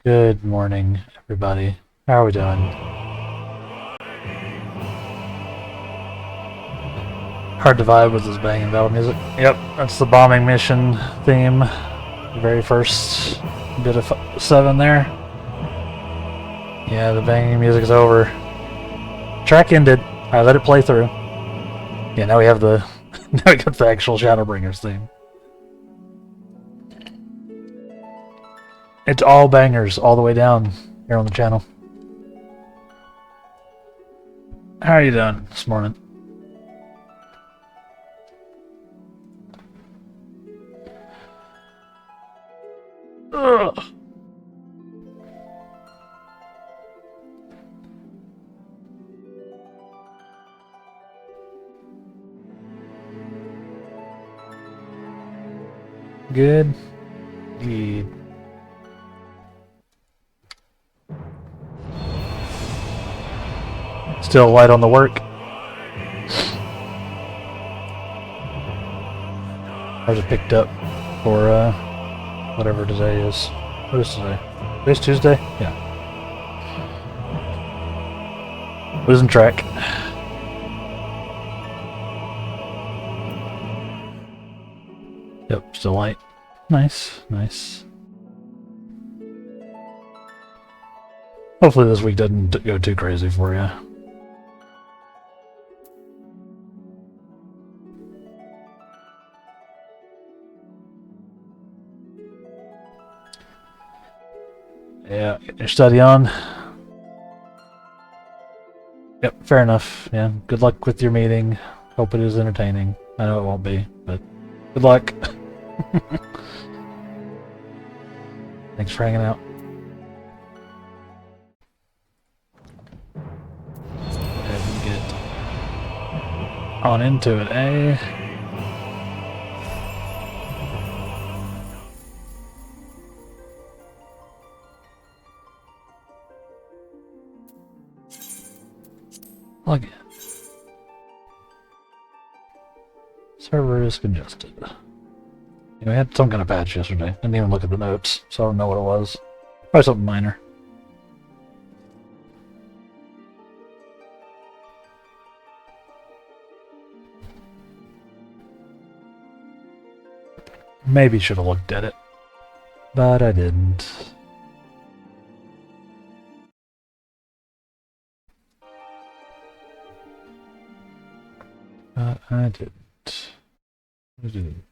Good morning, everybody. How are we doing? Hard to vibe with this banging battle music. Yep, that's the bombing mission theme. The very first bit of 7 there. Yeah, the banging music's over. Track ended. I let it play through. Yeah, now we have the now we got the actual Shadowbringers theme. It's all bangers all the way down here on the channel. How are you doing this morning? Ugh. Good. Good. Still light on the work. Ours are picked up for whatever today is. What is today? Today's Tuesday? Yeah. Losing track. Yep, still light. Nice, nice. Hopefully this week doesn't go too crazy for you. Yeah, get your study on. Yep, fair enough. Yeah, good luck with your meeting. Hope it is entertaining. I know it won't be, but good luck. Thanks for hanging out. Go ahead and get on into it, eh? Log in. Server is congested. Yeah, we had some kind of patch yesterday. Didn't even look at the notes, so I don't know what it was. Probably something minor. Maybe should have looked at it, but I didn't. But I didn't. I didn't.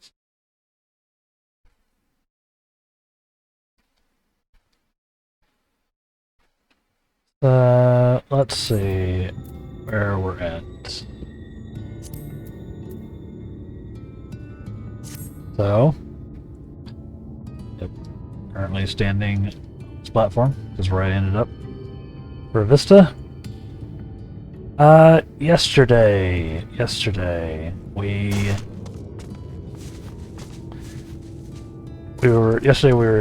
Let's see where we're at. So, yep, currently standing this platform. This is where I ended up for Vista. Yesterday we were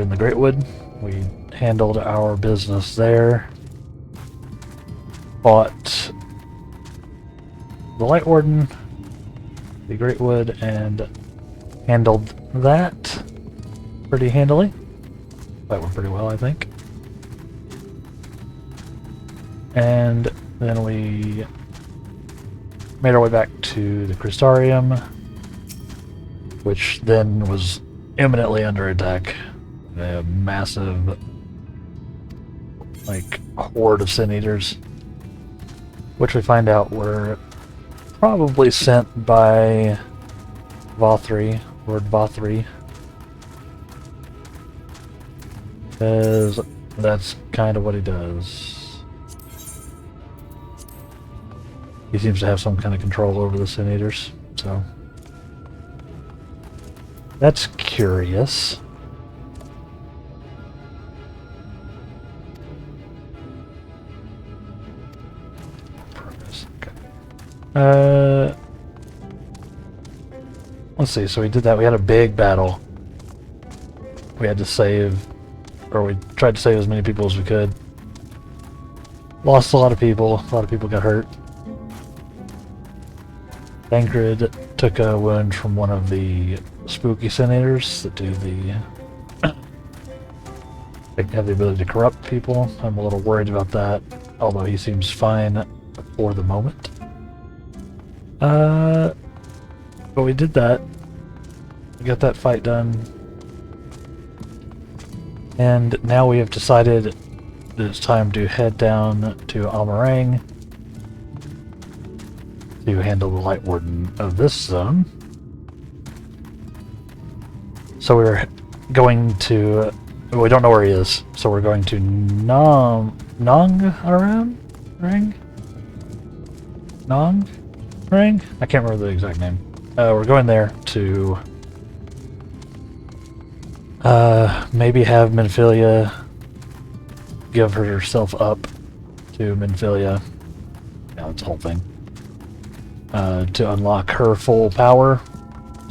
in the Greatwood. We handled our business there. Fought the Light Warden, the Greatwood, and handled that pretty handily. That went pretty well, I think. And then we made our way back to the Crystarium, which then was imminently under attack. A massive, like, horde of Sin Eaters, which we find out were probably sent by Vothri, Lord Vothri, because that's kind of what he does. He seems to have some kind of control over the Sin Eaters, so that's curious. Let's see, so we did that. We had a big battle. We had to save, or we tried to save as many people as we could. Lost a lot of people got hurt. Thancred took a wound from one of the spooky Sin Eaters that do the They have the ability to corrupt people. I'm a little worried about that, although he seems fine for the moment. But we did that. We got that fight done. And now we have decided that it's time to head down to Almarang to handle the Light Warden of this zone. So we're going to... we don't know where he is, so we're going to Nong Ring? I can't remember the exact name. We're going there to maybe have Minfilia give herself up to Minfilia. Yeah, that's the whole thing. To unlock her full power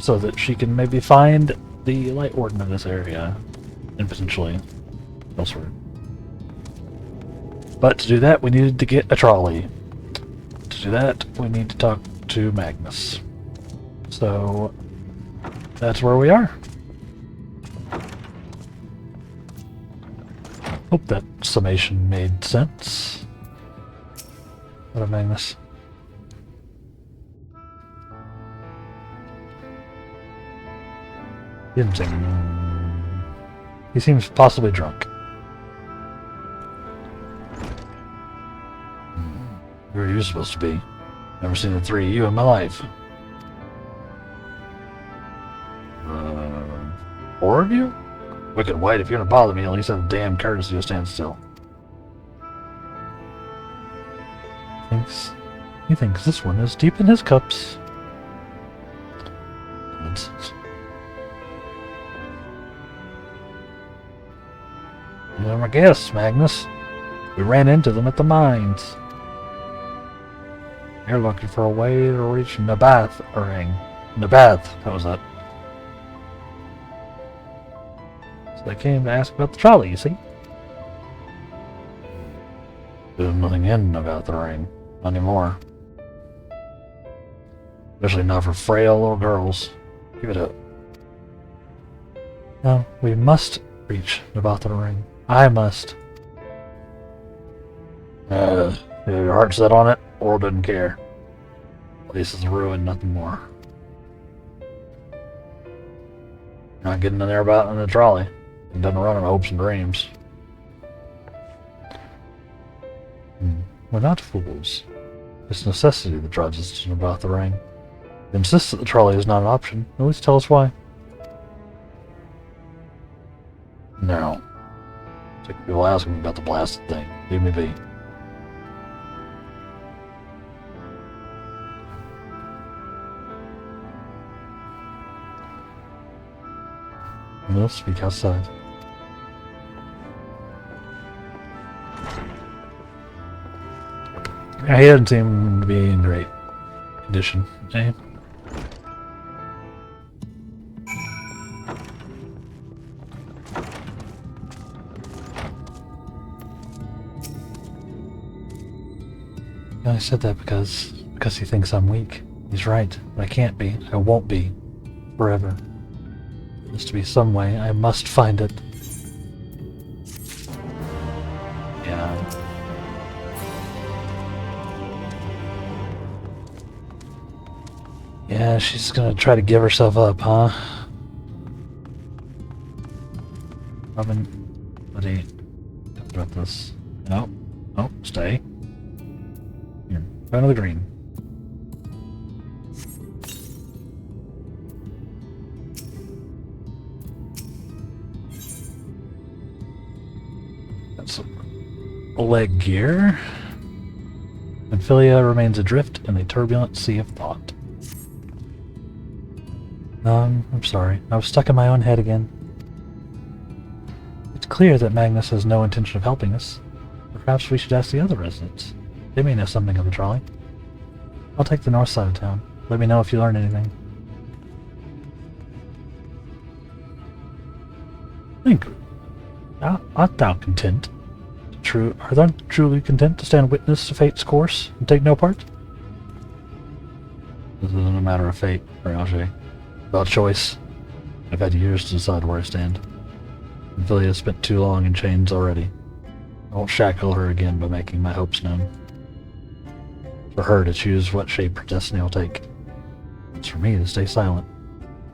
so that she can maybe find the Light Warden of this area and potentially elsewhere. But to do that, we needed to get a trolley. To do that, we need to talk to Magnus. So that's where we are. Hope that summation made sense. What a Magnus. He didn't sing. He seems possibly drunk. Where are you supposed to be? Never seen the three of you in my life. Four of you? Wicked White, if you're gonna bother me, at least have the damn courtesy to stand still. He thinks this one is deep in his cups. Nonsense. They're my guests, Magnus. We ran into them at the mines. You're looking for a way to reach Nabath Ring. Nabath, that was that. So they came to ask about the trolley, you see? There's nothing in about the ring. Not anymore. Especially not for frail little girls. Give it up. No, we must reach Nabath Ring. I must. Your heart set on it, world doesn't care. Place is ruined, nothing more. Not getting in there about in the trolley. It doesn't run on hopes and dreams. We're not fools. It's necessity that drives us to about the ring. It insists that the trolley is not an option. At least tell us why. No. Sick of people asking me about the blasted thing. Leave me be. We'll speak outside. Yeah, he doesn't seem to be in great condition. Eh? I said that because he thinks I'm weak. He's right, but I can't be. I won't be. Forever. There's to be some way. I must find it. Yeah. Yeah, she's gonna try to give herself up, huh? Robin, buddy, talk about this. No, no, stay. Here, front of the green. That's a leg gear. Minfilia remains adrift in the turbulent sea of thought. I'm sorry. I was stuck in my own head again. It's clear that Magnus has no intention of helping us. Perhaps we should ask the other residents. They may know something of the trolley. I'll take the north side of town. Let me know if you learn anything. Think. Art thou content? Art thou truly content to stand witness to fate's course and take no part? This isn't a matter of fate, or Alger. About choice. I've had years to decide where I stand. Ophelia spent too long in chains already. I won't shackle her again by making my hopes known. For her to choose what shape her destiny will take. It's for me to stay silent,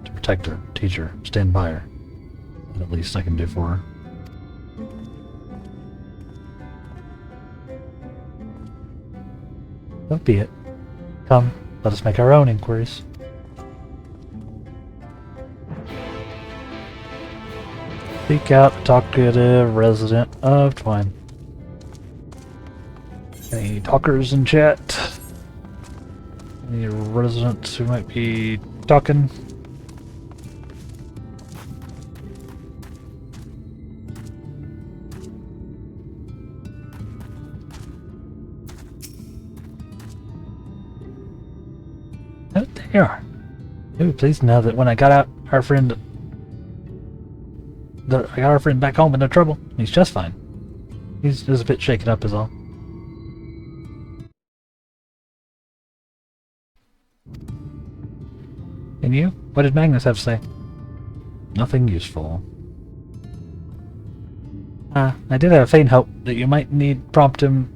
to protect her, teach her, stand by her. That at least I can do for her. So be it. Come, let us make our own inquiries. Seek out the talkative resident of Twine. Any talkers in chat? Any residents who might be talking? Oh, they are. Ooh, please know that when I got out our friend... I got our friend back home in no trouble. He's just fine. He's just a bit shaken up is all. And you? What did Magnus have to say? Nothing useful. I did have a faint hope that you might prompt him.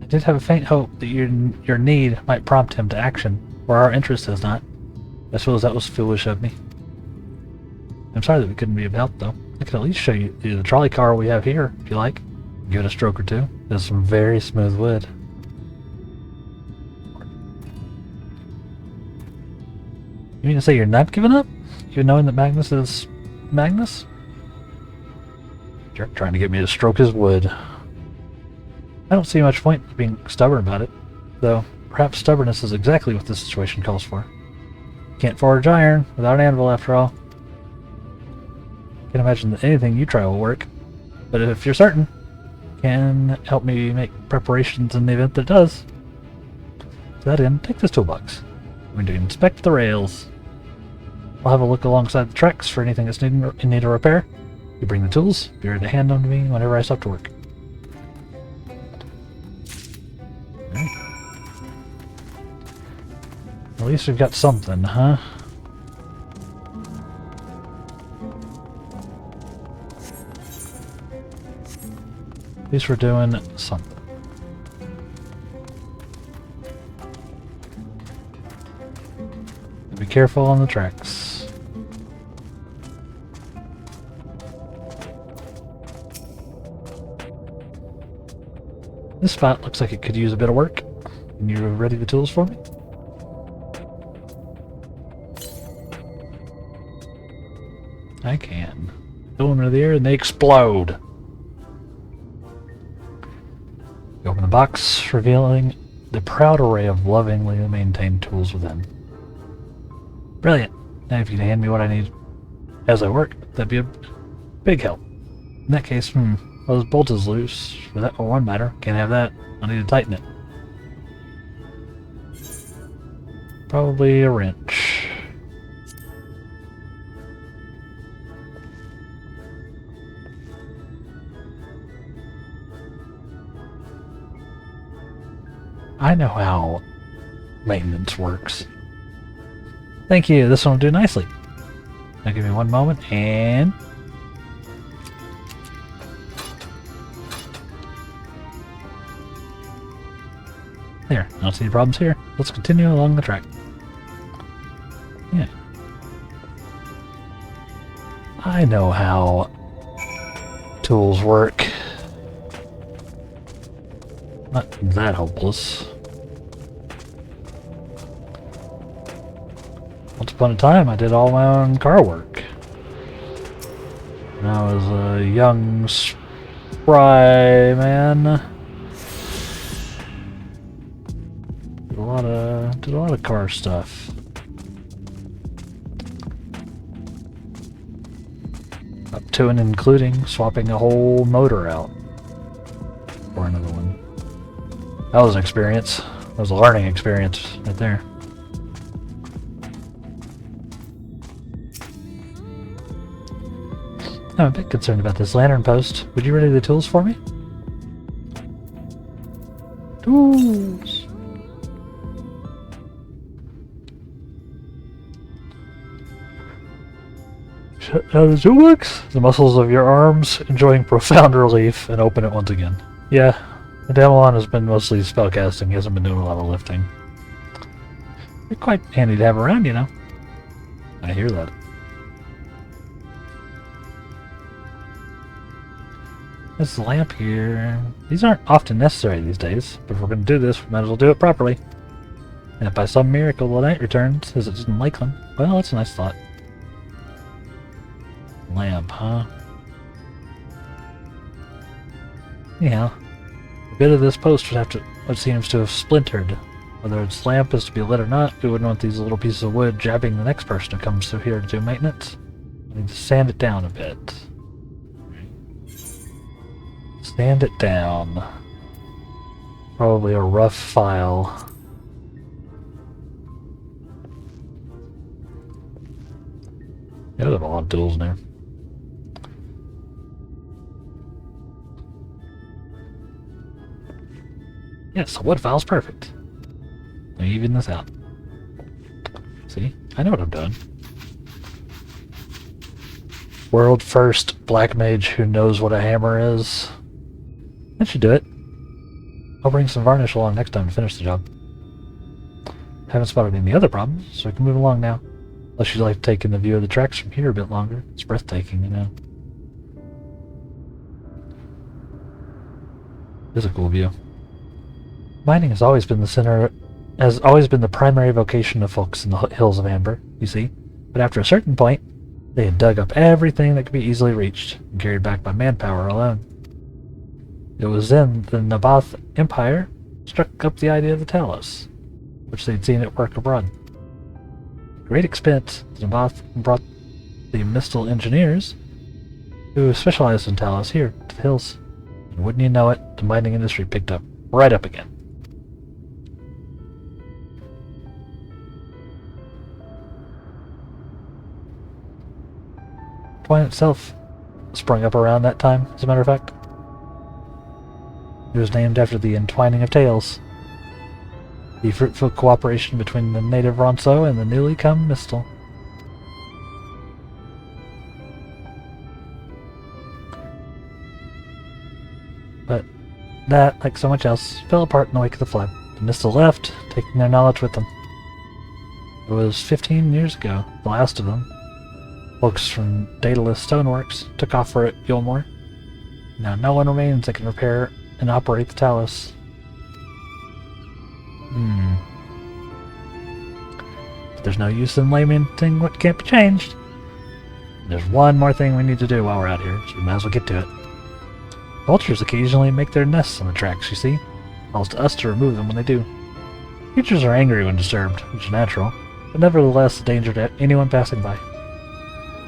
I did have a faint hope that your need might prompt him to action, where our interest has not. I suppose that was foolish of me. I'm sorry that we couldn't be of help, though. I could at least show you the trolley car we have here, if you like. Give it a stroke or two. There's some very smooth wood. You mean to say you're not giving up? Even knowing that Magnus is... Magnus? You're trying to get me to stroke his wood. I don't see much point in being stubborn about it, though perhaps stubbornness is exactly what this situation calls for. Can't forge iron without an anvil, after all. Can't imagine that anything you try will work, but if you're certain, can help me make preparations in the event that it does. To that end, take this toolbox. I'm going to inspect the rails. I'll have a look alongside the tracks for anything that's in need of repair. You bring the tools, be ready to hand them to me whenever I stop to work. Right. At least we've got something, huh? At least we're doing something. Be careful on the tracks. This spot looks like it could use a bit of work. Can you ready the tools for me? I can. Throw them into the air and they explode. You open the box, revealing the proud array of lovingly maintained tools within. Brilliant. Now if you can hand me what I need as I work, that'd be a big help. In that case, well, this bolt is loose. For that one matter, can't have that. I need to tighten it. Probably a wrench. I know how maintenance works. Thank you, this one will do nicely. Now give me one moment and... There, I don't see any problems here. Let's continue along the track. Yeah. I know how tools work. Not that hopeless. Once upon a time, I did all my own car work. When I was a young, spry man. Did a lot of car stuff. Up to and including swapping a whole motor out for another one. That was an experience. That was a learning experience right there. I'm a bit concerned about this lantern post. Would you ready the tools for me? Tools! how does it work? The muscles of your arms enjoying profound relief, and open it once again. Yeah, Damelon has been mostly spellcasting. He hasn't been doing a lot of lifting. They're quite handy to have around, you know. I hear that. This lamp here... These aren't often necessary these days, but if we're going to do this, we might as well do it properly. And if by some miracle the night returns, as it did in Lakeland, well, that's a nice thought. Lamp, huh? Anyhow, a bit of this post would seems to have splintered. Whether its lamp is to be lit or not, we wouldn't want these little pieces of wood jabbing the next person who comes through here to do maintenance. We need to sand it down a bit. Sand it down. Probably a rough file. Yeah, there's a lot of tools in there. Yes, the wood file's perfect. Let me even this out. See? I know what I'm doing. World first black mage who knows what a hammer is. That should do it. I'll bring some varnish along next time to finish the job. Haven't spotted any other problems, so we can move along now. Unless you'd like to take in the view of the tracks from here a bit longer. It's breathtaking, you know. It is a cool view. Mining has always been the primary vocation of folks in the hills of Amber, you see. But after a certain point, they had dug up everything that could be easily reached and carried back by manpower alone. It was then the Naboth Empire struck up the idea of the Talos, which they'd seen at work abroad. At great expense, the Naboth brought the Mistal engineers, who specialized in Talos, here to the hills. And wouldn't you know it, the mining industry picked up right up again. Twine itself sprung up around that time, as a matter of fact. It was named after the entwining of tales, the fruitful cooperation between the native Ronso and the newly come Mistal. But that, like so much else, fell apart in the wake of the flood. The Mistal left, taking their knowledge with them. It was 15 years ago, the last of them. Folks from Daedalus Stoneworks took off for Gilmore. Now no one remains that can repair and operate the Talos. But there's no use in lamenting what can't be changed. There's one more thing we need to do while we're out here, so we might as well get to it. Vultures occasionally make their nests on the tracks, you see. It falls to us to remove them when they do. Creatures are angry when disturbed, which is natural, but nevertheless a danger to anyone passing by.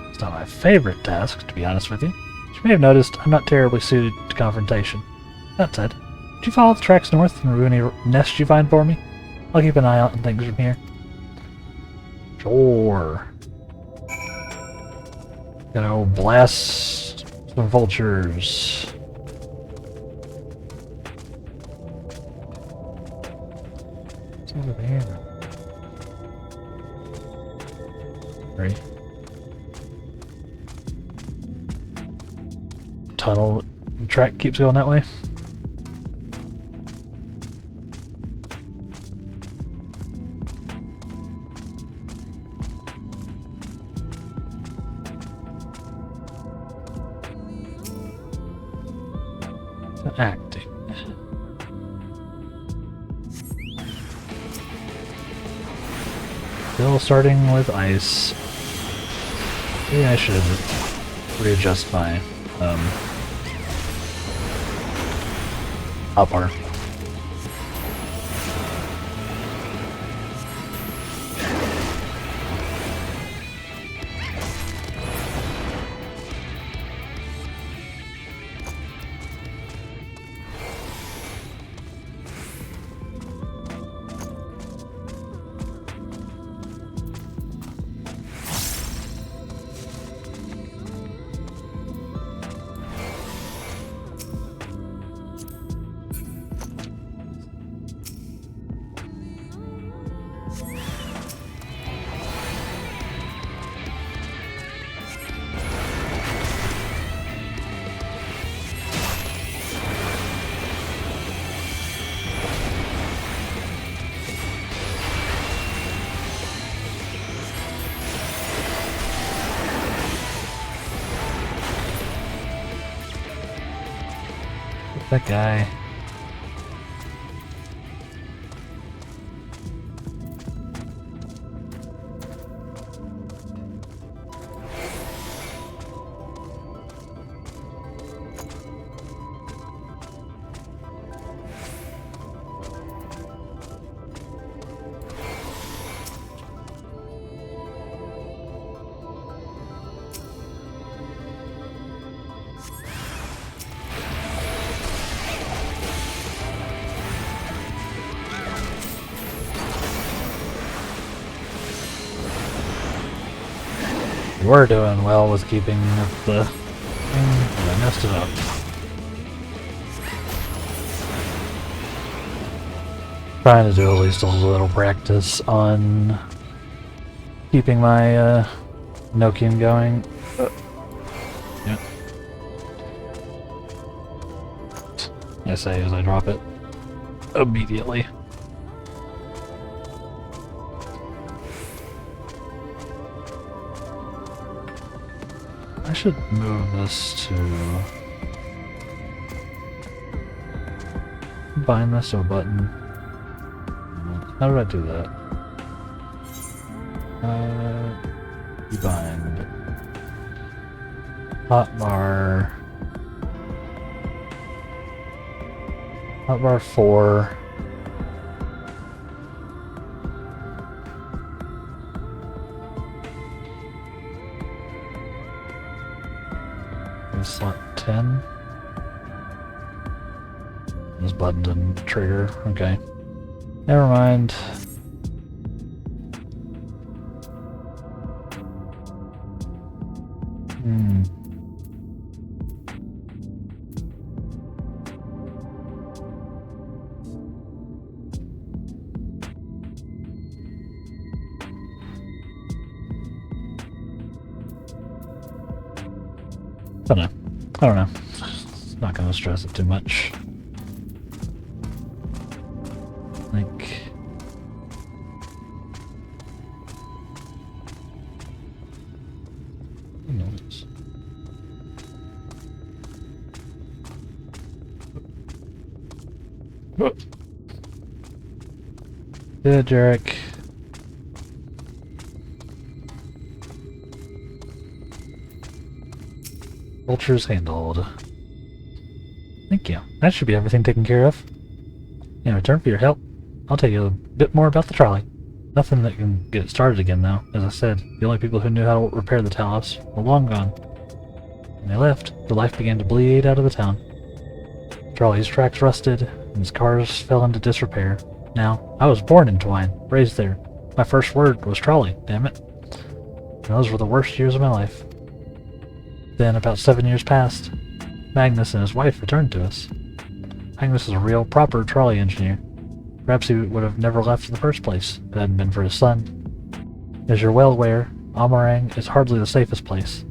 It's not my favorite task, to be honest with you. As you may have noticed, I'm not terribly suited to confrontation. That said, would you follow the tracks north and remove any nests you find for me? I'll keep an eye out on things from here. Sure. Gonna blast some vultures. What's over there? Right. Tunnel track keeps going that way. Acting. Still starting with ice. Maybe I should readjust my upper. That guy. We're doing well with keeping up the thing, but I messed it up. Trying to do at least a little practice on keeping my Nokian going. Yeah. I say as I drop it immediately. I should move this to bind this to a button. How did I do that? Bind. Hotbar. Hotbar 4. Slot 10. This button didn't trigger. Okay. Never mind. I don't know. Not gonna stress it too much. Like, who knows? Yeah, Jarek. Vultures handled. Thank you. That should be everything taken care of. In return for your help, I'll tell you a bit more about the trolley. Nothing that can get it started again, though. As I said, the only people who knew how to repair the Talos were long gone. When they left, the life began to bleed out of the town. The trolley's tracks rusted, and its cars fell into disrepair. Now, I was born in Twine, raised there. My first word was trolley, damn it. And those were the worst years of my life. Then, about 7 years passed. Magnus and his wife returned to us. Magnus is a real, proper trolley engineer. Perhaps he would have never left in the first place if it hadn't been for his son. As you're well aware, Amarang is hardly the safest place,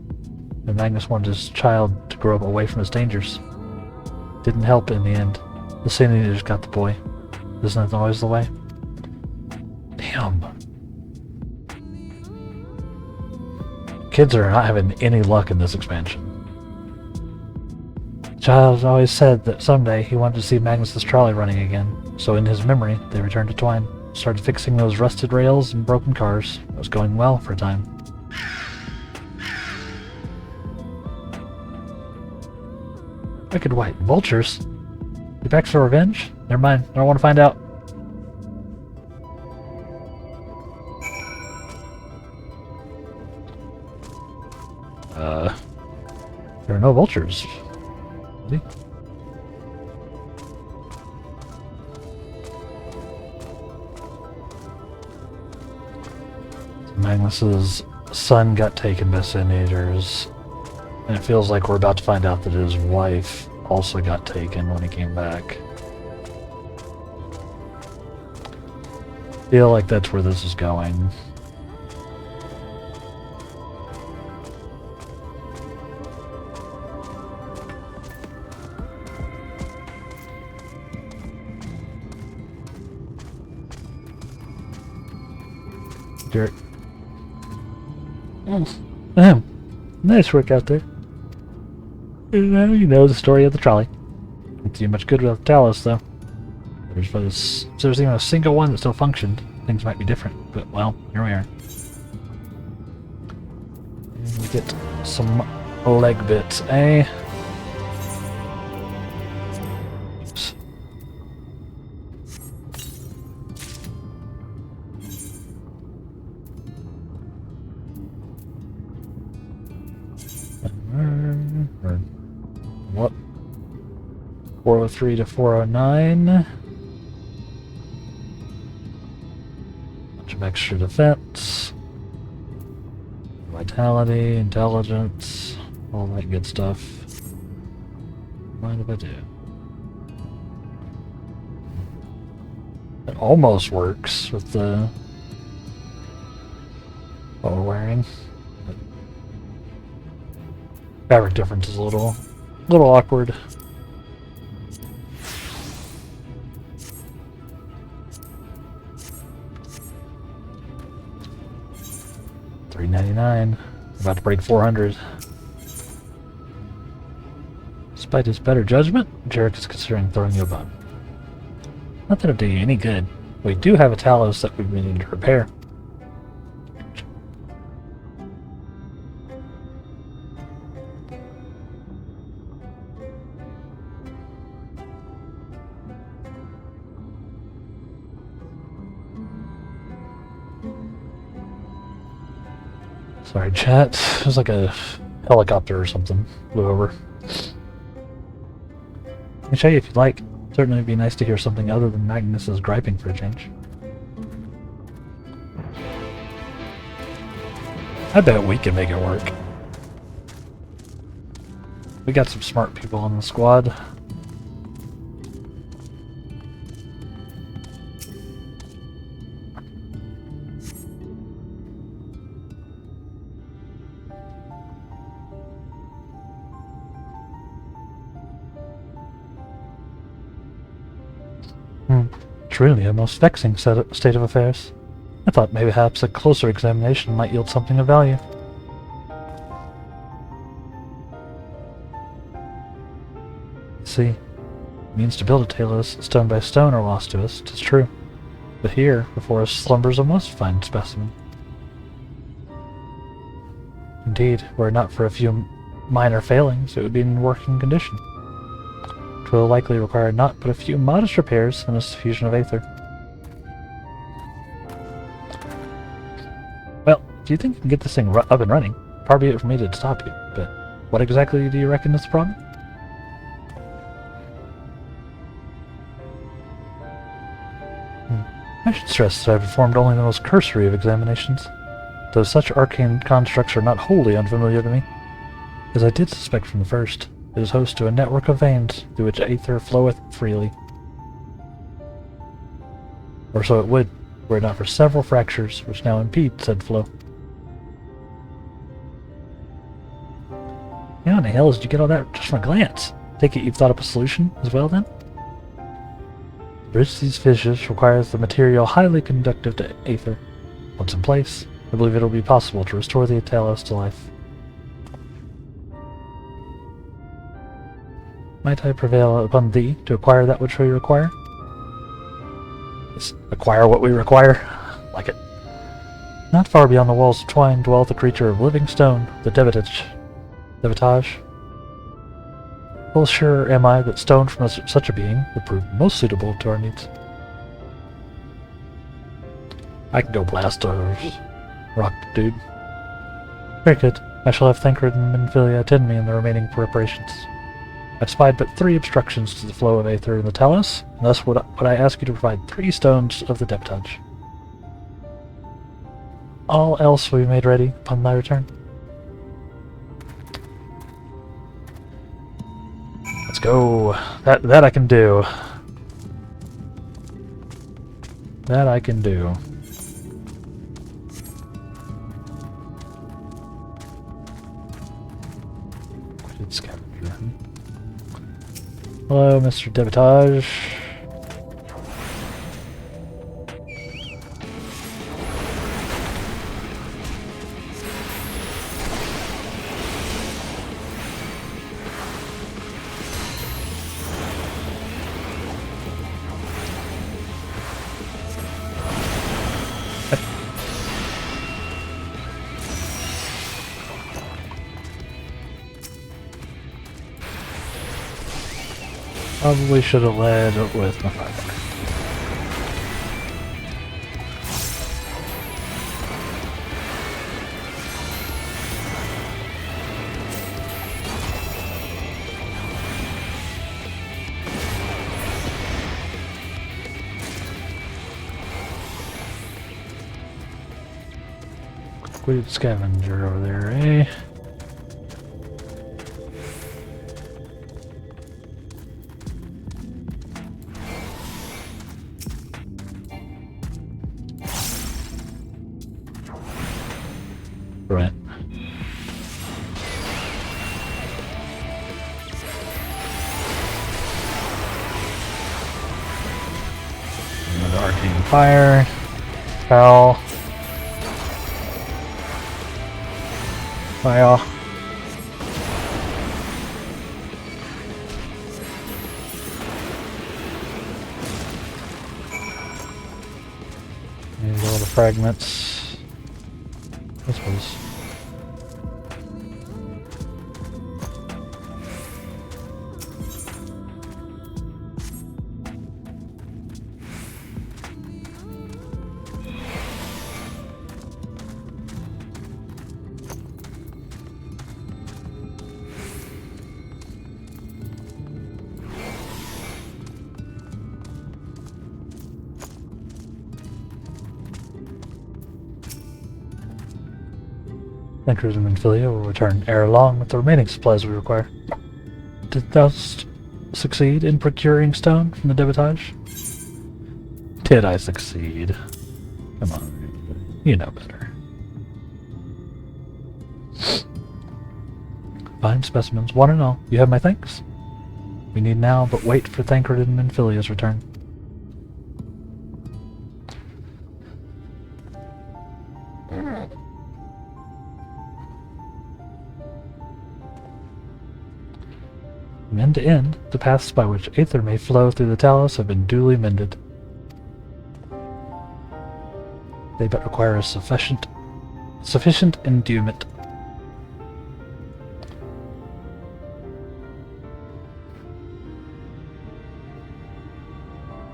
and Magnus wanted his child to grow up away from its dangers. Didn't help in the end. The Sinators got the boy. Isn't that always the way? Damn. Kids are not having any luck in this expansion. The child always said that someday he wanted to see Magnus's trolley running again, so in his memory, they returned to Twine, started fixing those rusted rails and broken cars. It was going well for a time. Wicked white vultures? You back for revenge? Never mind, I don't want to find out. There are no vultures. See? Magnus's son got taken by Sinators, and it feels like we're about to find out that his wife also got taken when he came back. Feel like that's where this is going. Dirt. Nice work out there. You know the story of the trolley. Didn't do much good with Talos, though. If there's even a single one that still functioned, things might be different. But, well, here we are. And we get some leg bits, eh? Oops. What? 403 to 409. Bunch of extra defense. Vitality, intelligence, all that good stuff. Mind if I do? It almost works with the what we're wearing. Fabric difference is a little awkward. $3.99. About to break 400. Despite his better judgment, Jarek is considering throwing you a bone. Not that it'll do you any good. We do have a Talos that we've been needing to repair. Sorry, chat. It was like a helicopter or something flew over. I can show you if you'd like. Certainly it'd be nice to hear something other than Magnus's griping for a change. I bet we can make it work. We got some smart people on the squad. Truly a most vexing state of affairs. I thought maybe perhaps a closer examination might yield something of value. See, means to build a Talos stone by stone are lost to us, 'tis true. But here, before us slumbers a most fine specimen. Indeed, were it not for a few minor failings, it would be in working condition. Will likely require naught but a few modest repairs and a suffusion of aether. Well, if you think you can get this thing up and running, far be it for me to stop you, but what exactly do you reckon is the problem? I should stress that I've performed only the most cursory of examinations, though such arcane constructs are not wholly unfamiliar to me, as I did suspect from the first. It is host to a network of veins through which aether floweth freely. Or so it would, were it not for several fractures which now impede said flow. How in the hell did you get all that just from a glance? Take it you've thought up a solution as well then? To bridge these fissures requires the material highly conductive to aether. Once in place, I believe it will be possible to restore the Talos to life. Might I prevail upon thee to acquire that which we require? Yes, acquire what we require? Like it. Not far beyond the walls of Twine dwelleth a creature of living stone, the Debitage. Full sure am I that stone from such a being would prove most suitable to our needs. I can go blast a rock dude. Very good. I shall have Thancred and Minfilia attend me in the remaining preparations. I've spied but 3 obstructions to the flow of aether in the Talos, and thus would I ask you to provide 3 stones of the Debitage. All else will be made ready upon thy return. Let's go. That I can do. That I can do. Scavenger. Hello, Mr. Debitage. Probably should have led with my firepower. Quick scavenger over there, eh? Right. Another arcane fire. Foul. Fire. These are all the fragments. I suppose. Anchors in Minfilia will return ere long with the remaining supplies we require. Did thou succeed in procuring stone from the debitage? Did I succeed? Come on, you know better. Fine specimens, one and all. You have my thanks. We need now but wait for Thancred and Minfilia's return. From end to end, the paths by which aether may flow through the talus have been duly mended. They but require a sufficient endowment.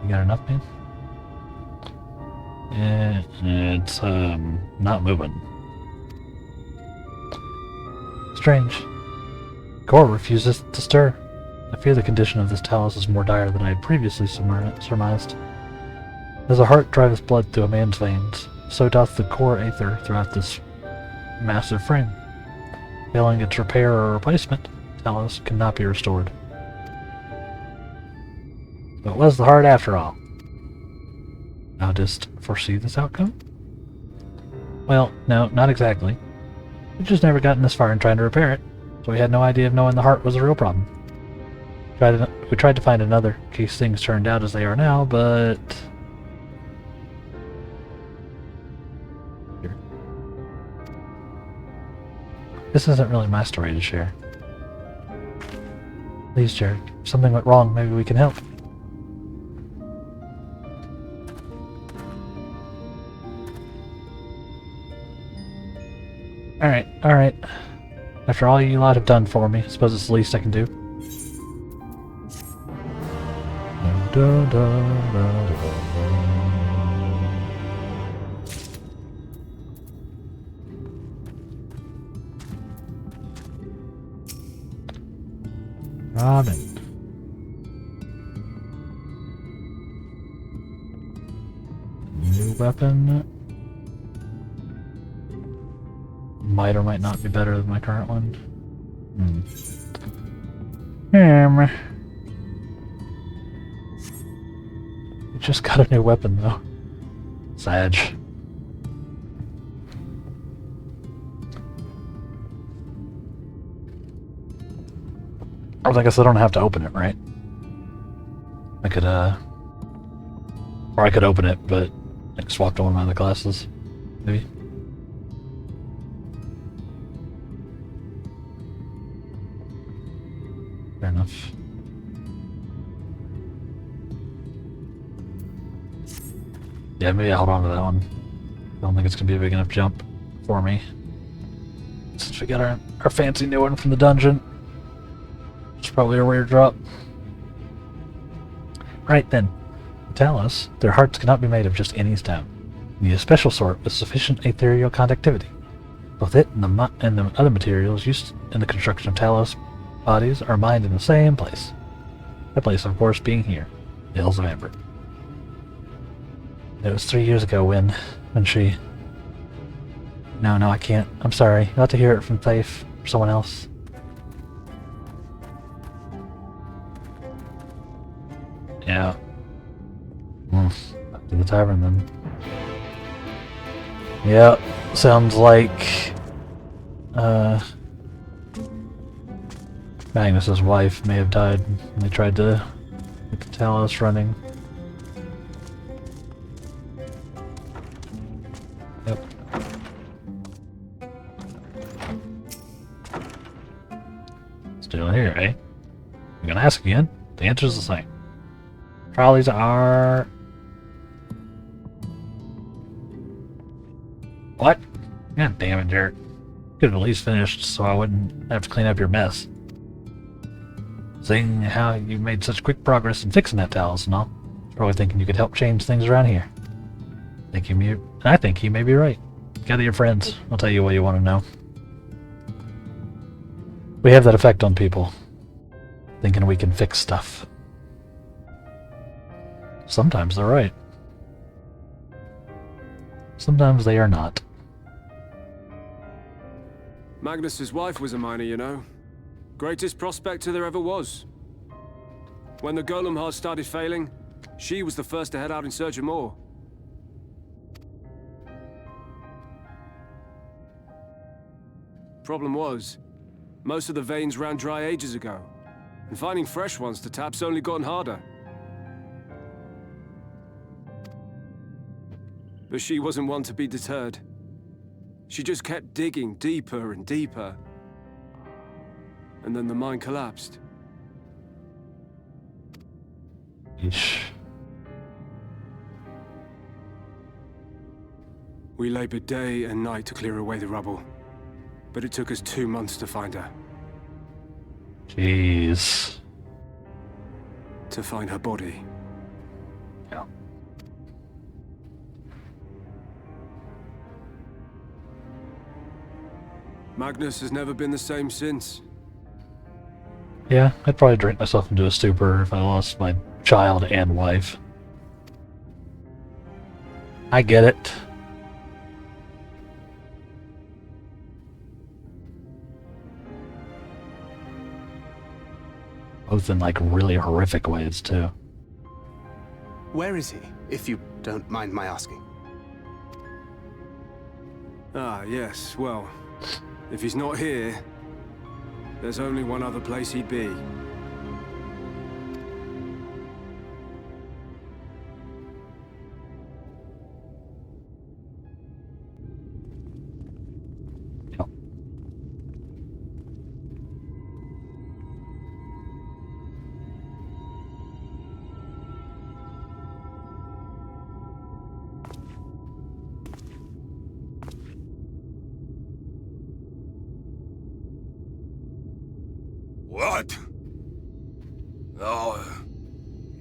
You got enough, man? Yeah, it's not moving. Strange. Core refuses to stir. I fear the condition of this talus is more dire than I had previously surmised. As a heart driveth blood through a man's veins, so doth the core aether throughout this massive frame. Failing its repair or replacement, talus cannot be restored. But it was the heart after all. Thou didst foresee this outcome? Well, no, not exactly. We just never gotten this far in trying to repair it, so we had no idea of knowing the heart was a real problem. We tried to find another, in case things turned out as they are now, but... Here. This isn't really my story to share. Please, Jared. If something went wrong, maybe we can help. Alright. After all you lot have done for me, I suppose it's the least I can do. Robin. New weapon. Might or might not be better than my current one. We just got a new weapon though. Sad. I guess I don't have to open it, right? I could, or I could open it, but I swapped one of my other classes. Maybe. Fair enough. Yeah, maybe I'll hold on to that one. I don't think it's gonna be a big enough jump for me. Since we got our fancy new one from the dungeon. It's probably a rare drop. Right then. Tell us, their hearts cannot be made of just any stone. You need a special sort with sufficient ethereal conductivity. Both it and the other materials used in the construction of Talos bodies are mined in the same place. That place, of course, being here, the Hills of Amber. It was 3 years ago when she... No, I can't. I'm sorry. You'll have to hear it from Faith or someone else. Yeah. Back to the tavern then. Yeah, sounds like Magnus's wife may have died when they tried to get the Talos running. Yep. Still here, eh? I'm gonna ask again. The answer's the same. Trolleys are... What? God damn it, Jared. Could have at least finished so I wouldn't have to clean up your mess. Seeing how you made such quick progress in fixing that Talos and all, probably thinking you could help change things around here. I think you may be right. Gather your friends. I'll tell you what you want to know. We have that effect on people. Thinking we can fix stuff. Sometimes they're right. Sometimes they are not. Magnus's wife was a miner, you know. Greatest prospector there ever was. When the golem heart started failing, she was the first to head out in search of more. Problem was, most of the veins ran dry ages ago, and finding fresh ones to tap's only gotten harder. But she wasn't one to be deterred. She just kept digging deeper and deeper. And then the mine collapsed. Eesh. We labored day and night to clear away the rubble. But it took us 2 months to find her. Jeez. To find her body. Yeah. Magnus has never been the same since. Yeah, I'd probably drink myself into a stupor if I lost my child and wife. I get it. Both in, like, really horrific ways, too. Where is he, if you don't mind my asking? Ah, yes, well, if he's not here, there's only one other place he'd be. Yep. What? Oh,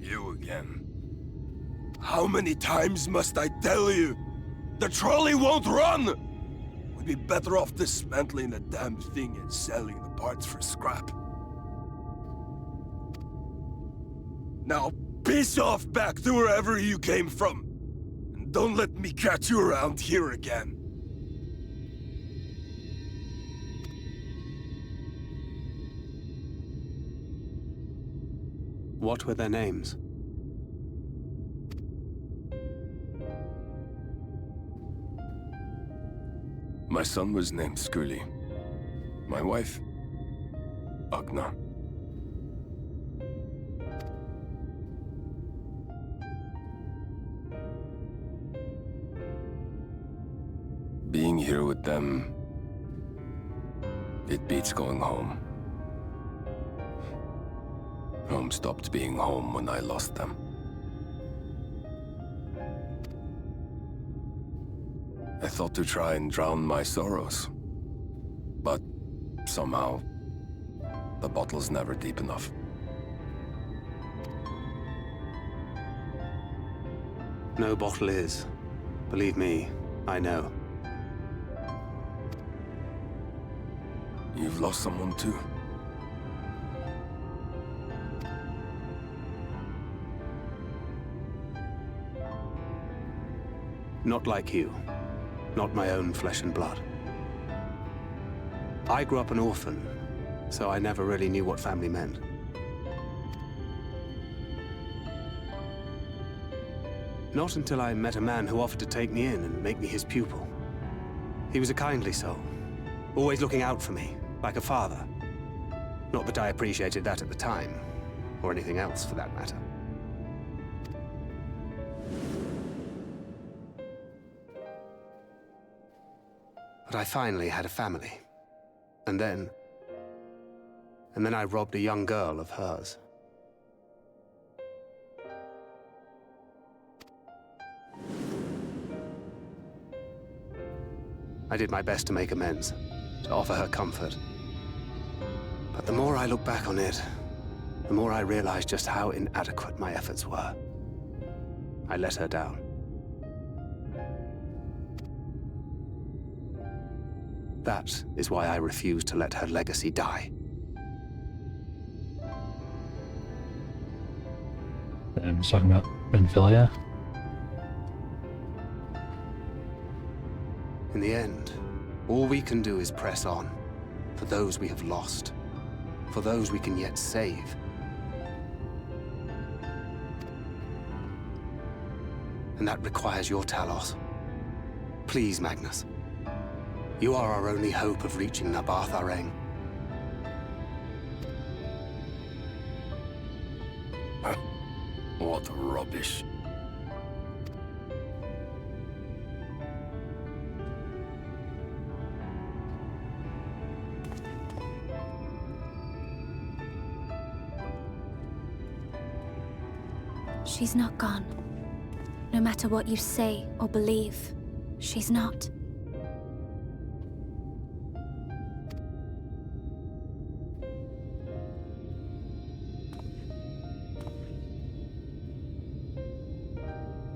you again. How many times must I tell you? The trolley won't run! We'd be better off dismantling the damn thing and selling the parts for scrap. Now, piss off back to wherever you came from. And don't let me catch you around here again. What were their names? My son was named Scully. My wife, Agna. Being here with them, it beats going home. Home stopped being home when I lost them. I thought to try and drown my sorrows. But somehow, the bottle's never deep enough. No bottle is. Believe me, I know. You've lost someone too. Not like you. Not my own flesh and blood. I grew up an orphan, so I never really knew what family meant. Not until I met a man who offered to take me in and make me his pupil. He was a kindly soul, always looking out for me, like a father. Not that I appreciated that at the time, or anything else for that matter. But I finally had a family. And then I robbed a young girl of hers. I did my best to make amends, to offer her comfort. But the more I look back on it, the more I realize just how inadequate my efforts were. I let her down. That is why I refuse to let her legacy die. I'm just talking about Benfilia. In the end, all we can do is press on, for those we have lost, for those we can yet save. And that requires your Talos. Please, Magnus. You are our only hope of reaching Nabarth Areng. What rubbish. She's not gone. No matter what you say or believe, she's not.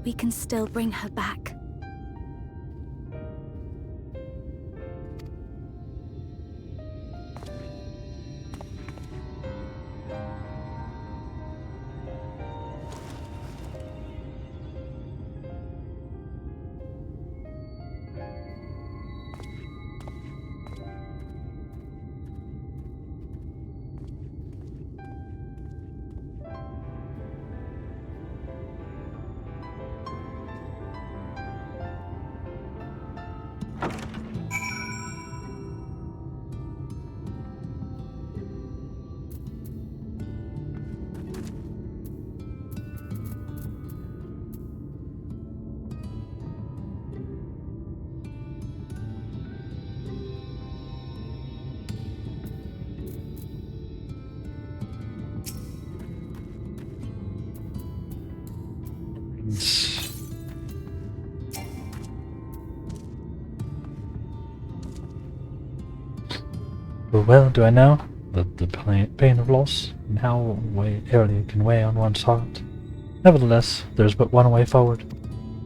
We can still bring her back. Well, do I know that the pain of loss and how early it can weigh on one's heart? Nevertheless, there is but one way forward.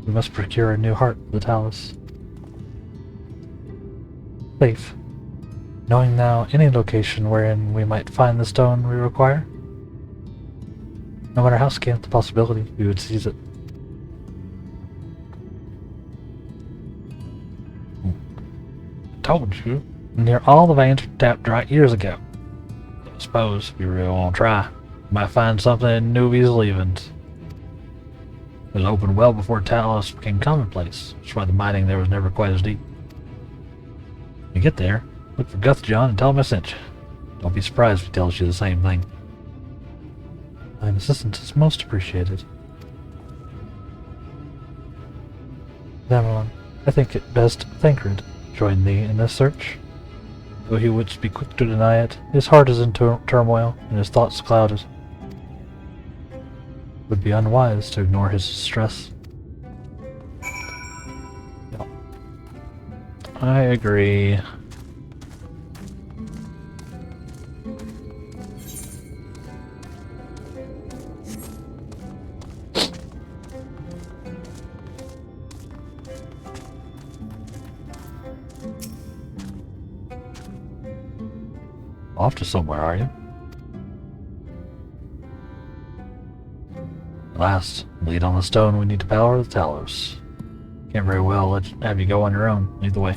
We must procure a new heart for the Talus. Faith. Knowing now any location wherein we might find the stone we require, no matter how scant the possibility, we would seize it. I told you. Near all the veins were tapped dry years ago. I suppose, if you really want to try, you might find something in Nuvi's leavings. It was opened well before Talos became commonplace, which is why the mining there was never quite as deep. When you get there, look for Guthjohn and tell him I sent you. Don't be surprised if he tells you the same thing. Thine assistance is most appreciated. Zamelon, I think it best Thancred join thee in this search. Though he would be quick to deny it, his heart is in turmoil and his thoughts clouded. It would be unwise to ignore his distress. Yep. I agree. Off to somewhere, are you? Last, lead on the stone, we need to power the Talos. Can't very well have you go on your own, either way.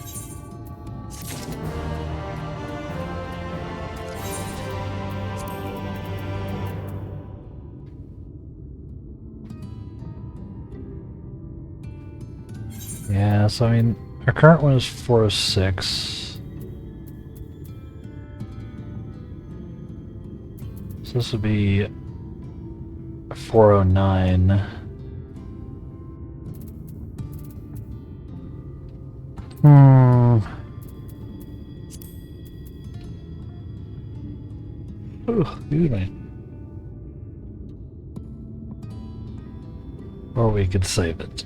Yeah, so I mean, our current one is 406. So this would be 409. Excuse me. Or we could save it.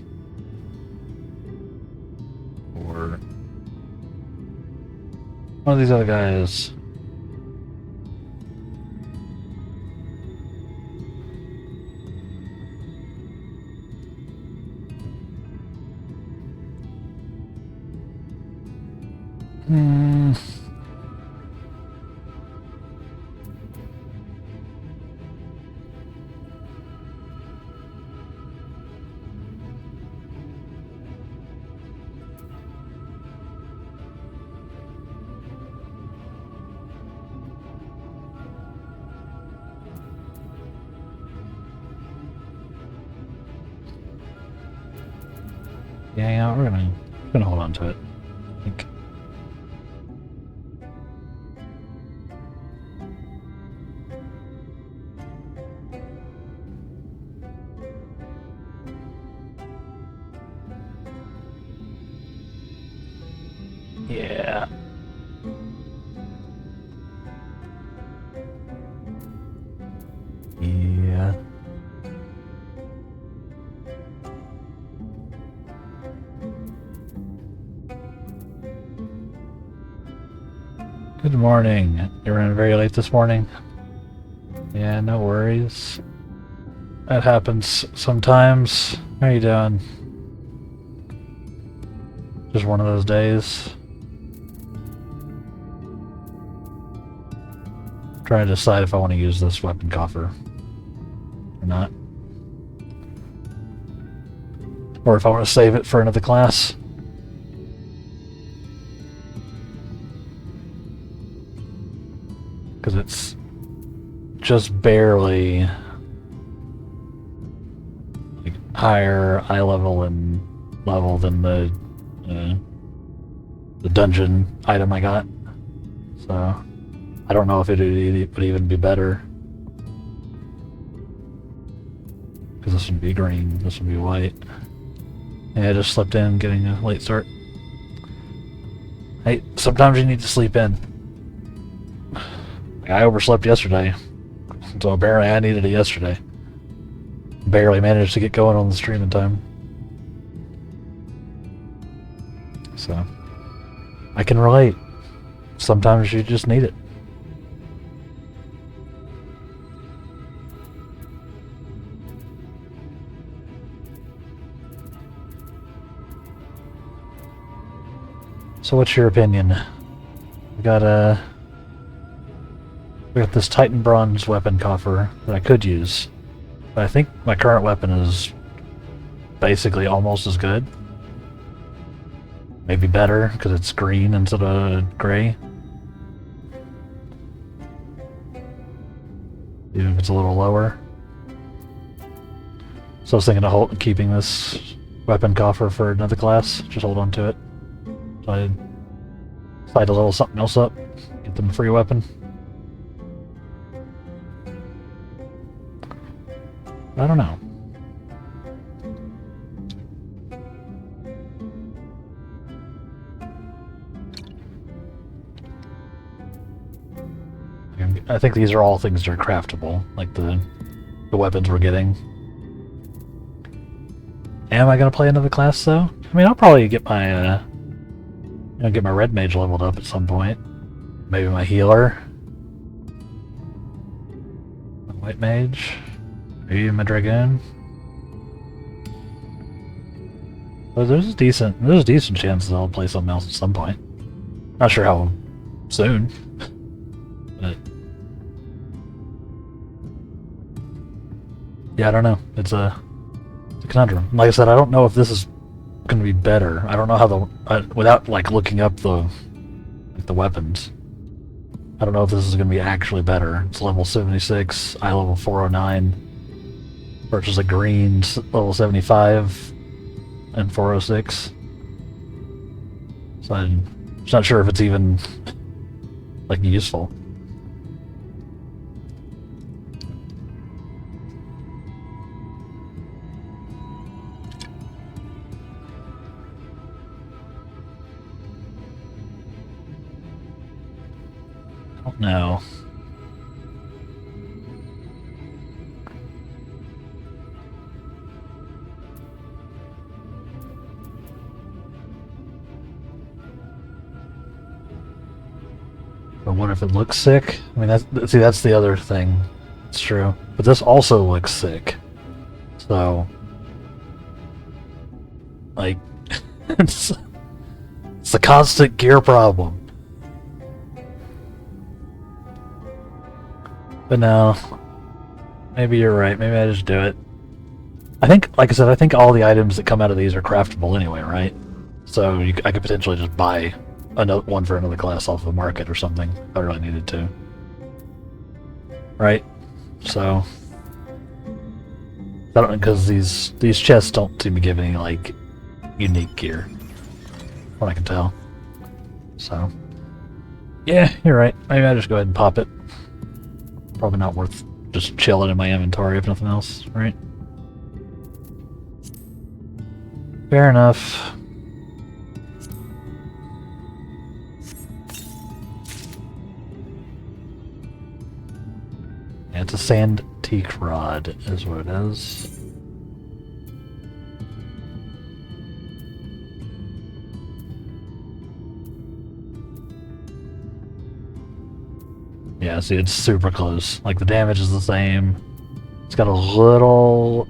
Or one of these other guys. Yeah, we're gonna hold on to it. I think. Yeah. Yeah. Good morning. You ran very late this morning? Yeah, no worries. That happens sometimes. How you doing? Just one of those days. Trying to decide if I want to use this weapon coffer or not. Or if I want to save it for another class. Because it's just barely like higher eye level and level than the dungeon item I got. So I don't know if it would even be better. Because this would be green, this would be white. Yeah, I just slept in, getting a late start. Hey, sometimes you need to sleep in. I overslept yesterday, so apparently I needed it yesterday. Barely managed to get going on the stream in time. So, I can relate. Sometimes you just need it. So what's your opinion? We got this Titan Bronze weapon coffer that I could use. But I think my current weapon is basically almost as good. Maybe better, because it's green instead of gray. Even if it's a little lower. So I was thinking of keeping this weapon coffer for another class. Just hold on to it. So I slide a little something else up. Get them a free weapon. I don't know. I think these are all things that are craftable, like the weapons we're getting. Am I gonna play another class though? I mean, I'll probably get my get my red mage leveled up at some point. Maybe my healer, my white mage. Maybe my dragoon. But there's a decent chance that I'll play something else at some point. Not sure how soon. But yeah, I don't know. It's a conundrum. Like I said, I don't know if this is going to be better. I don't know how without like looking up the weapons. I don't know if this is going to be actually better. It's level 76, eye level 409, versus a green's level 75 and 406. So I'm just not sure if it's even like useful. Don't know. But what if it looks sick? I mean, that's the other thing. It's true. But this also looks sick. So, like, it's a constant gear problem. But no, maybe you're right. Maybe I just do it. I think, like I said, I think all the items that come out of these are craftable anyway, right? So I could potentially just buy another one for another class off the market or something if I really needed to. Right? So, I don't know, because these chests don't seem to give any like unique gear, what I can tell. So, yeah, you're right. Maybe I just go ahead and pop it. Probably not worth just chilling in my inventory if nothing else, right? Fair enough. Yeah, it's a sand teak rod is what it is. Yeah, see, it's super close. Like, the damage is the same. It's got a little...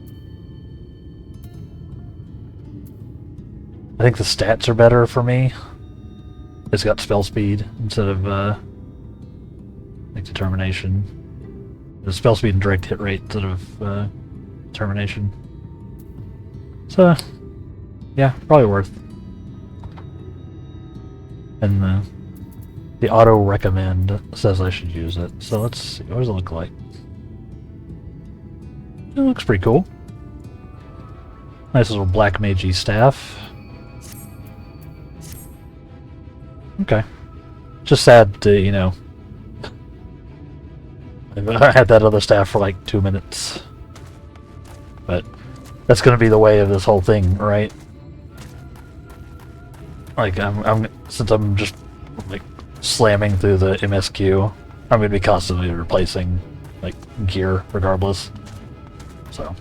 I think the stats are better for me. It's got spell speed instead of, like, determination. The spell speed and direct hit rate instead of, determination. So, yeah, probably worth. And, the auto recommend says I should use it, so let's see. What does it look like? It looks pretty cool. Nice little black magey staff. Okay. Just sad to, you know... I had that other staff for like 2 minutes. But that's gonna be the way of this whole thing, right? Like, since I'm just, like, slamming through the MSQ, I'm going to be constantly replacing, like, gear regardless. So,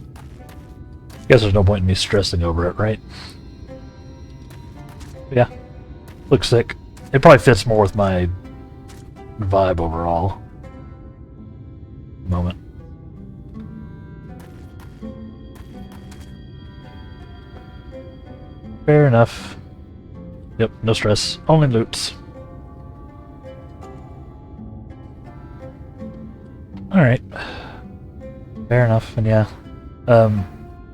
I guess there's no point in me stressing over it, right? But yeah, looks sick. It probably fits more with my vibe overall. Moment. Fair enough. Yep, no stress. Only loots. Alright. Fair enough, and yeah.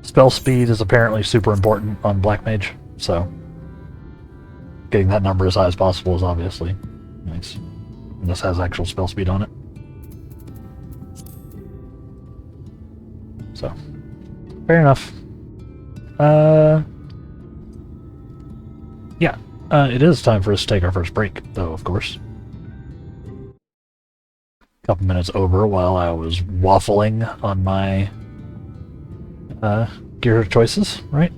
Spell speed is apparently super important on Black Mage, so getting that number as high as possible is obviously nice. And this has actual spell speed on it. So, fair enough. Yeah, it is time for us to take our first break, though, of course. Couple minutes over while I was waffling on my gear choices, right?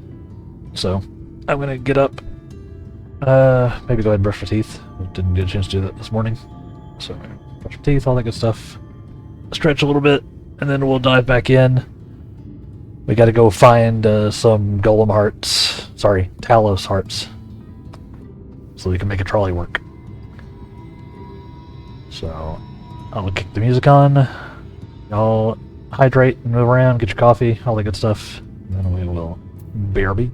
So, I'm gonna get up, maybe go ahead and brush my teeth. Didn't get a chance to do that this morning. So, brush my teeth, all that good stuff. Stretch a little bit, and then we'll dive back in. We gotta go find some Golem hearts. Sorry, Talos hearts. So we can make a trolley work. So, I'll kick the music on. Y'all hydrate and move around, get your coffee, all that good stuff. And then we will BRB.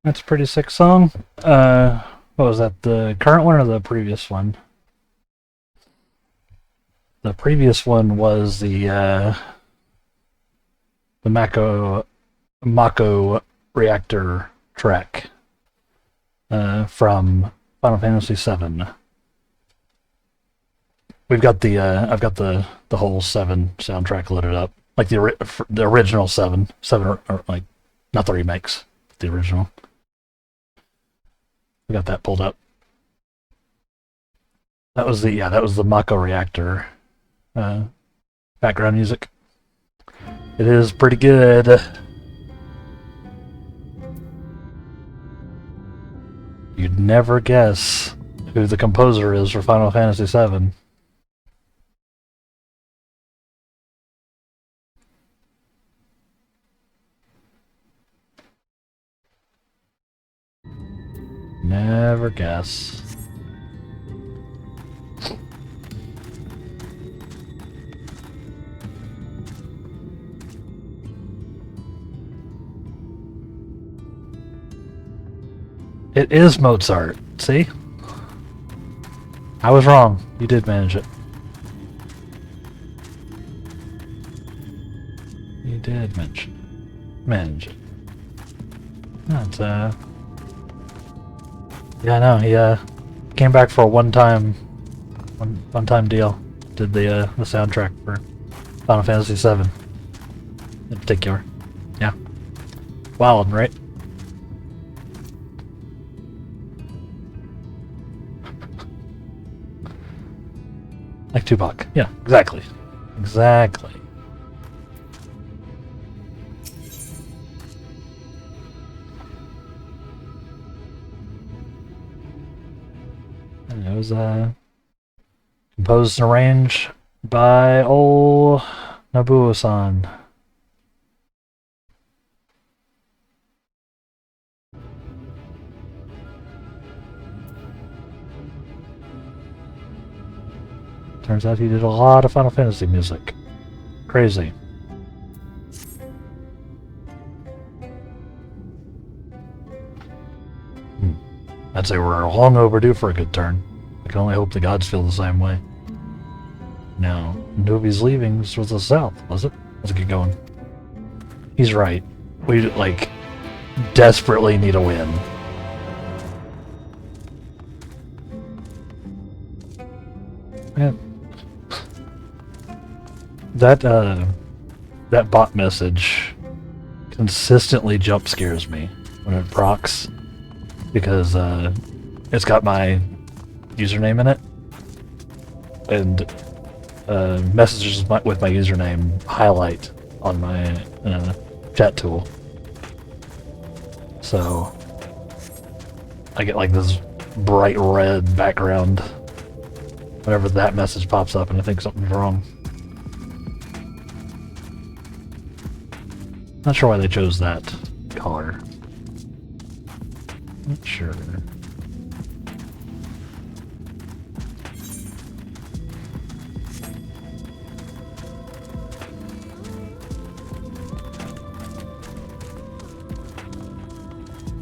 That's a pretty sick song. What was that? The current one or the previous one? The previous one was the Mako Reactor track from Final Fantasy VII. We've got the I've got the whole 7 soundtrack loaded up, like the original 7 or like not the remakes, the original. We got that pulled up. That was the Mako Reactor background music. It is pretty good. You'd never guess who the composer is for Final Fantasy VII. Never guess. It is Mozart. See? I was wrong. You did manage it. You did manage it. That's yeah, I know. He came back for a one-time deal. Did the soundtrack for Final Fantasy VII in particular. Yeah. Wild, right? Like Tupac. Yeah, exactly. Exactly. And it was composed and arranged by old Nobuo-san. Turns out he did a lot of Final Fantasy music. Crazy. I'd say we're long overdue for a good turn. I can only hope the gods feel the same way. Now, Nobu's leaving was the south, was it? Let's get going. He's right. We, like, desperately need a win. Man. That bot message consistently jump scares me when it procs, because it's got my username in it, and messages with my username highlight on my chat tool, so I get like this bright red background whenever that message pops up and I think something's wrong. Not sure why they chose that color. Not sure.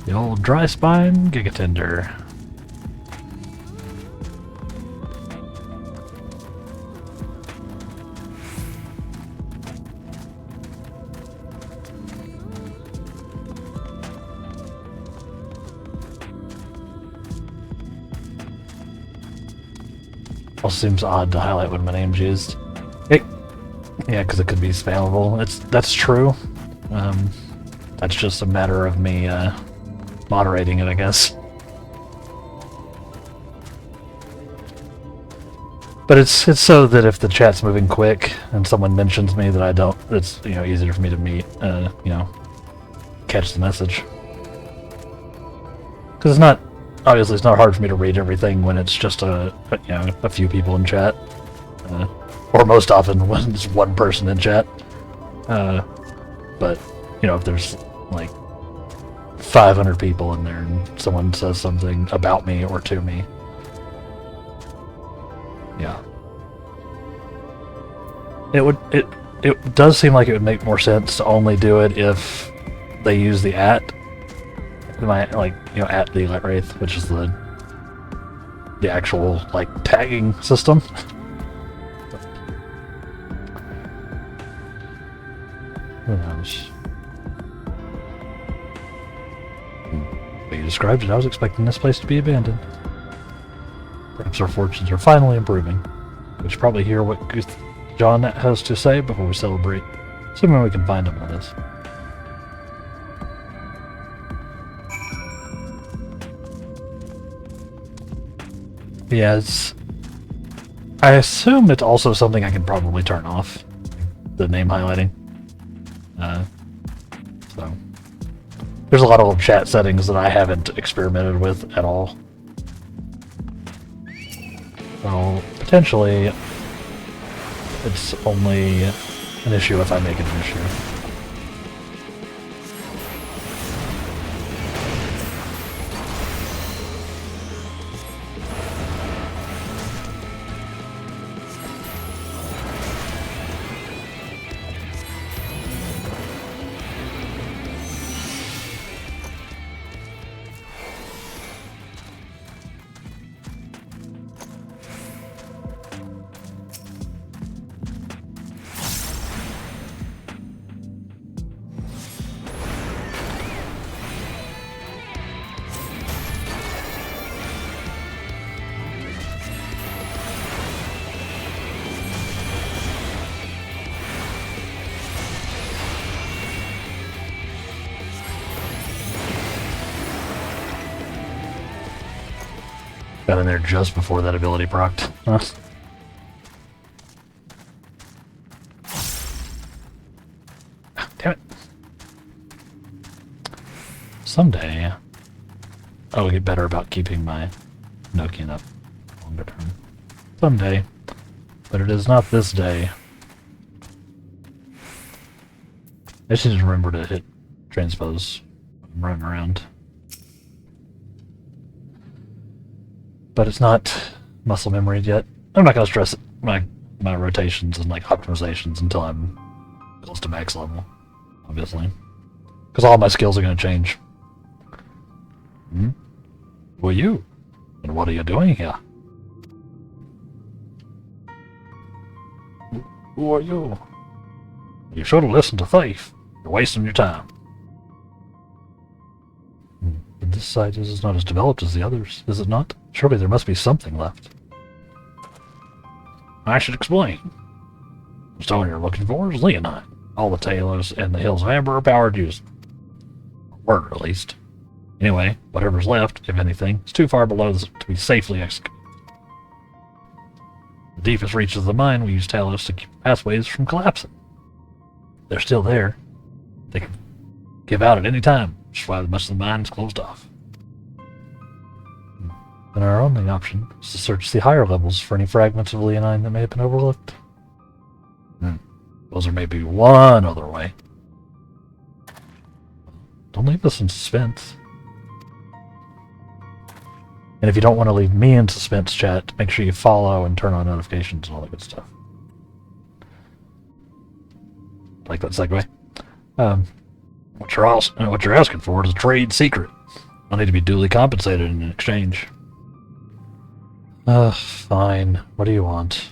The old dry spine Gigatender. Also seems odd to highlight when my name's used. Yeah, because it could be spammable. That's true. That's just a matter of me moderating it, I guess. But it's so that if the chat's moving quick and someone mentions me that I don't, it's easier for me to catch the message. Because it's not. Obviously, it's not hard for me to read everything when it's just a few people in chat, or most often when it's one person in chat. But if there's like 500 people in there and someone says something about me or to me, yeah, it does seem like it would make more sense to only do it if they use the @ my, like, you know, at the Light Wraith, which is the actual, like, tagging system. Who knows? But you described it, I was expecting this place to be abandoned. Perhaps our fortunes are finally improving. We should probably hear what John has to say before we celebrate. Assuming we can find him on this. Yeah, I assume it's also something I can probably turn off. The name highlighting. So there's a lot of little chat settings that I haven't experimented with at all. So potentially it's only an issue if I make it an issue. Got in there just before that ability procced. Huh. Oh, damn it. Someday I'll get better about keeping my Nokian up longer term. Someday. But it is not this day. I just need to remember to hit transpose when I'm running around. But it's not muscle memory yet. I'm not going to stress my rotations and like optimizations until I'm close to max level, obviously. Because all my skills are going to change. Hmm? Who are you? And what are you doing here? Who are you? You should have listened to Thief. You're wasting your time. But this site is not as developed as the others, is it not? Surely there must be something left. I should explain. The stone you're looking for is Leonine. All the Talos and the Hills of Amber are powered used. Were, at least. Anyway, whatever's left, if anything, is too far below this to be safely executed. The deepest reaches of the mine, we use Talos to keep pathways from collapsing. They're still there. They can give out at any time, which is why much of the mine is closed off. Then our only option is to search the higher levels for any fragments of Leonine that may have been overlooked. Those are maybe one other way. Don't leave us in suspense. And if you don't want to leave me in suspense, chat, make sure you follow and turn on notifications and all that good stuff. Like that segue. What you're asking for is a trade secret. I'll need to be duly compensated in exchange. Fine. What do you want?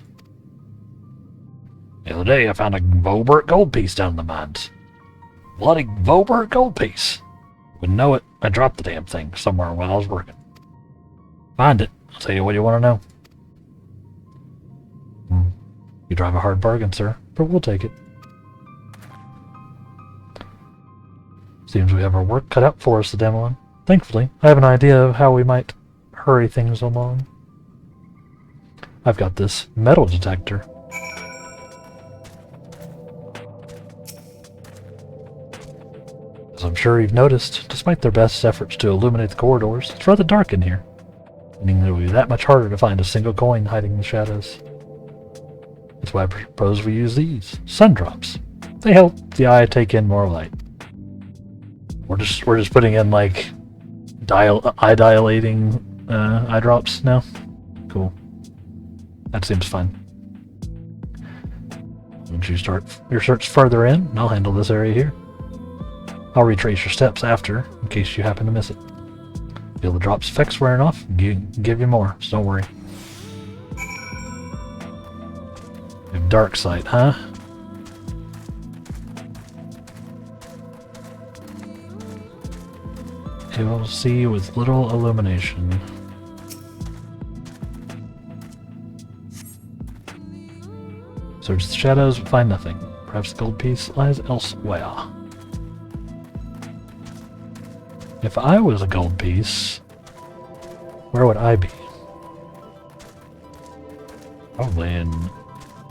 The other day I found a Vobert gold piece down in the mines. Bloody Vobert gold piece. Wouldn't know it. I dropped the damn thing somewhere while I was working. Find it. I'll tell you what you want to know. You drive a hard bargain, sir, but we'll take it. Seems we have our work cut out for us, the Demolin. Thankfully, I have an idea of how we might hurry things along. I've got this metal detector. As I'm sure you've noticed, despite their best efforts to illuminate the corridors, it's rather dark in here, meaning it will be that much harder to find a single coin hiding in the shadows. That's why I propose we use these sun drops. They help the eye take in more light. We're just putting in like eye dilating eye drops now. Cool. That seems fine. Once you start your search further in, I'll handle this area here. I'll retrace your steps after, in case you happen to miss it. Feel the drop's effects wearing off, give you more, so don't worry. You have dark sight, huh? It will see with little illumination. Search the shadows, but find nothing. Perhaps the gold piece lies elsewhere. If I was a gold piece, where would I be? Probably in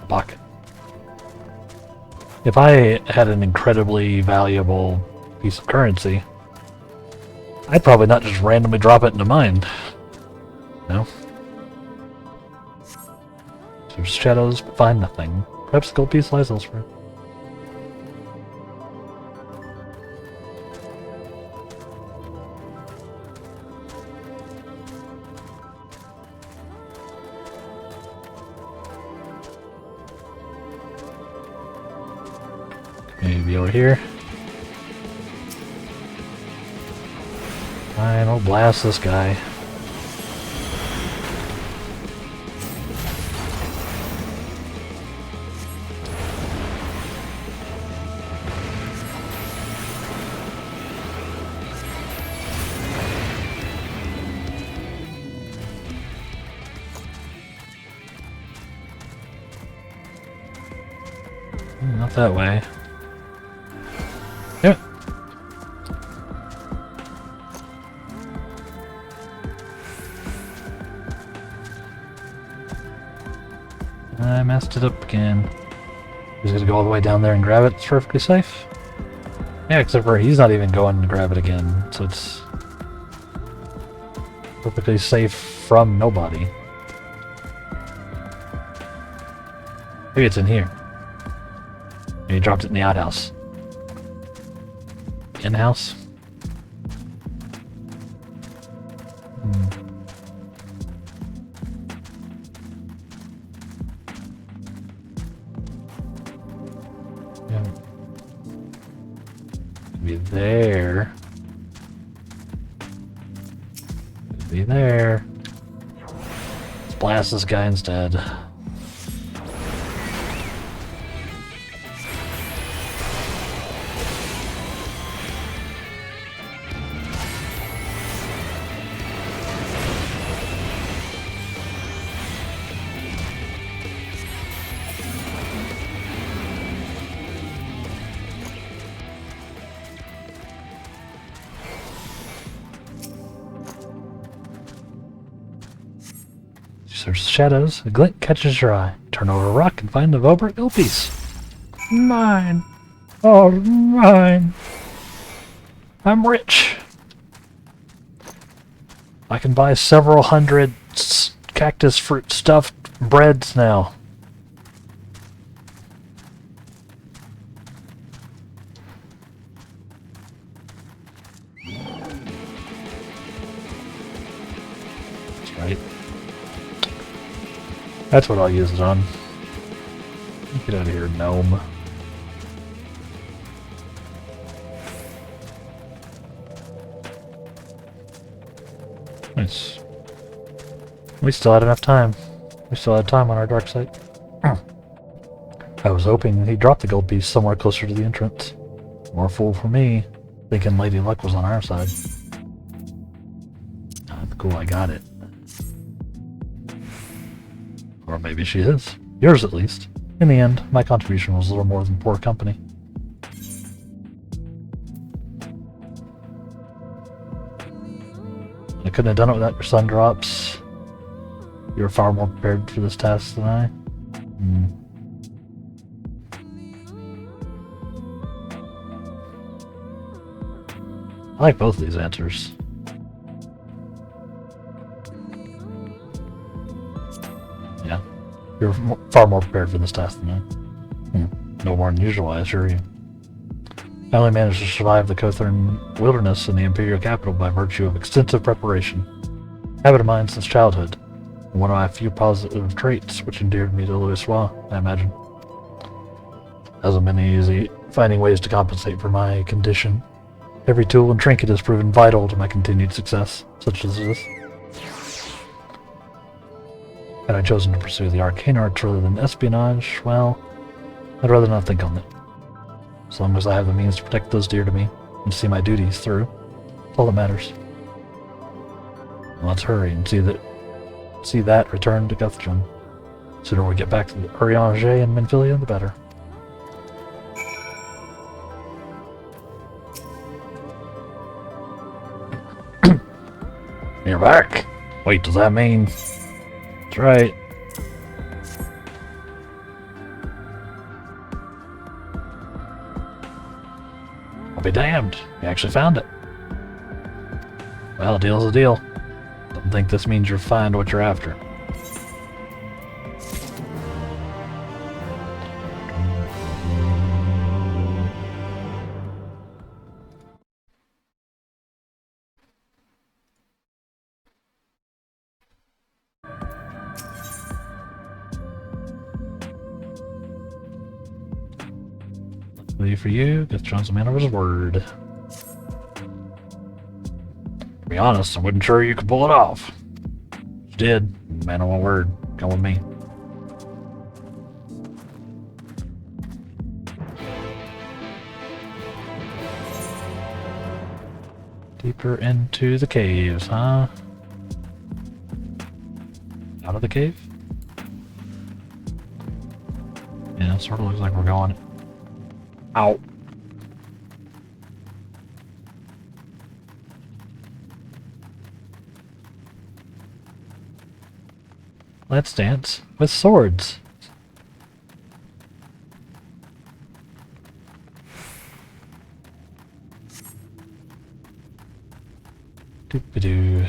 a pocket. If I had an incredibly valuable piece of currency, I'd probably not just randomly drop it into mine. No. Search shadows, but find nothing. Perhaps the gold piece lies elsewhere. Maybe over here. Fine, we'll blast this guy. Not that way. Damn it. I messed it up again. He's gonna go all the way down there and grab it. It's perfectly safe. Yeah, except for he's not even going to grab it again, so it's perfectly safe from nobody. Maybe it's in here. Maybe he dropped it in the outhouse. In-house? Yeah. Could be there. Could be there. Let's blast this guy instead. Search the shadows. A glint catches your eye. Turn over a rock and find the vibrant gold piece. Mine. Oh, mine. I'm rich. I can buy several hundred cactus fruit stuffed breads now. That's right. That's what I'll use it on. Get out of here, gnome. Nice. We still had enough time. We still had time on our dark side. I was hoping he'd drop the gold piece somewhere closer to the entrance. More fool for me, thinking Lady Luck was on our side. Cool, I got it. Or maybe she is. Yours, at least. In the end, my contribution was a little more than poor company. I couldn't have done it without your sun drops. You were far more prepared for this task than I. I like both of these answers. Yeah. You're far more prepared for this task than I. No more than usual, I assure you. I only managed to survive the Kothern wilderness in the Imperial capital by virtue of extensive preparation. Habit of mine since childhood. One of my few positive traits which endeared me to Louisoix, I imagine. Hasn't been easy finding ways to compensate for my condition. Every tool and trinket has proven vital to my continued success, such as this. Had I chosen to pursue the arcane arts rather than espionage, well, I'd rather not think on it. As long as I have the means to protect those dear to me and see my duties through, that's all that matters. Let's hurry and see that return to Guthrum. The sooner we get back to the Urianger and Menphilia, the better. You're back! Wait, does that mean... That's right. I'll be damned. You actually found it. Well, a deal's a deal. Don't think this means you'll find what you're after. Luckily for you, Guthron's a man of his word. To be honest, I wasn't sure you could pull it off. You did. Man of my word. Come with me. Deeper into the caves, huh? Out of the cave? Yeah, it sort of looks like we're going... out. Let's dance with swords. Doop-a-doo.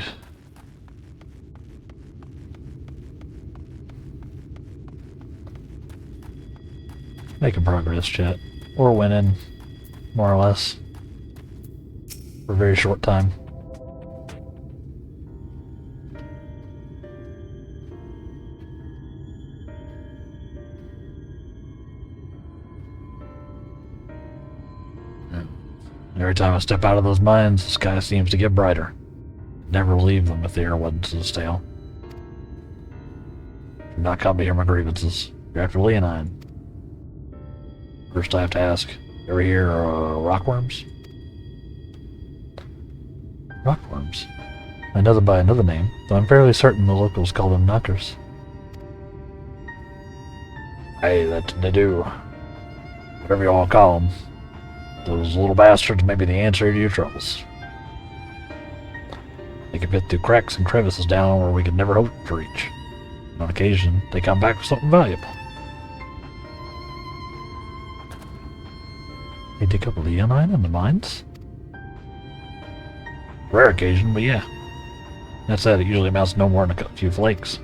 Making progress, chat. We're winning, more or less, for a very short time. Every time I step out of those mines, the sky seems to get brighter. Never leave them if the air wasn't so stale. Do not come to hear my grievances. You're after Leonine. First I have to ask, you ever hear rockworms? Rockworms? I know them by another name, though I'm fairly certain the locals call them knockers. Hey, that they do. Whatever you all call them. Those little bastards may be the answer to your troubles. They can fit through cracks and crevices down where we could never hope to reach. And on occasion, they come back with something valuable. They dig up leonine in the mines? Rare occasion, but yeah. That said, it usually amounts to no more than a few flakes.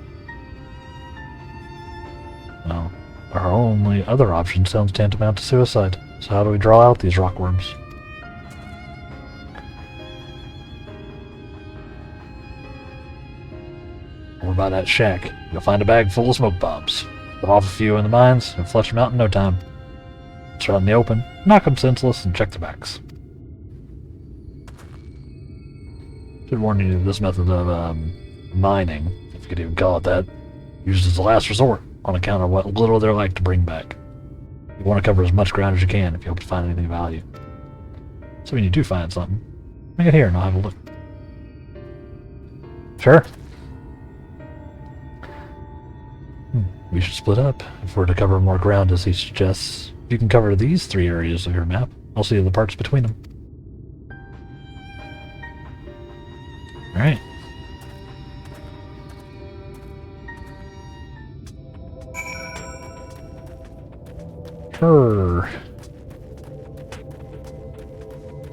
Well, our only other option sounds tantamount to suicide. So how do we draw out these rockworms? Over by that shack, you'll find a bag full of smoke bombs. Put off a few in the mines and flush them out in no time. It's out in the open, knock them senseless, and check the backs. Should warn you, this method of mining, if you could even call it that, used as a last resort on account of what little they're like to bring back. You want to cover as much ground as you can if you hope to find anything of value. So when you do find something, bring it here and I'll have a look. Sure. We should split up if we're to cover more ground as he suggests. If you can cover these 3 areas of your map, I'll see the parts between them. Alright. Sure.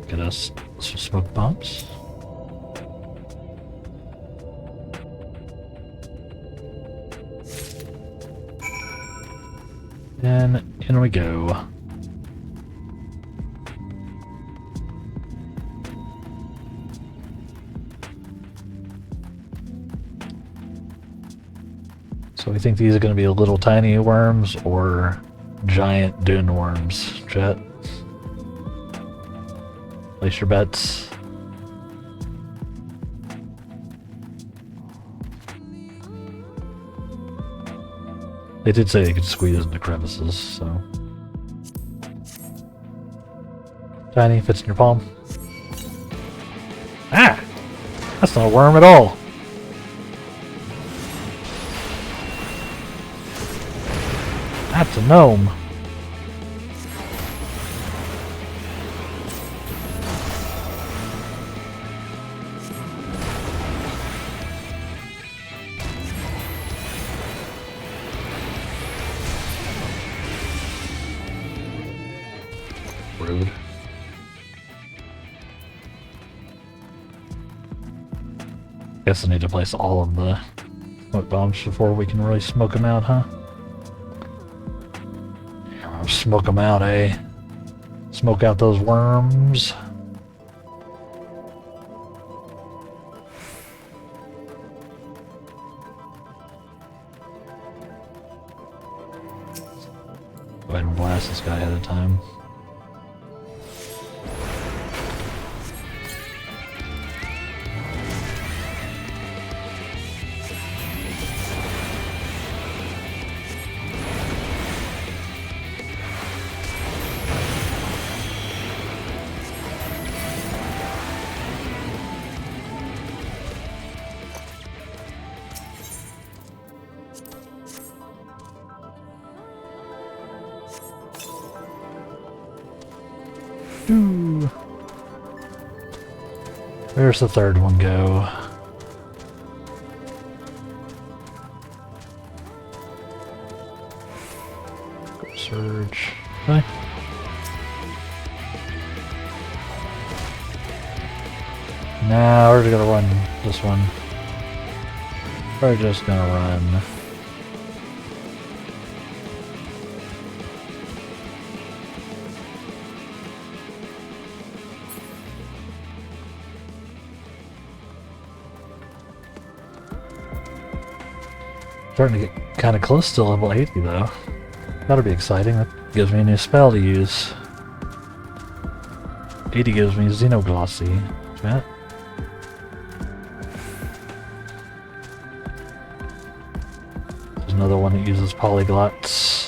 Get us some smoke bombs. And in we go. So we think these are going to be little tiny worms or giant dune worms, chat. Place your bets. They did say they could squeeze into crevices, so. Tiny, fits in your palm. Ah! That's not a worm at all! That's a gnome. Rude. Guess I need to place all of the smoke bombs before we can really smoke them out, huh? Smoke them out, eh? Smoke out those worms. Go ahead and blast this guy ahead of time. Ooh. Where's the third one go? Go surge. Okay. Now we're gonna run this one. We're just gonna run. Starting to get kind of close to level 80 though. That'll be exciting. That gives me a new spell to use. 80 gives me Xenoglossy. Chat. There's another one that uses Polyglots.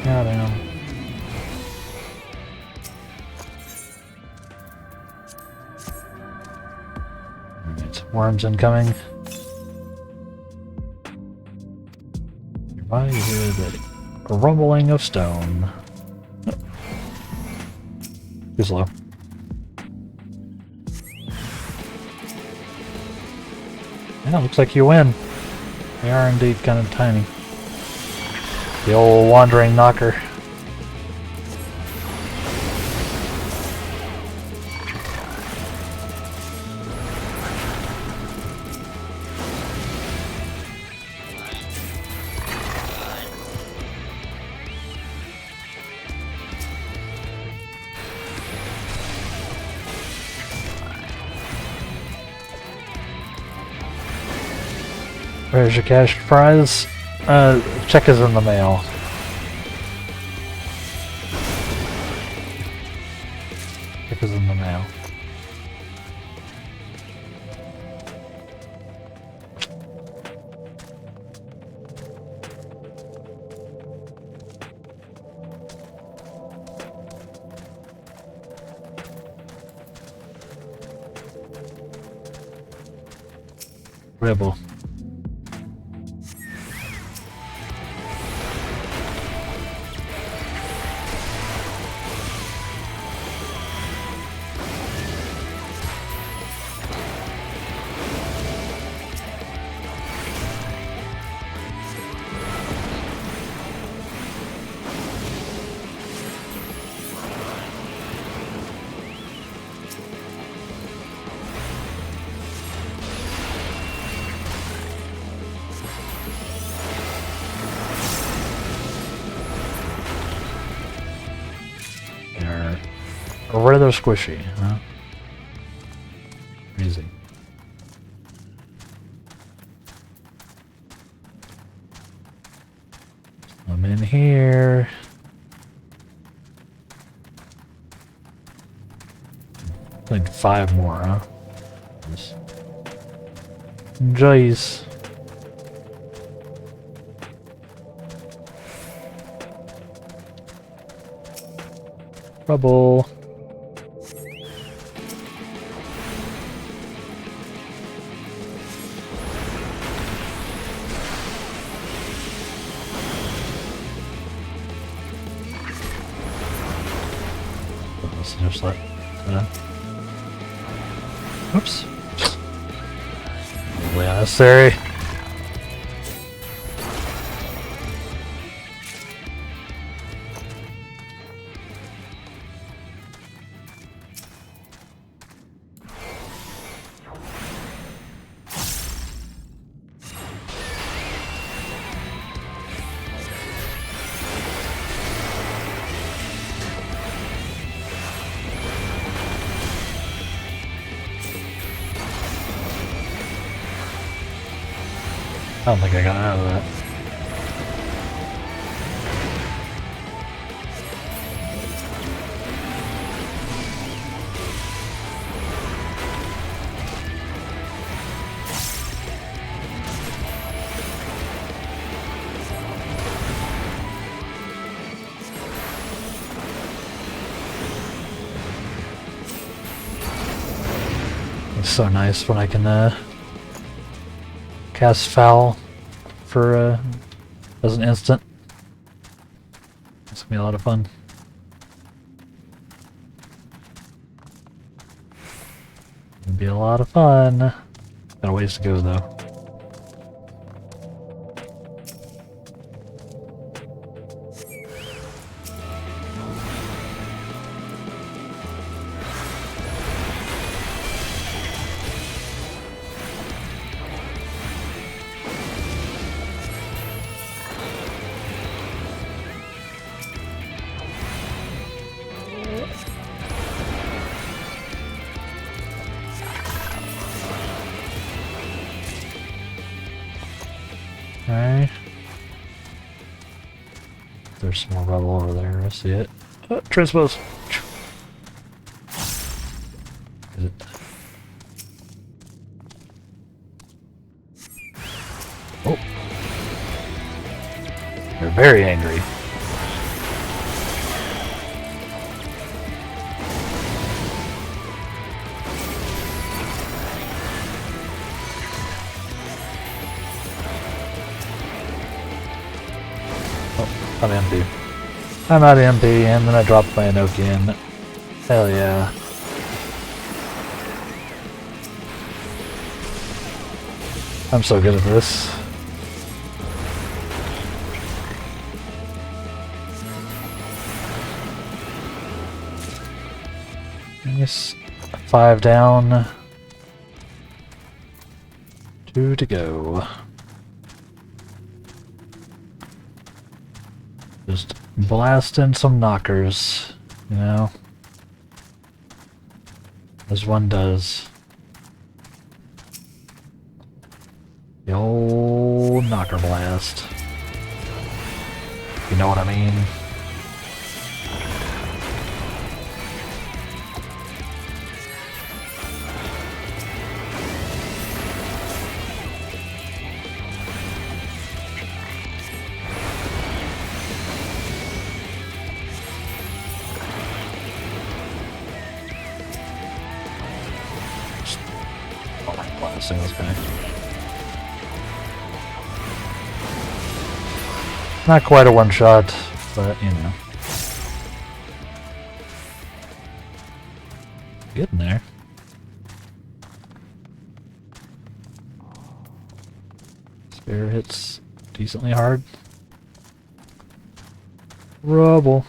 Goddamn. Alright, worms incoming. Nearby you hear the rumbling of stone. Oh. Too slow. Yeah, looks like you win. They are indeed kind of tiny. The old wandering knocker. Where's your cash prize? Check is in the mail. Check is in the mail. Rebel. where they're squishy, huh? Crazy. I'm in here. Like 5 more, huh? Jeez. Trouble. Just like oops. Really unnecessary. I don't think I got out of that. It's so nice when I can cast foul for as an instant. It's gonna be a lot of fun. It'll be a lot of fun. Got a ways to go though. Okay. There's some more rubble over there. I see it. Transpose. Is it? Oh. They're very angry. I'm empty. I'm out of MP, and then I dropped my Enochian. Hell yeah. I'm so good at this. Yes, 5 down. 2 to go. Just blast in some knockers, you know, as one does. The old knocker blast. You know what I mean? Blasting this guy. Not quite a one shot, but you know. Getting there. Spear hits decently hard. Rubble.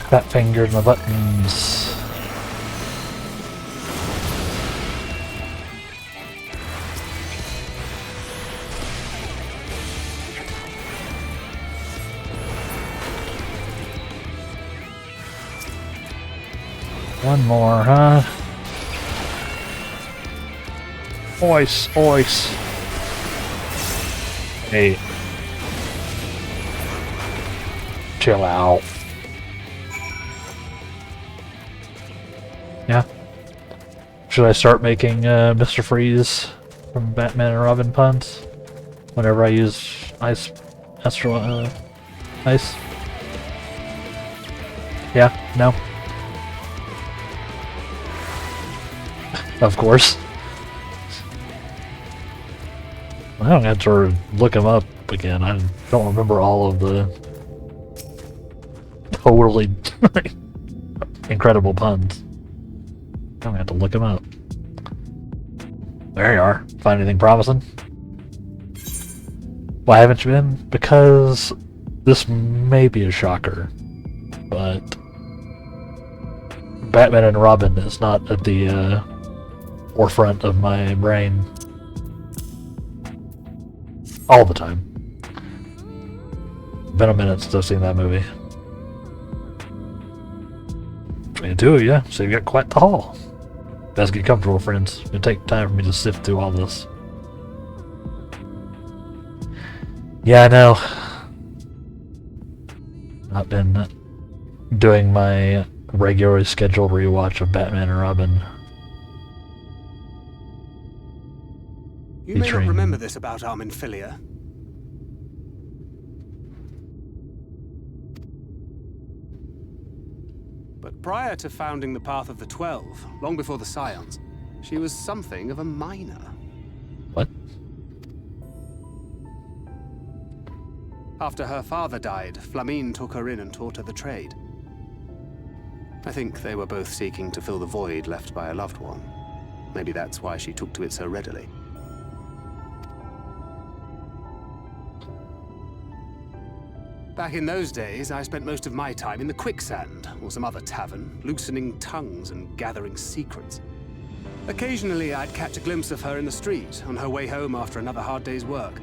Fat finger and the buttons. One more, huh? Ois, ois. Hey. Chill out. Yeah. Should I start making Mr. Freeze from Batman and Robin puns? Whenever I use ice, ice? Yeah? No? Of course. I don't have to look him up again. I don't remember all of the totally incredible puns. I don't have to look him up. There you are. Find anything promising? Why haven't you been? Because this may be a shocker, but Batman and Robin is not at the forefront of my brain all the time. Been a minute since I've seen that movie. 22, yeah, so you got quite the haul. Best get comfortable, friends. It'll take time for me to sift through all this. Yeah, I know. I've been doing my regularly scheduled rewatch of Batman and Robin. You may not remember this about Armin Filia. But prior to founding the Path of the 12, long before the Scions, she was something of a minor. What? After her father died, Flamine took her in and taught her the trade. I think they were both seeking to fill the void left by a loved one. Maybe that's why she took to it so readily. Back in those days, I spent most of my time in the Quicksand, or some other tavern, loosening tongues and gathering secrets. Occasionally, I'd catch a glimpse of her in the street, on her way home after another hard day's work.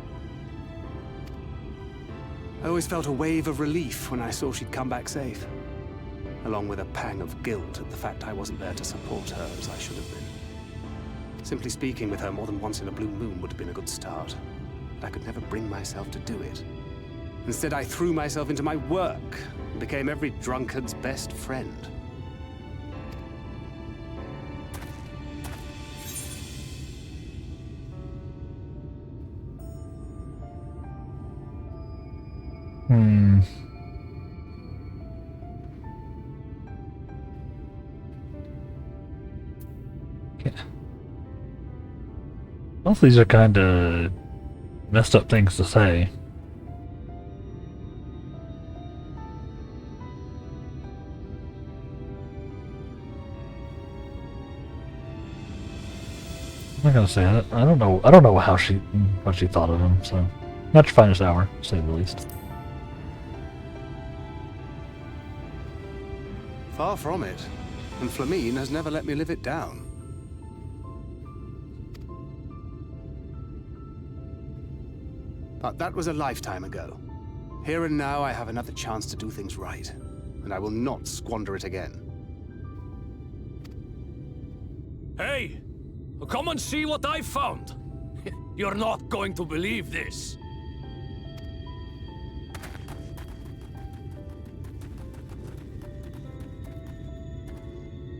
I always felt a wave of relief when I saw she'd come back safe, along with a pang of guilt at the fact I wasn't there to support her as I should have been. Simply speaking with her more than once in a blue moon would have been a good start, but I could never bring myself to do it. Instead, I threw myself into my work and became every drunkard's best friend. Yeah. Both these are kind of messed up things to say. I'm not gonna say that. I don't know. I don't know what she thought of him. So, not your finest hour, to say the least. Far from it. And Flamine has never let me live it down. But that was a lifetime ago. Here and now I have another chance to do things right. And I will not squander it again. Hey! Come and see what I found! You're not going to believe this.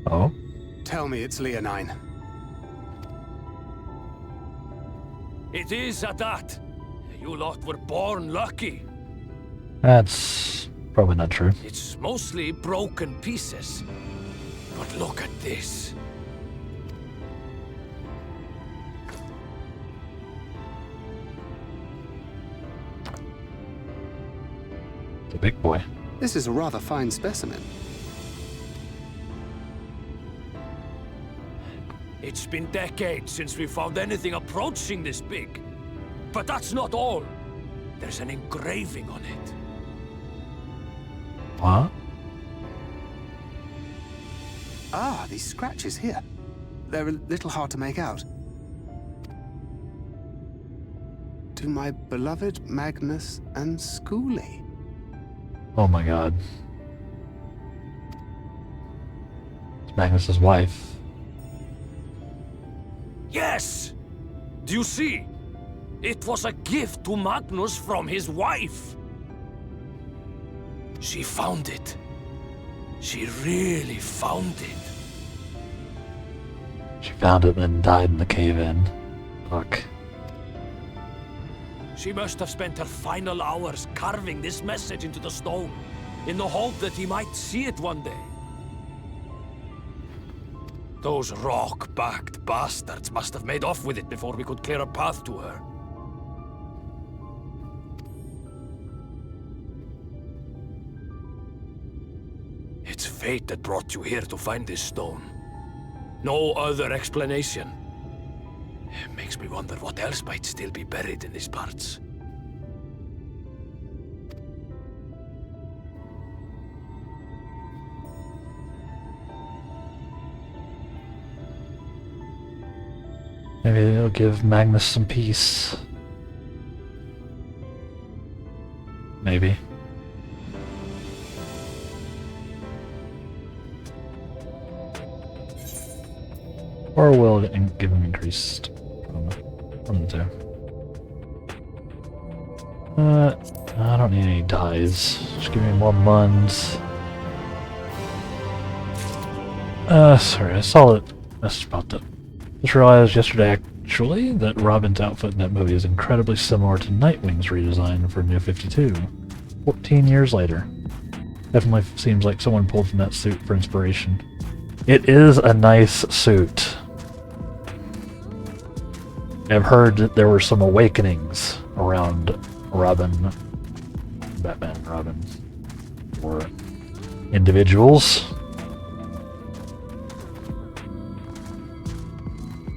Oh? Tell me it's Leonine. It is at that. You lot were born lucky. That's probably not true. It's mostly broken pieces. But look at this. The big boy. This is a rather fine specimen. It's been decades since we found anything approaching this big. But that's not all. There's an engraving on it. What? Ah, these scratches here. They're a little hard to make out. To my beloved Magnus and Schoolie. Oh my god. It's Magnus's wife. Yes! Do you see? It was a gift to Magnus from his wife. She found it. She really found it. She found it and then died in the cave-in. Fuck. She must have spent her final hours carving this message into the stone, in the hope that he might see it one day. Those rock-backed bastards must have made off with it before we could clear a path to her. It's fate that brought you here to find this stone. No other explanation. It makes me wonder what else might still be buried in these parts. Maybe it'll give Magnus some peace. Maybe. Or will it give him increased from the two? I don't need any dies. Just give me more muns. Sorry, I saw it. That's about that. Just realized yesterday, actually, that Robin's outfit in that movie is incredibly similar to Nightwing's redesign for New 52. 14 years later. Definitely seems like someone pulled from that suit for inspiration. It is a nice suit. I've heard that there were some awakenings around Batman and Robin, for individuals.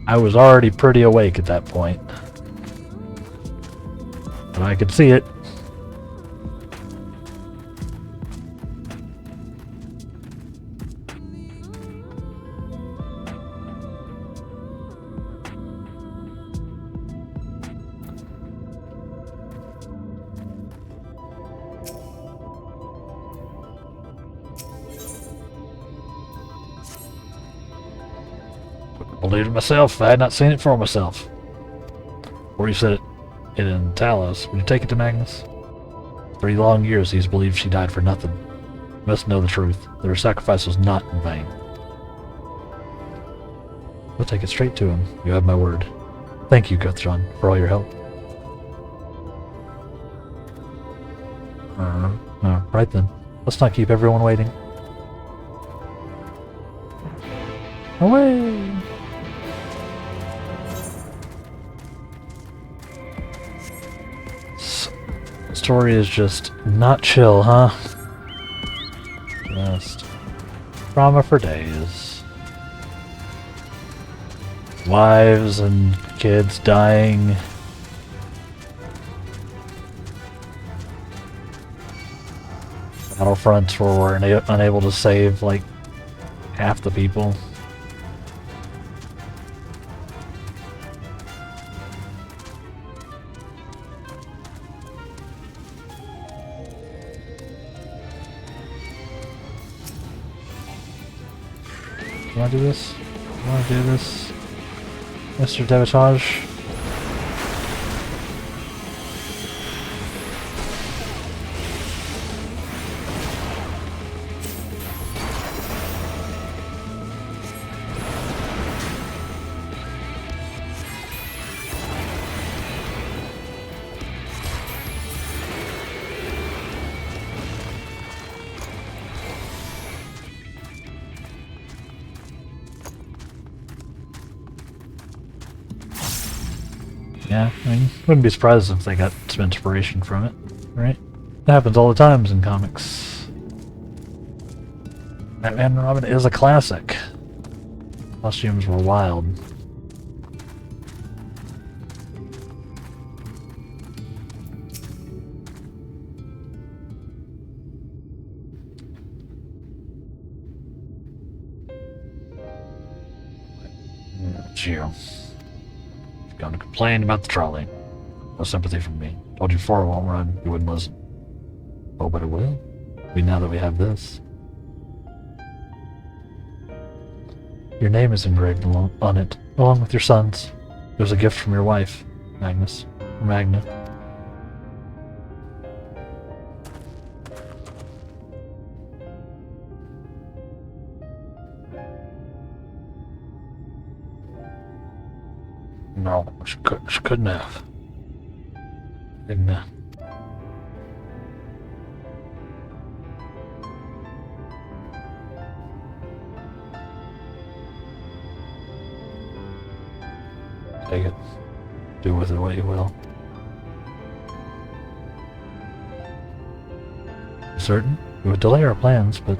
I was already pretty awake at that point, but I could see it. I believed it myself if I had not seen it for myself. Or you said it in Talos. Will you take it to Magnus? 3 long years he's believed she died for nothing. You must know the truth. That her sacrifice was not in vain. We'll take it straight to him. You have my word. Thank you, Guthron, for all your help. Right then. Let's not keep everyone waiting. Away! Story is just not chill, huh? Just drama for days. Wives and kids dying. Battlefronts where we're unable to save like half the people. You wanna do this? You wanna do this? Mr. Devatage? Yeah, I mean, wouldn't be surprised if they got some inspiration from it, right? It happens all the times in comics. Batman and Robin is a classic. Costumes were wild. you. You've gone to complain about the trolley. No sympathy from me. Told you before it won't run. You wouldn't listen. Oh, but it will. Maybe now that we have this. Your name is engraved on it, along with your son's. It was a gift from your wife, Magnus. Or Magna. No, she couldn't have. Didn't. Take it. Do with it what you will. Certain? It would delay our plans, but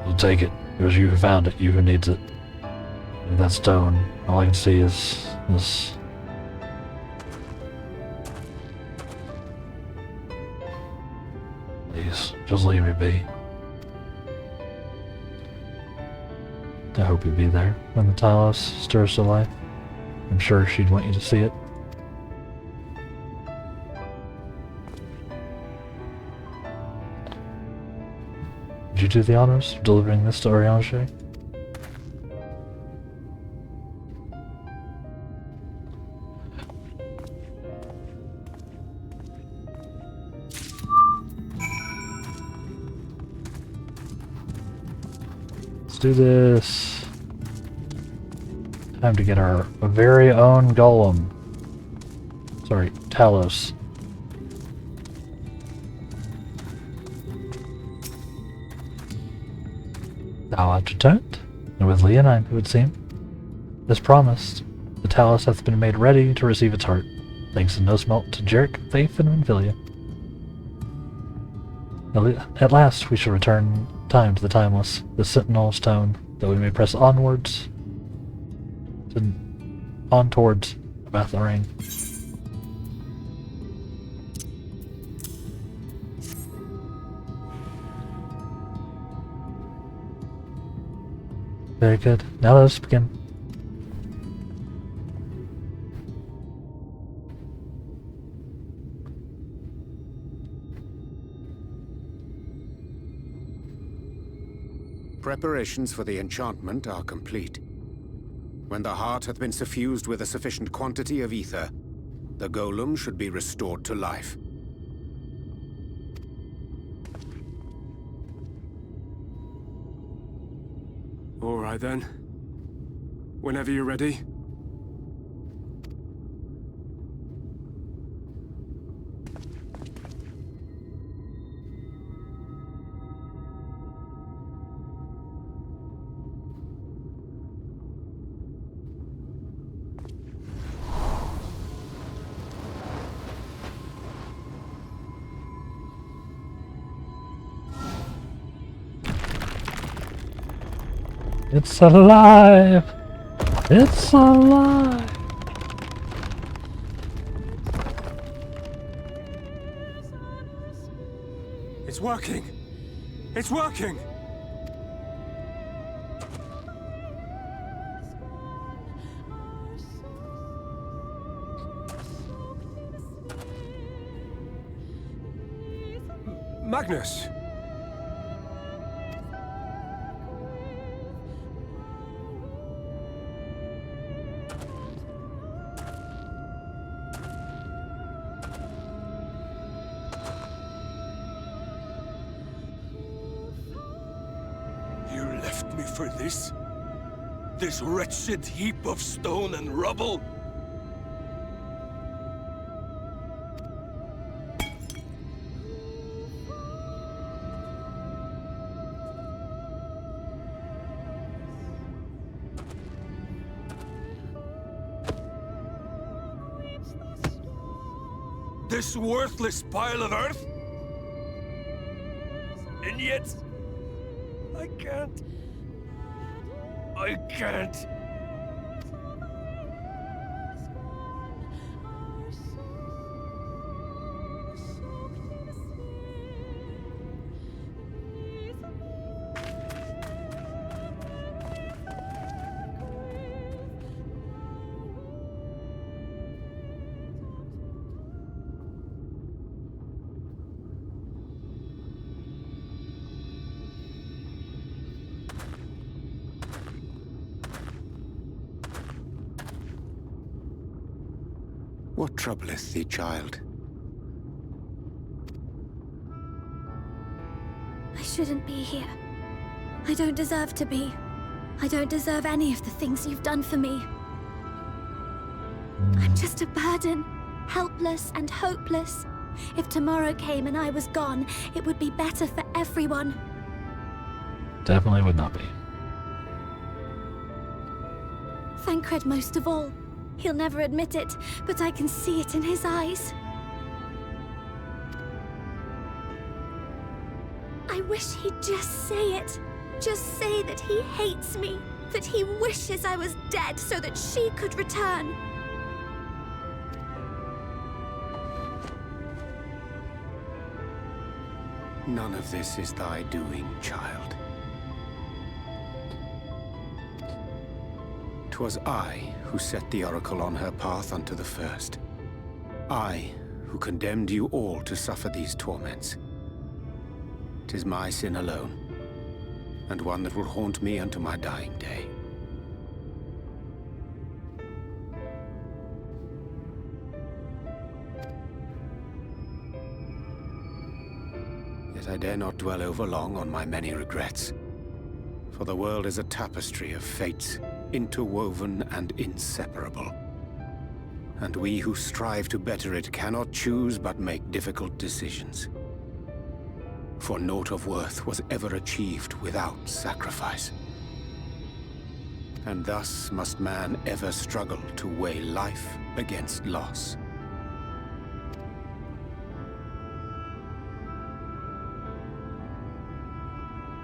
we'll take it. It was you who found it, you who needs it. And that stone, all I can see is this. Please, just leave me be. I hope you'll be there when the Talos stirs to life. I'm sure she'd want you to see it. Did you do the honors of delivering this to Oriange? Let's do this. Time to get our very own golem. Sorry, Talos. Thou art returned, and with Leonine, it would seem. As promised, the Talos hath been made ready to receive its heart, thanks in no smelt to Jarek, Faith, and Renfilia. At last we shall return time to the timeless, the sentinel stone, that we may press onwards, on towards Bathlaring. Very good. Now let us begin. Preparations for the enchantment are complete. When the heart hath been suffused with a sufficient quantity of ether, the golem should be restored to life. All right then. Whenever you're ready. It's alive! It's alive! It's working! It's working! Magnus! For this? This wretched heap of stone and rubble? This worthless pile of earth? And yet, I can't. I can't. troubleth thee, child? I shouldn't be here. I don't deserve to be. I don't deserve any of the things you've done for me. I'm just a burden, helpless and hopeless. If tomorrow came and I was gone, it would be better for everyone. Definitely would not be. Thancred most of all. He'll never admit it, but I can see it in his eyes. I wish he'd just say it. Just say that he hates me, that he wishes I was dead so that she could return. None of this is thy doing, child. 'Twas I who set the Oracle on her path unto the first. I who condemned you all to suffer these torments. 'Tis my sin alone, and one that will haunt me unto my dying day. Yet I dare not dwell over long on my many regrets, for the world is a tapestry of fates, interwoven and inseparable. And we who strive to better it cannot choose but make difficult decisions. For naught of worth was ever achieved without sacrifice. And thus must man ever struggle to weigh life against loss.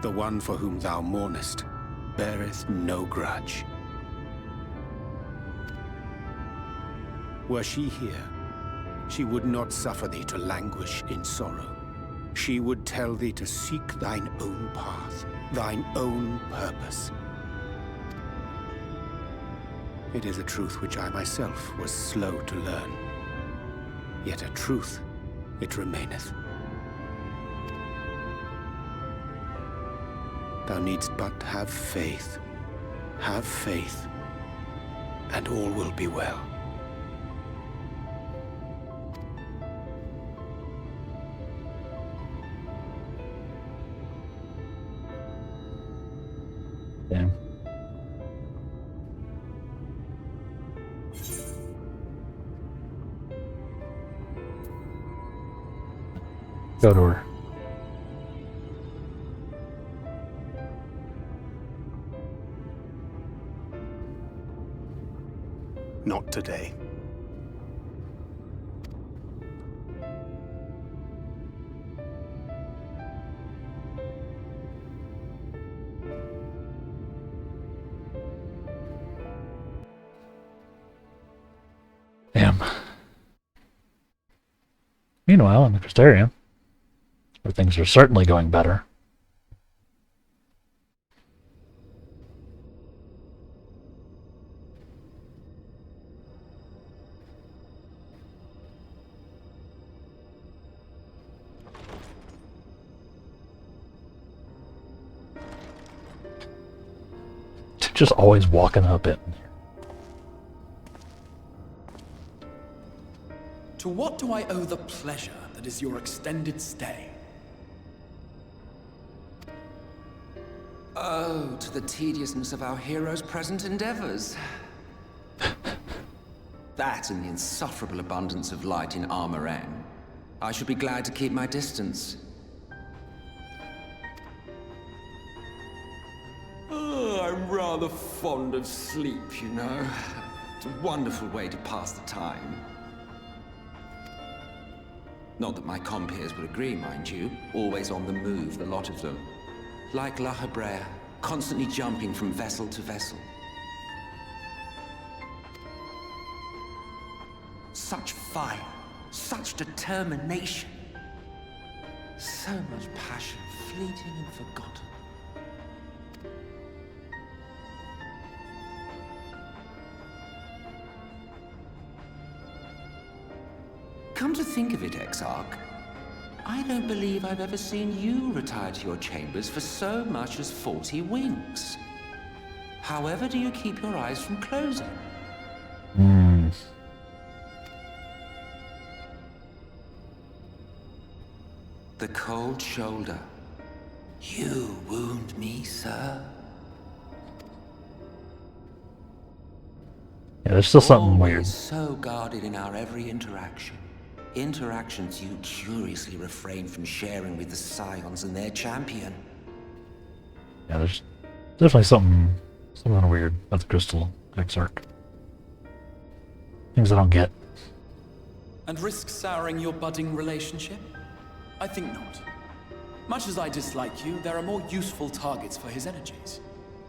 The one for whom thou mournest beareth no grudge. Were she here, she would not suffer thee to languish in sorrow. She would tell thee to seek thine own path, thine own purpose. It is a truth which I myself was slow to learn. Yet a truth it remaineth. Thou needst but have faith, and all will be well. Damn. Go to her. Not today. Damn. Meanwhile, in the Crystarium, where things are certainly going better. Just always walking up it. To what do I owe the pleasure that is your extended stay? Oh, to the tediousness of our hero's present endeavors. That and the insufferable abundance of light in Armorang. I should be glad to keep my distance. Oh, I'm rather fond of sleep, you know. It's a wonderful way to pass the time. Not that my compeers would agree, mind you. Always on the move, the lot of them. Like La Hebrea, constantly jumping from vessel to vessel. Such fire, such determination. So much passion, fleeting and forgotten. Come to think of it, Exarch, I don't believe I've ever seen you retire to your chambers for so much as 40 winks. However do you keep your eyes from closing? The cold shoulder. You wound me, sir. Yeah, there's still something Always weird. so guarded in our every interaction. Interactions you curiously refrain from sharing with the Scions and their champion. Yeah, there's definitely something weird about the Crystal Exarch. Things I don't get. And risk souring your budding relationship? I think not. Much as I dislike you, there are more useful targets for his energies.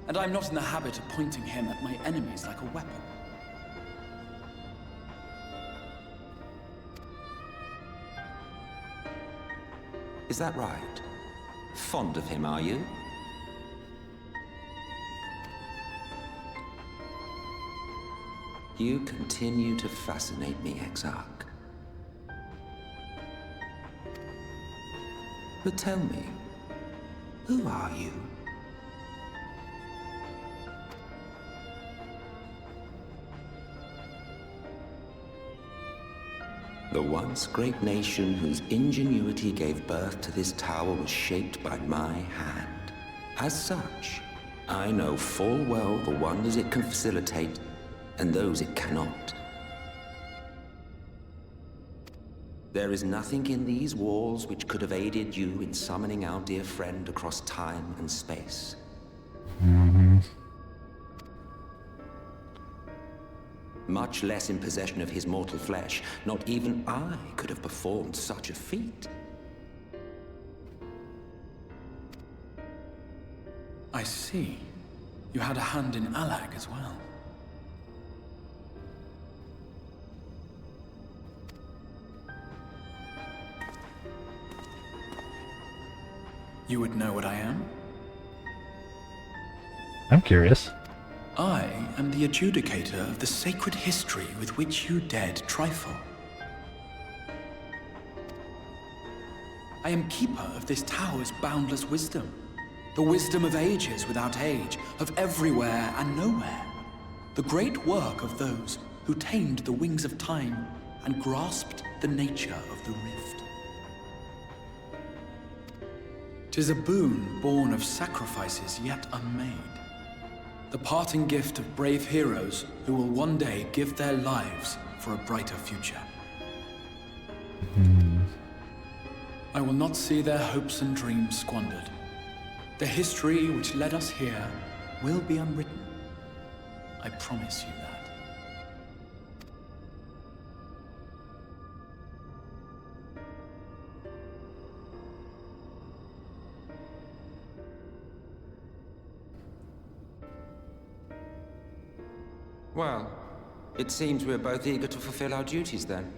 And I'm not in the habit of pointing him at my enemies like a weapon. Is that right? Fond of him, are you? You continue to fascinate me, Exarch. But tell me, who are you? The once great nation whose ingenuity gave birth to this tower was shaped by my hand. As such, I know full well the wonders it can facilitate and those it cannot. There is nothing in these walls which could have aided you in summoning our dear friend across time and space. Much less in possession of his mortal flesh. Not even I could have performed such a feat. I see. You had a hand in Alag as well. You would know what I am? I'm curious. I am the adjudicator of the sacred history with which you dared trifle. I am keeper of this tower's boundless wisdom. The wisdom of ages without age, of everywhere and nowhere. The great work of those who tamed the wings of time and grasped the nature of the rift. 'Tis a boon born of sacrifices yet unmade. The parting gift of brave heroes who will one day give their lives for a brighter future. I will not see their hopes and dreams squandered. The history which led us here will be unwritten. I promise you that. Well, it seems we're both eager to fulfill our duties then.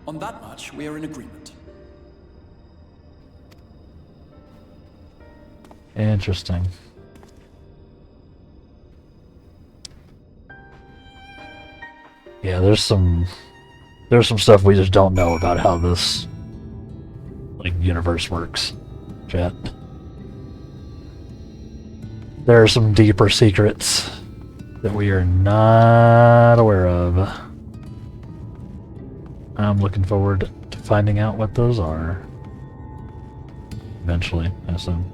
On that much, we are in agreement. Interesting. Yeah, there's some stuff we just don't know about how this universe works, chat. There are some deeper secrets that we are not aware of. I'm looking forward to finding out what those are. Eventually, I assume.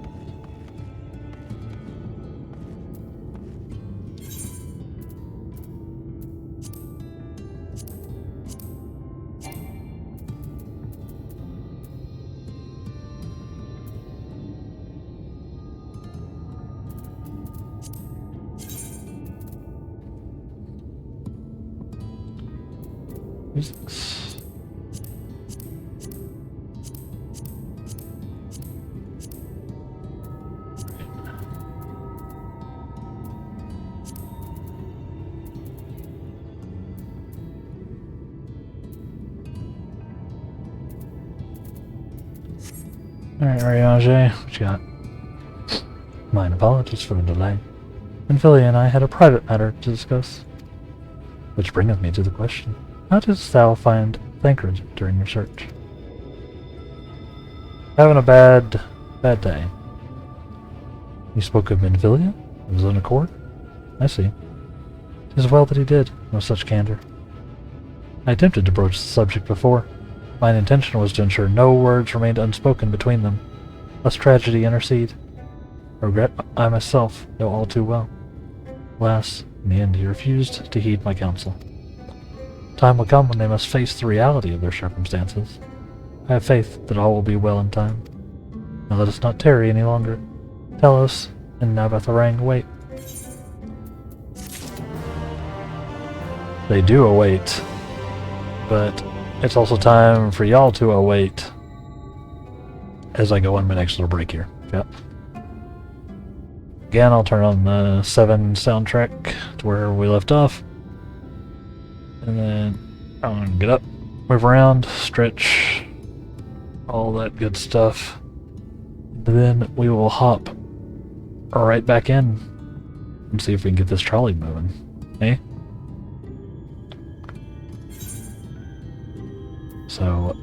Alright, Ariange, what you got? Mine apologies for the delay. Philia and I had a private matter to discuss. Which bringeth me to the question. How didst thou find Thancred during your search? Having a bad day. You spoke of Philia? Of his own accord? I see. 'Tis well that he did, no such candor. I attempted to broach the subject before. My intention was to ensure no words remained unspoken between them, lest tragedy intercede. A regret I myself know all too well. Alas, in the end he refused to heed my counsel. Time will come when they must face the reality of their circumstances. I have faith that all will be well in time. Now let us not tarry any longer. Telos and Navatharang await. They do await, but it's also time for y'all to await as I go on my next little break here. Yep. Again, I'll turn on the 7 soundtrack to where we left off. And then I'm going to get up, move around, stretch, all that good stuff. Then we will hop right back in and see if we can get this trolley moving. Eh? So,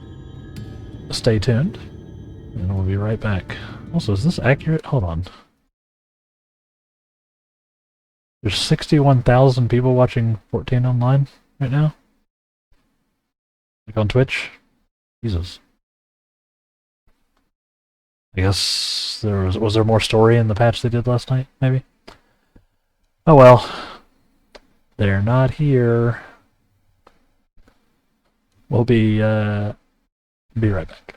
stay tuned, and we'll be right back. Also, is this accurate? Hold on. There's 61,000 people watching 14 online right now? Like on Twitch? Jesus. I guess there was there more story in the patch they did last night, maybe? Oh well. They're not here. We'll be right back.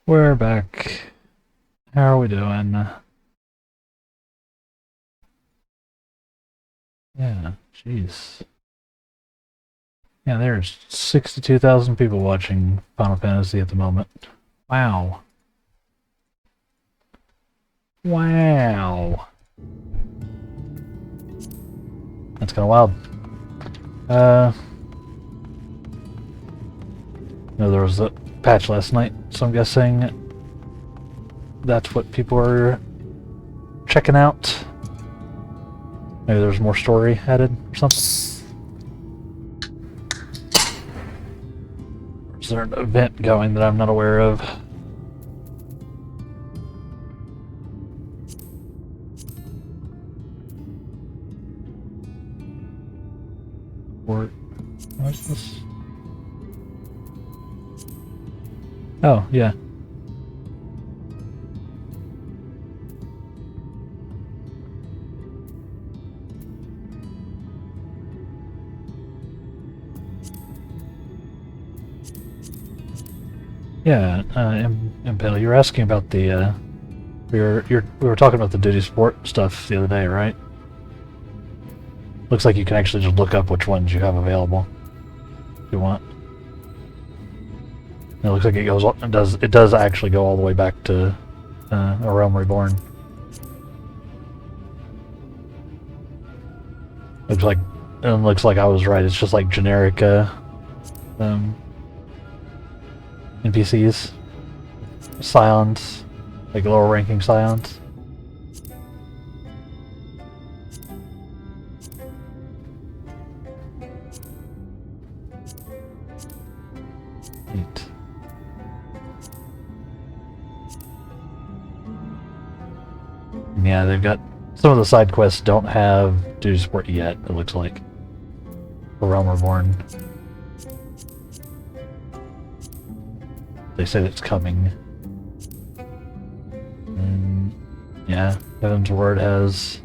We're back. How are we doing? Yeah, jeez. Yeah, there's 62,000 people watching Final Fantasy at the moment. Wow. Wow. That's kind of wild. No, there was a patch last night, so I'm guessing that's what people are checking out. Maybe there's more story added or something. Or is there an event going that I'm not aware of? Or what is this? Oh, yeah. Yeah, Impale, you were asking about the, we were talking about the duty support stuff the other day, right? Looks like you can actually just look up which ones you have available, if you want. It looks like it does actually go all the way back to A Realm Reborn. Looks like I was right. It's just like generic NPCs, scions, like lower ranking scions. Neat. Yeah, they've got some of the side quests don't have duty support yet. It looks like for Realm Reborn. They said it's coming. Yeah, Heaven's Word has.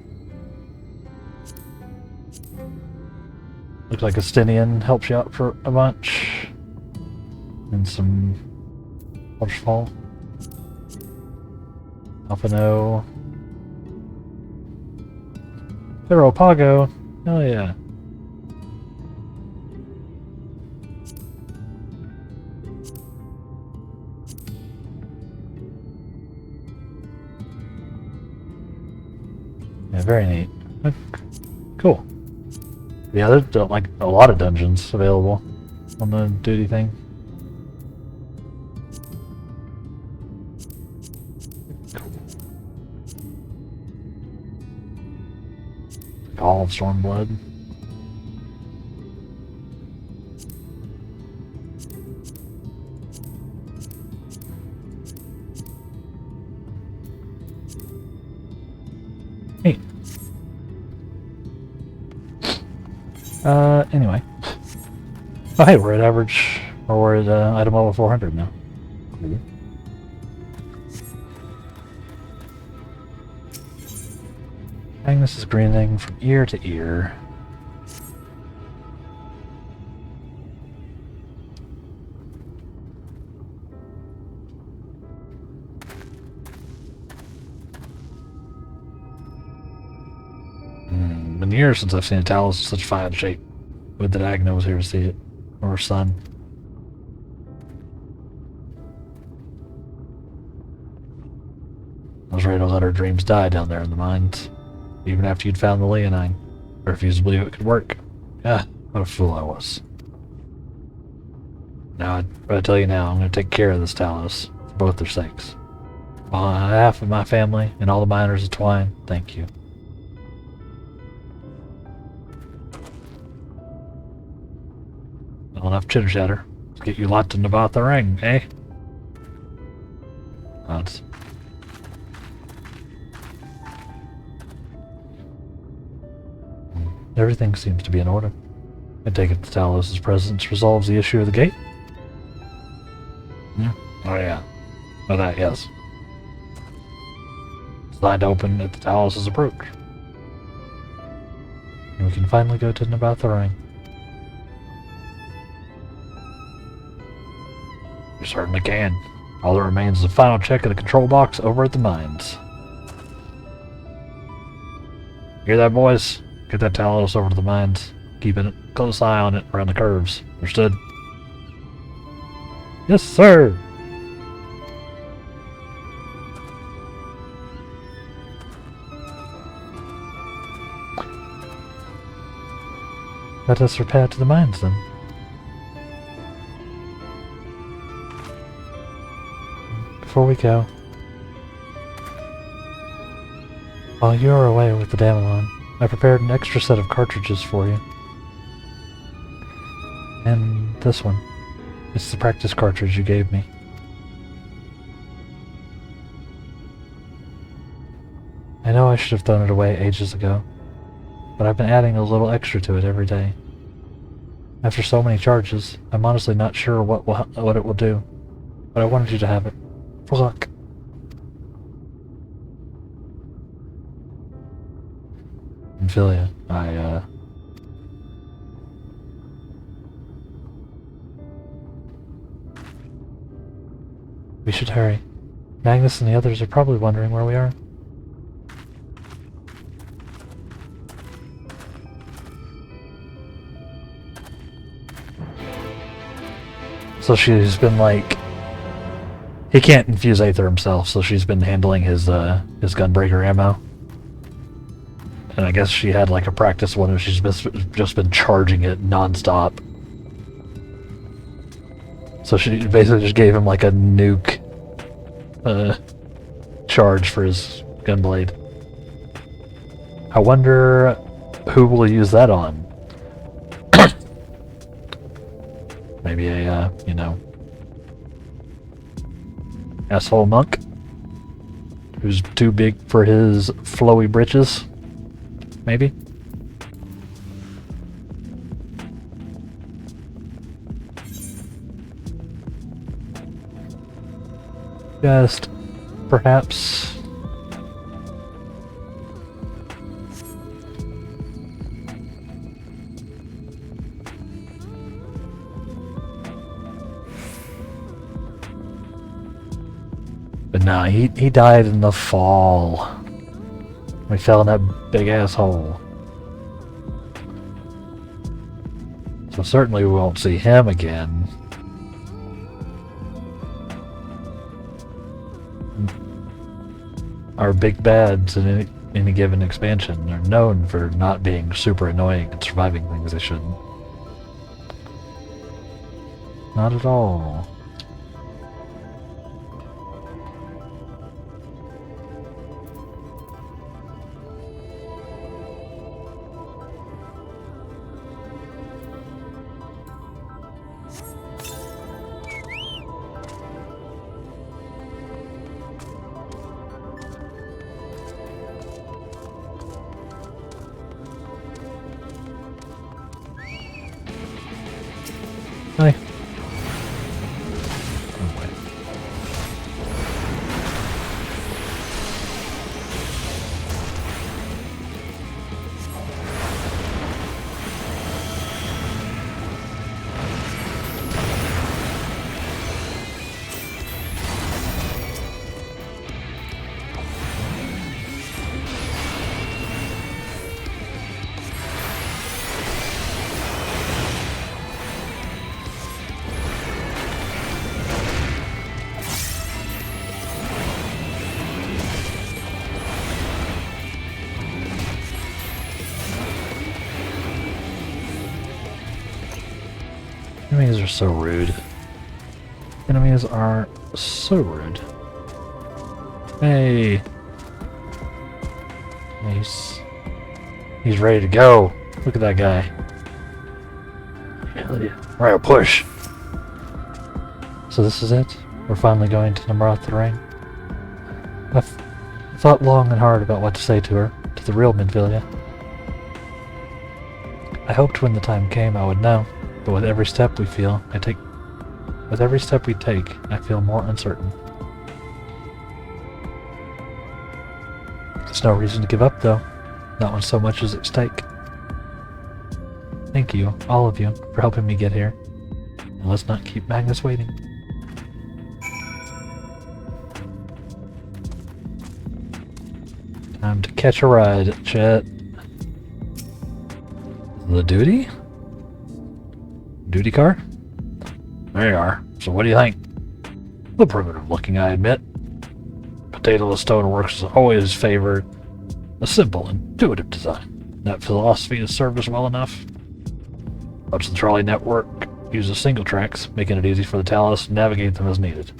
Looks like Astinian helps you out for a bunch. And some Waterfall. Alphino. Pharaoh Pago. Hell yeah. Yeah, very neat. Cool. Yeah, there's like a lot of dungeons available on the duty thing. All of Stormblood. Neat. Anyway. Oh hey, we're at average, or we're at item level 400 now. Cool. Agnes is grinning from ear to ear. Been years since I've seen a Talos in such fine shape. Would that Agnes was here to see it. Or her son. I was ready to let her dreams die down there in the mines. Even after you'd found the Leonine. I refused to believe it could work. Ah, what a fool I was. Now, I tell you now, I'm going to take care of this Talos, for both their sakes. On behalf of my family and all the miners of Twine, thank you. Well, enough chitter-chatter. Let's get you locked in about the ring, eh? That's... Everything seems to be in order. I take it the Talos' presence resolves the issue of the gate? Yeah. Oh yeah. Oh that, yes. Designed to open at the Talos' approach. And we can finally go to Nabatha Ring. We certainly can. All that remains is a final check of the control box over at the mines. Hear that, boys? Get that Talos over to the mines. Keeping a close eye on it around the curves. Understood? Yes, sir! Let us repair to the mines then. Before we go, while you are away with the Damelon, I prepared an extra set of cartridges for you. And this one. It's the practice cartridge you gave me. I know I should have thrown it away ages ago, but I've been adding a little extra to it every day. After so many charges, I'm honestly not sure what it will do, but I wanted you to have it. For luck. Amphilia, we should hurry. Magnus and the others are probably wondering where we are. So she's been like... He can't infuse Aether himself, so she's been handling his gunbreaker ammo. And I guess she had like a practice one where she's just been charging it non-stop. So she basically just gave him like a nuke charge for his gunblade. I wonder who will use that on. Maybe a, you know, asshole monk who's too big for his flowy britches. Maybe? Just perhaps but nah, he died in the fall. We fell in that big ass hole. So certainly we won't see him again. Our big bads in any given expansion are known for not being super annoying and surviving things they shouldn't. Not at all. Hi. Enemies are so rude. Enemies are so rude. Hey. Nice. He's ready to go. Look at that guy. Hell yeah. Right, push. So this is it? We're finally going to Namrath the Ring. I've thought long and hard about what to say to her, to the real Minfilia. I hoped when the time came I would know. But with every step we take, I feel more uncertain. There's no reason to give up, though. Not when so much is at stake. Thank you, all of you, for helping me get here. And let's not keep Magnus waiting. Time to catch a ride, Chet. The duty? Duty car? There you are. So what do you think? The primitive looking, I admit. Potato-less stoneworks has always favored a simple, intuitive design. That philosophy has served us well enough. Much of the trolley network uses single tracks, making it easy for the Talus to navigate them as needed.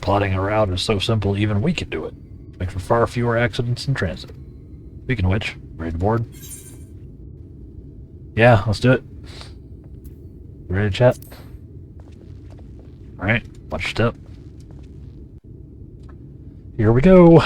Plotting a route is so simple even we can do it. Make for far fewer accidents in transit. Speaking of which, ready to board? Yeah, let's do it. Ready to chat? Alright, watch your step. Here we go!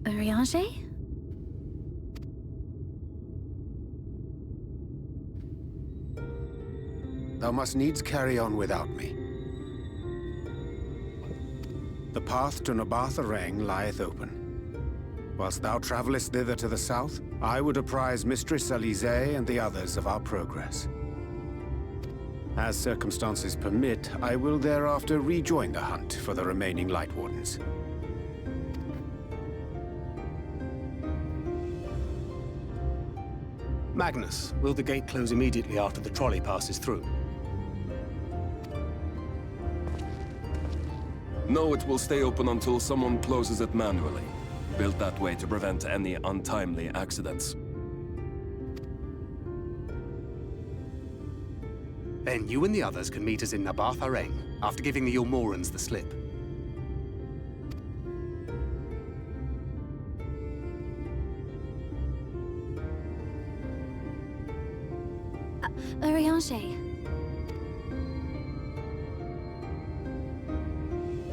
Urianger? Thou must needs carry on without me. The path to Nabartha lieth open. Whilst thou travellest thither to the south, I would apprise Mistress Alize and the others of our progress. As circumstances permit, I will thereafter rejoin the hunt for the remaining Light Wardens. Magnus, will the gate close immediately after the trolley passes through? No, it will stay open until someone closes it manually. Built that way to prevent any untimely accidents. Then you and the others can meet us in Nabartha after giving the Ilmorans the slip. Urianger.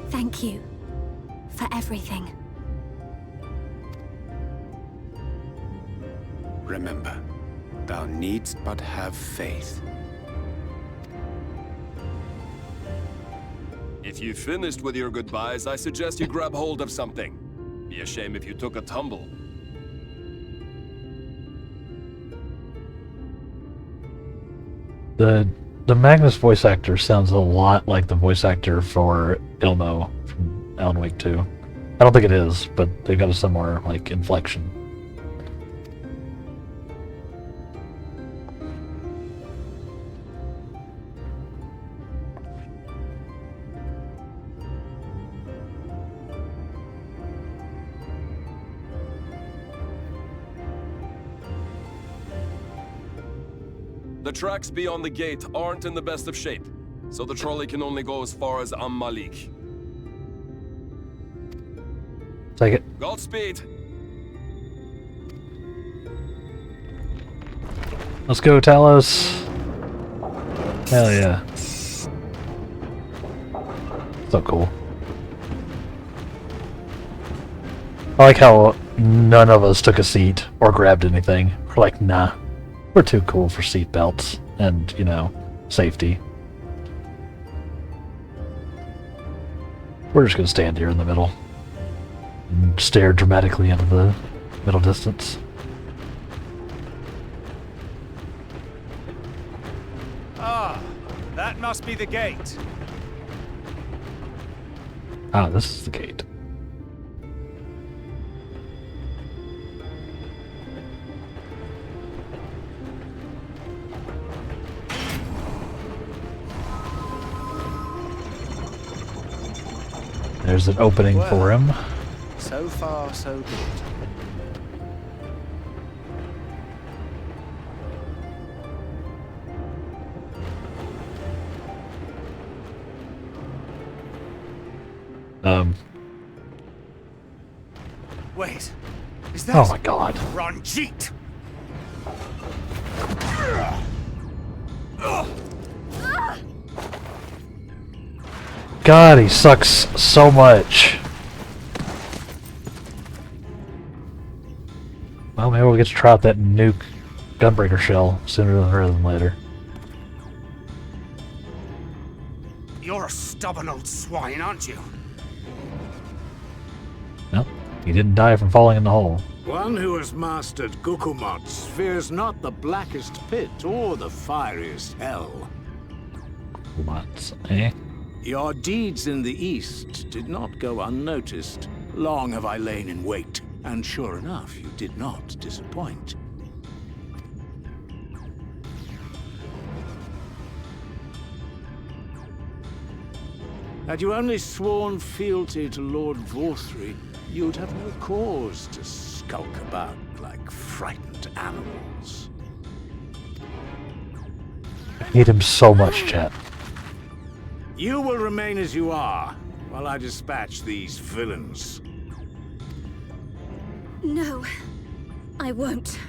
Thank you for everything. Remember, thou needst but have faith. If you've finished with your goodbyes, I suggest you grab hold of something. Be a shame if you took a tumble. The Magnus voice actor sounds a lot like the voice actor for Ilmo from Alan Wake 2. I don't think it is, but they've got a similar, like, inflection. The tracks beyond the gate aren't in the best of shape, so the trolley can only go as far as Malik. Take it. Godspeed! Let's go, Talos. Hell yeah. So cool. I like how none of us took a seat or grabbed anything. We're like, nah. We're too cool for seatbelts and, you know, safety. We're just gonna stand here in the middle and stare dramatically into the middle distance. Ah, that must be the gate. Ah, this is the gate. There's an opening for him. So far, so good. Wait, is that? Oh my god. Ranjit! God, he sucks so much. Well, maybe we'll get to try out that nuke gunbreaker shell sooner rather than later. You're a stubborn old swine, aren't you? No, he didn't die from falling in the hole. One who has mastered Gukumots fears not the blackest pit or the fieriest hell. What? Eh? Your deeds in the east did not go unnoticed. Long have I lain in wait, and sure enough, you did not disappoint. Had you only sworn fealty to Lord Vorthry, you'd have no cause to skulk about like frightened animals. I hate him so much, chat. You will remain as you are, while I dispatch these villains. No, I won't.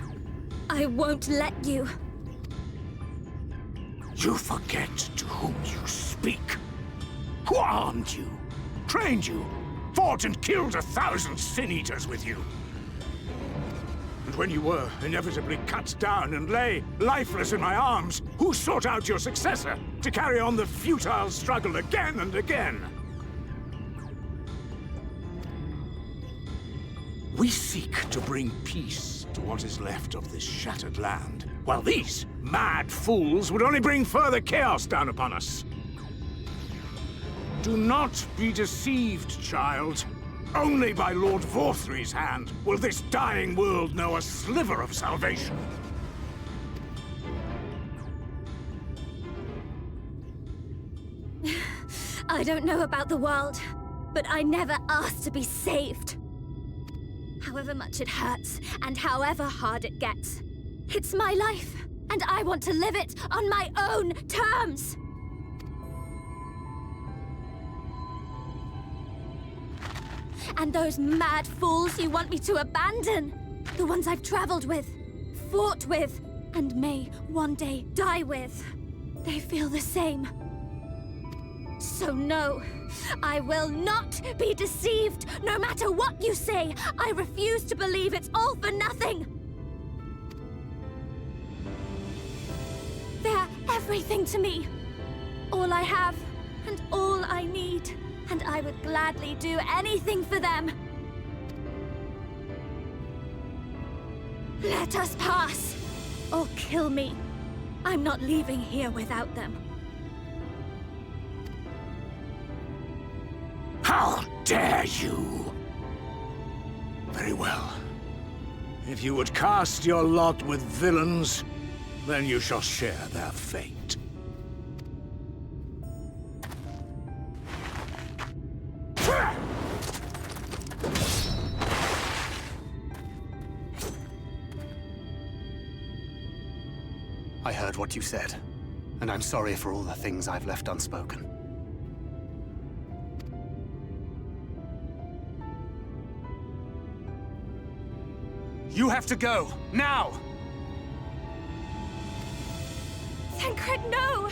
I won't let you. You forget to whom you speak. Who armed you, trained you, fought and killed 1,000 sin-eaters with you? And when you were inevitably cut down and lay lifeless in my arms, who sought out your successor to carry on the futile struggle again and again? We seek to bring peace to what is left of this shattered land, while these mad fools would only bring further chaos down upon us. Do not be deceived, child. Only by Lord Vorthry's hand will this dying world know a sliver of salvation. I don't know about the world, but I never asked to be saved. However much it hurts, and however hard it gets. It's my life, and I want to live it on my own terms! And those mad fools you want me to abandon, the ones I've traveled with, fought with, and may one day die with, they feel the same. So no, I will not be deceived, no matter what you say. I refuse to believe it's all for nothing. They're everything to me. All I have, and all I need. And I would gladly do anything for them. Let us pass, or kill me. I'm not leaving here without them. How dare you! Very well. If you would cast your lot with villains, then you shall share their fate. I heard what you said, and I'm sorry for all the things I've left unspoken. You have to go, now! Thancred, no!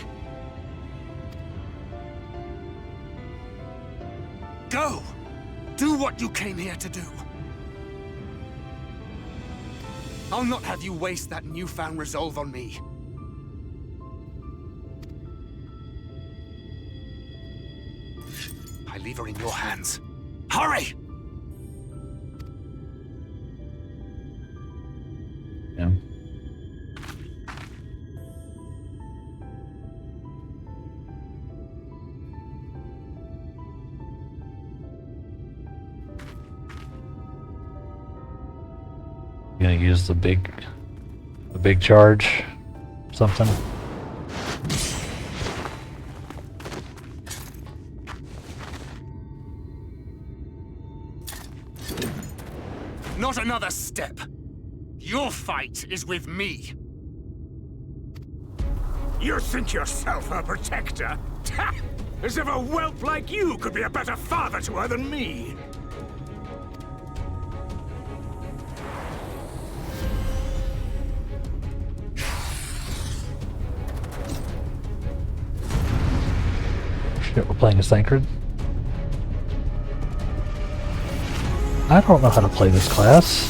Go! Do what you came here to do. I'll not have you waste that newfound resolve on me. I leave her in your hands. Hurry! Yeah. Gonna use the big charge, something. Not another step. Your fight is with me. You think yourself her protector? As if a whelp like you could be a better father to her than me. Shit, we're playing as Thancred. I don't know how to play this class.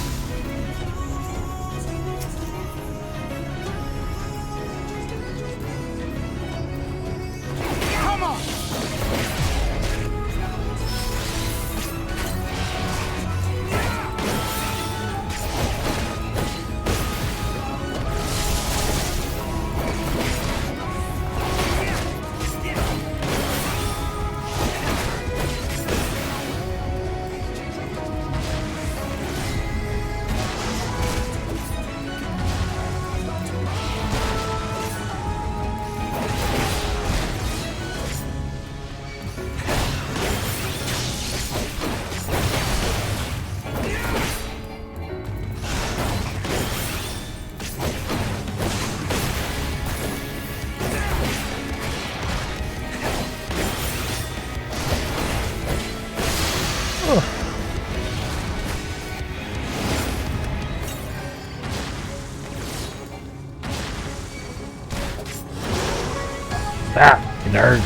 Come on! Nerd.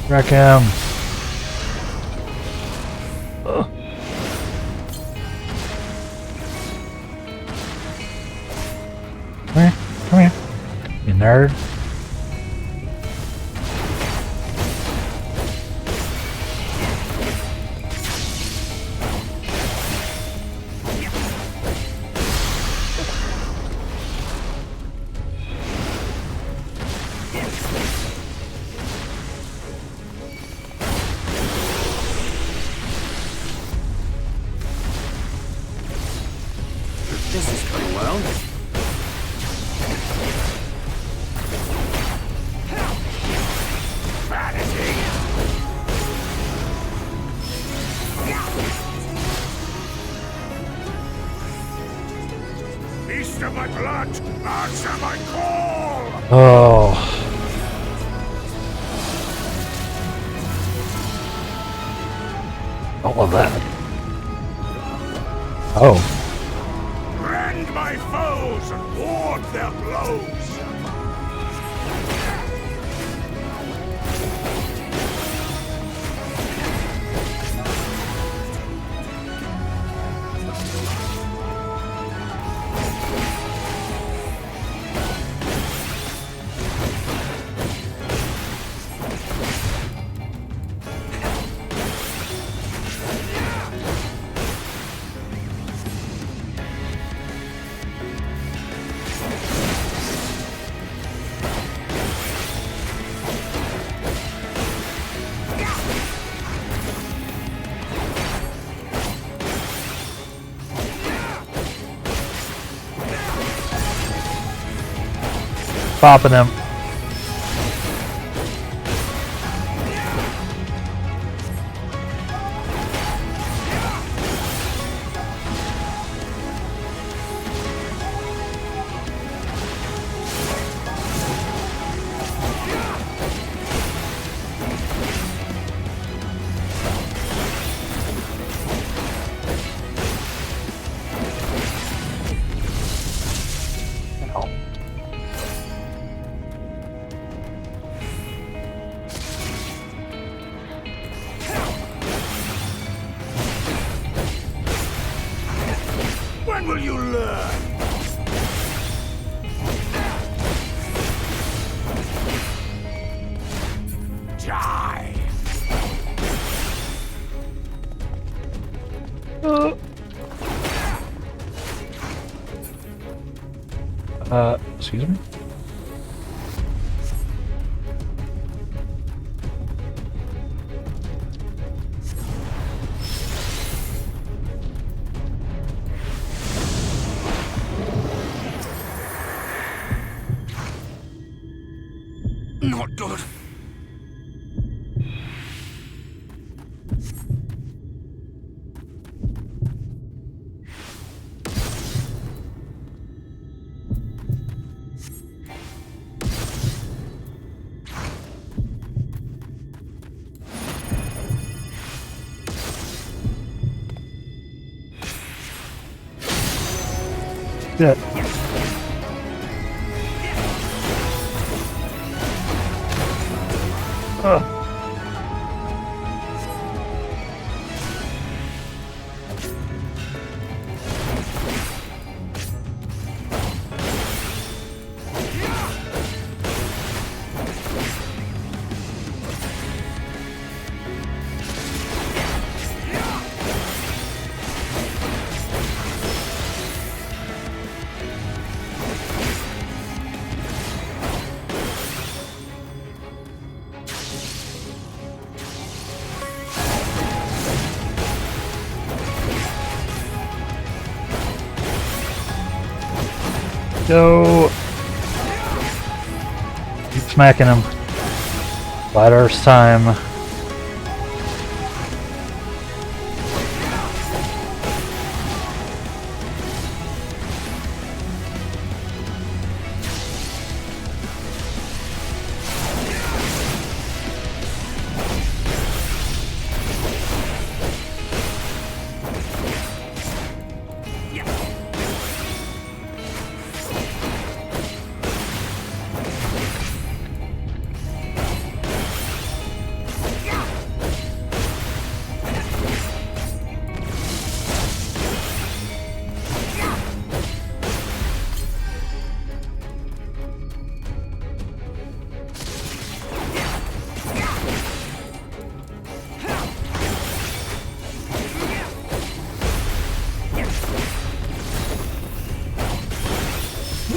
Wreck him. Ugh. Come here, come here, you nerd. This is going well. Vanity. Beast of my blood, answer my call! Oh. All of that. Oh. Rend my foes and ward their blows! Popping him. When will you learn? Die! Excuse me? Not good. Shit. Go. Keep smacking him. Bite Earth's time.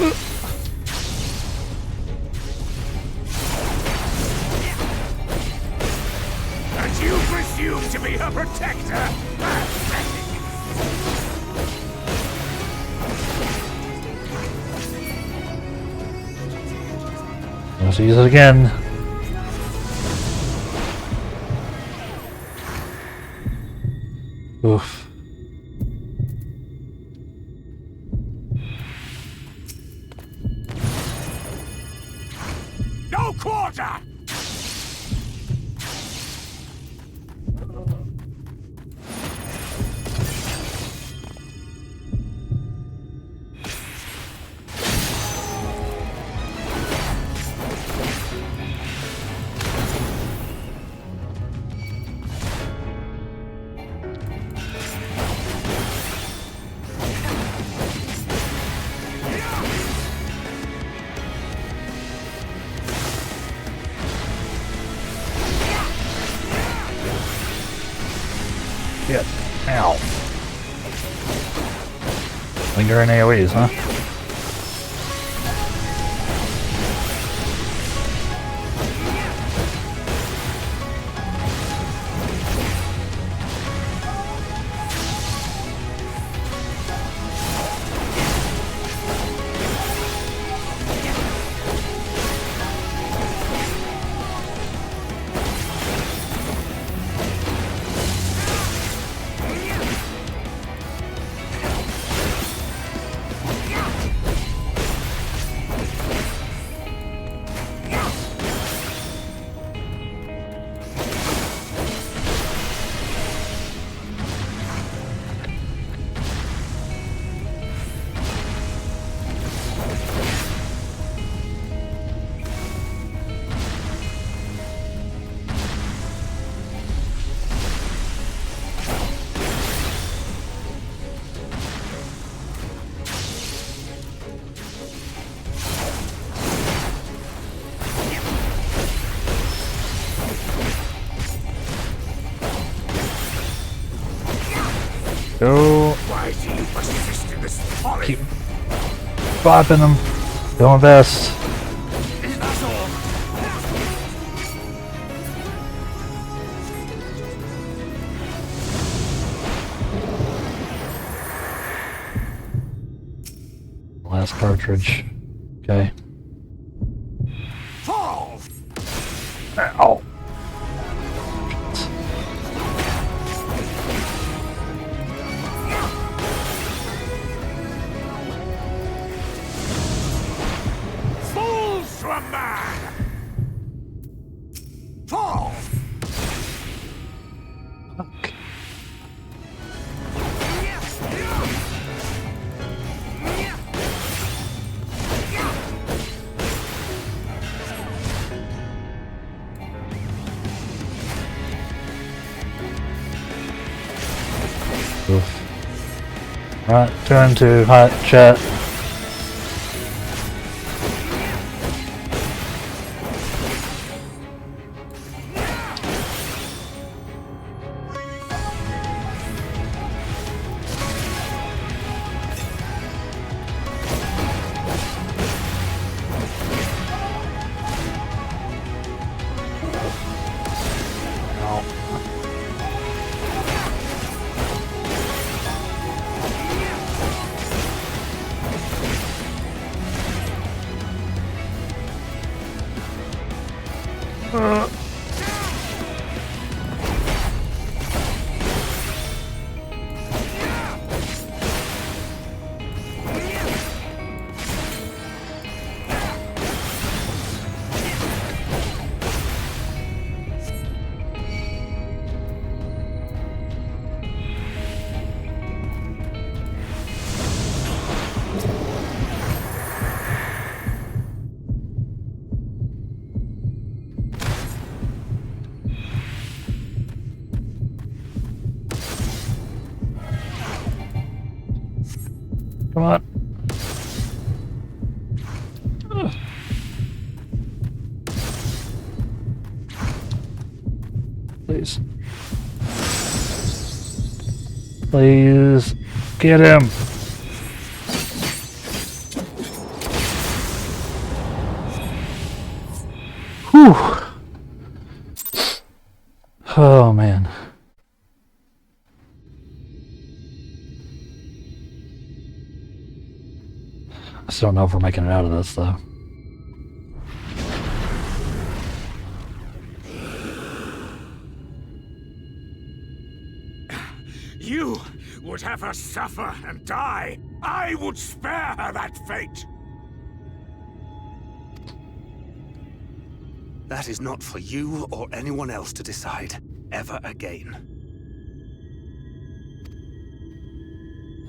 And you presume to be her protector? Let's use it again. Oof. No quarter! Shit. Ow. Lingering AoEs, huh? Go. Why do you persist in this folly? Keep bopping them. Doing my best. That's all. Last cartridge. Okay. Fall! Ow. Fools to a man! Fall! Fuck. Oof. Right, turn to hot chat. Come on. Please. Please. Get him. Whew. Oh man. I still don't know if we're making it out of this though. You would have her suffer and die. I would spare her that fate. That is not for you or anyone else to decide ever again.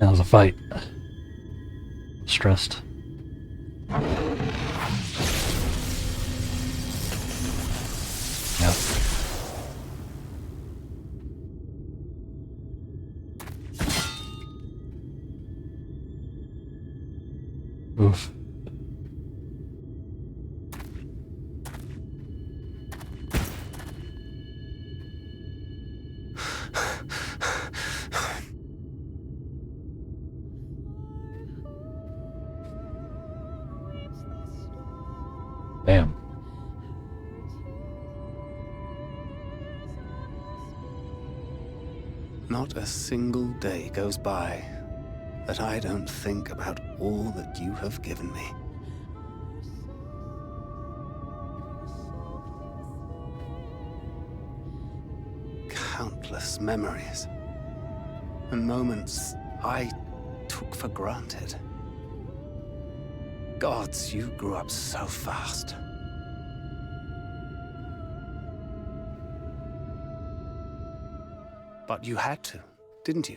That was a fight. Stressed. Yep. Oof. Damn. Not a single day goes by that I don't think about all that you have given me. Countless memories and moments I took for granted. Gods, you grew up so fast. But you had to, didn't you?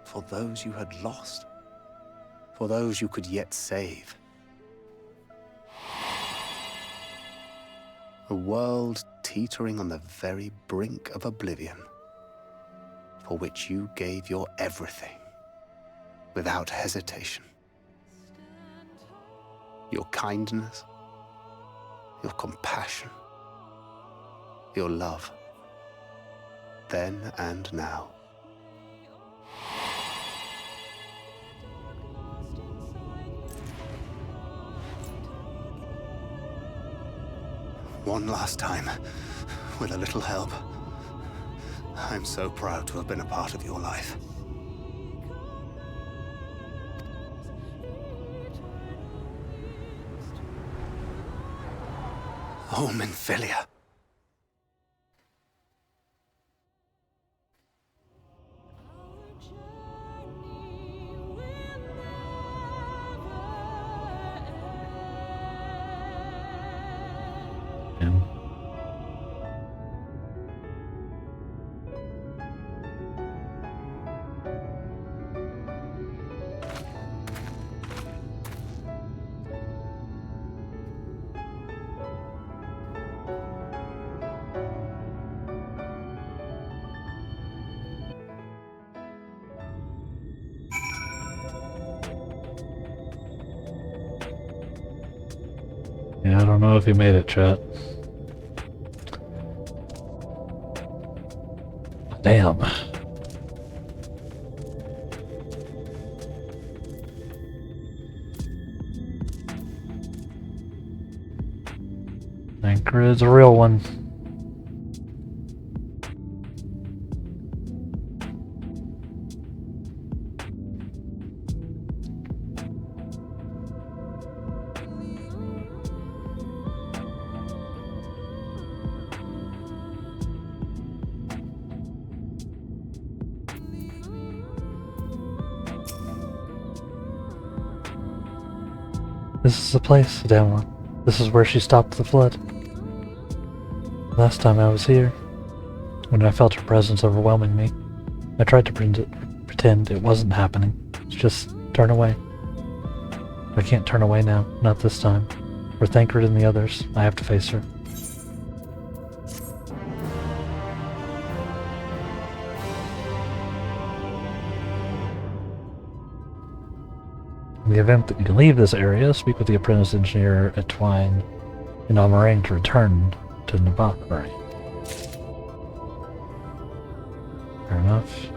For those you had lost. For those you could yet save. A world teetering on the very brink of oblivion, for which you gave your everything, without hesitation. Your kindness, your compassion, your love, then and now. One last time, with a little help. I'm so proud to have been a part of your life. Oh, Minfilia. Yeah, I don't know if he made it, chat. Damn. Anchorage's a real one. This is the place, damn one. This is where she stopped the flood. Last time I was here, when I felt her presence overwhelming me, I tried to pretend it wasn't happening. Just turn away. I can't turn away now, not this time. For Thancred and the others, I have to face her. In the event that you can leave this area, speak with the apprentice engineer at Twine in Amarang to return to Nabakari. Fair enough.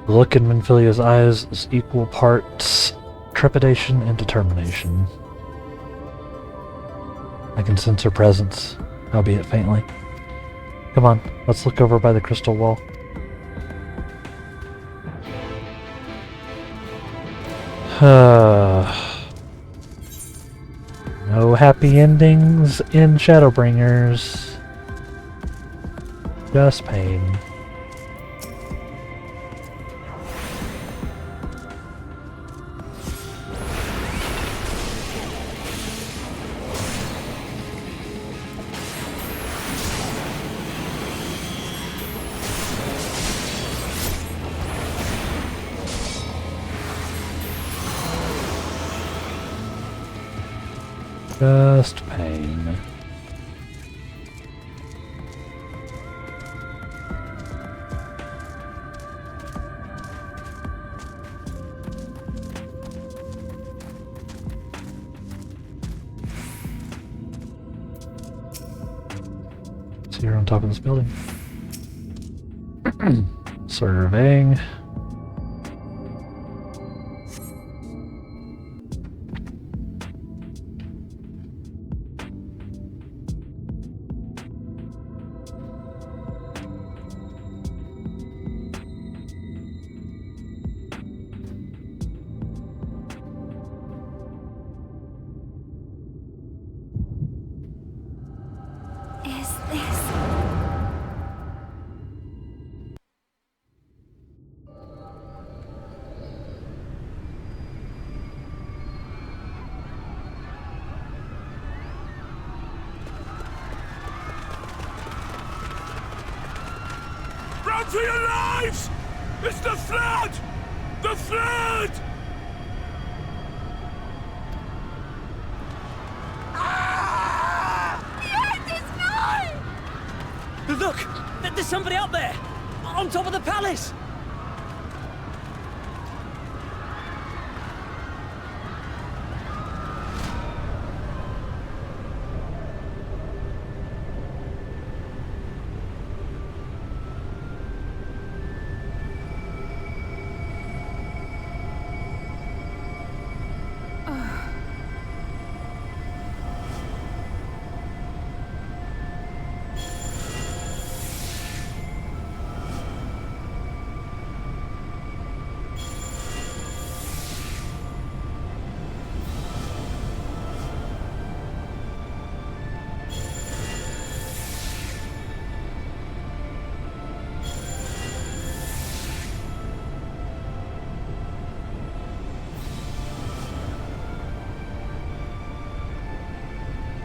The look in Minfilia's eyes is equal parts trepidation and determination. I can sense her presence, albeit faintly. Come on, let's look over by the crystal wall. No happy endings in Shadowbringers. Just pain. Just pain. So you're on top of this building. Surveying. Run for your lives! It's the flood! The flood! Look! There's somebody up there! On top of the palace!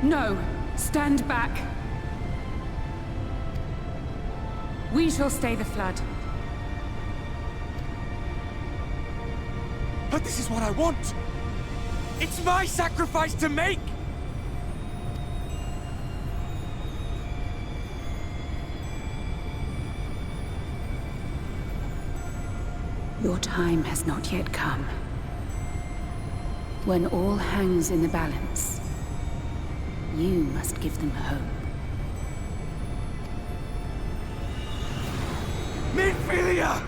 No, stand back. We shall stay the flood. But this is what I want! It's my sacrifice to make! Your time has not yet come. When all hangs in the balance, you must give them hope. Minfilia!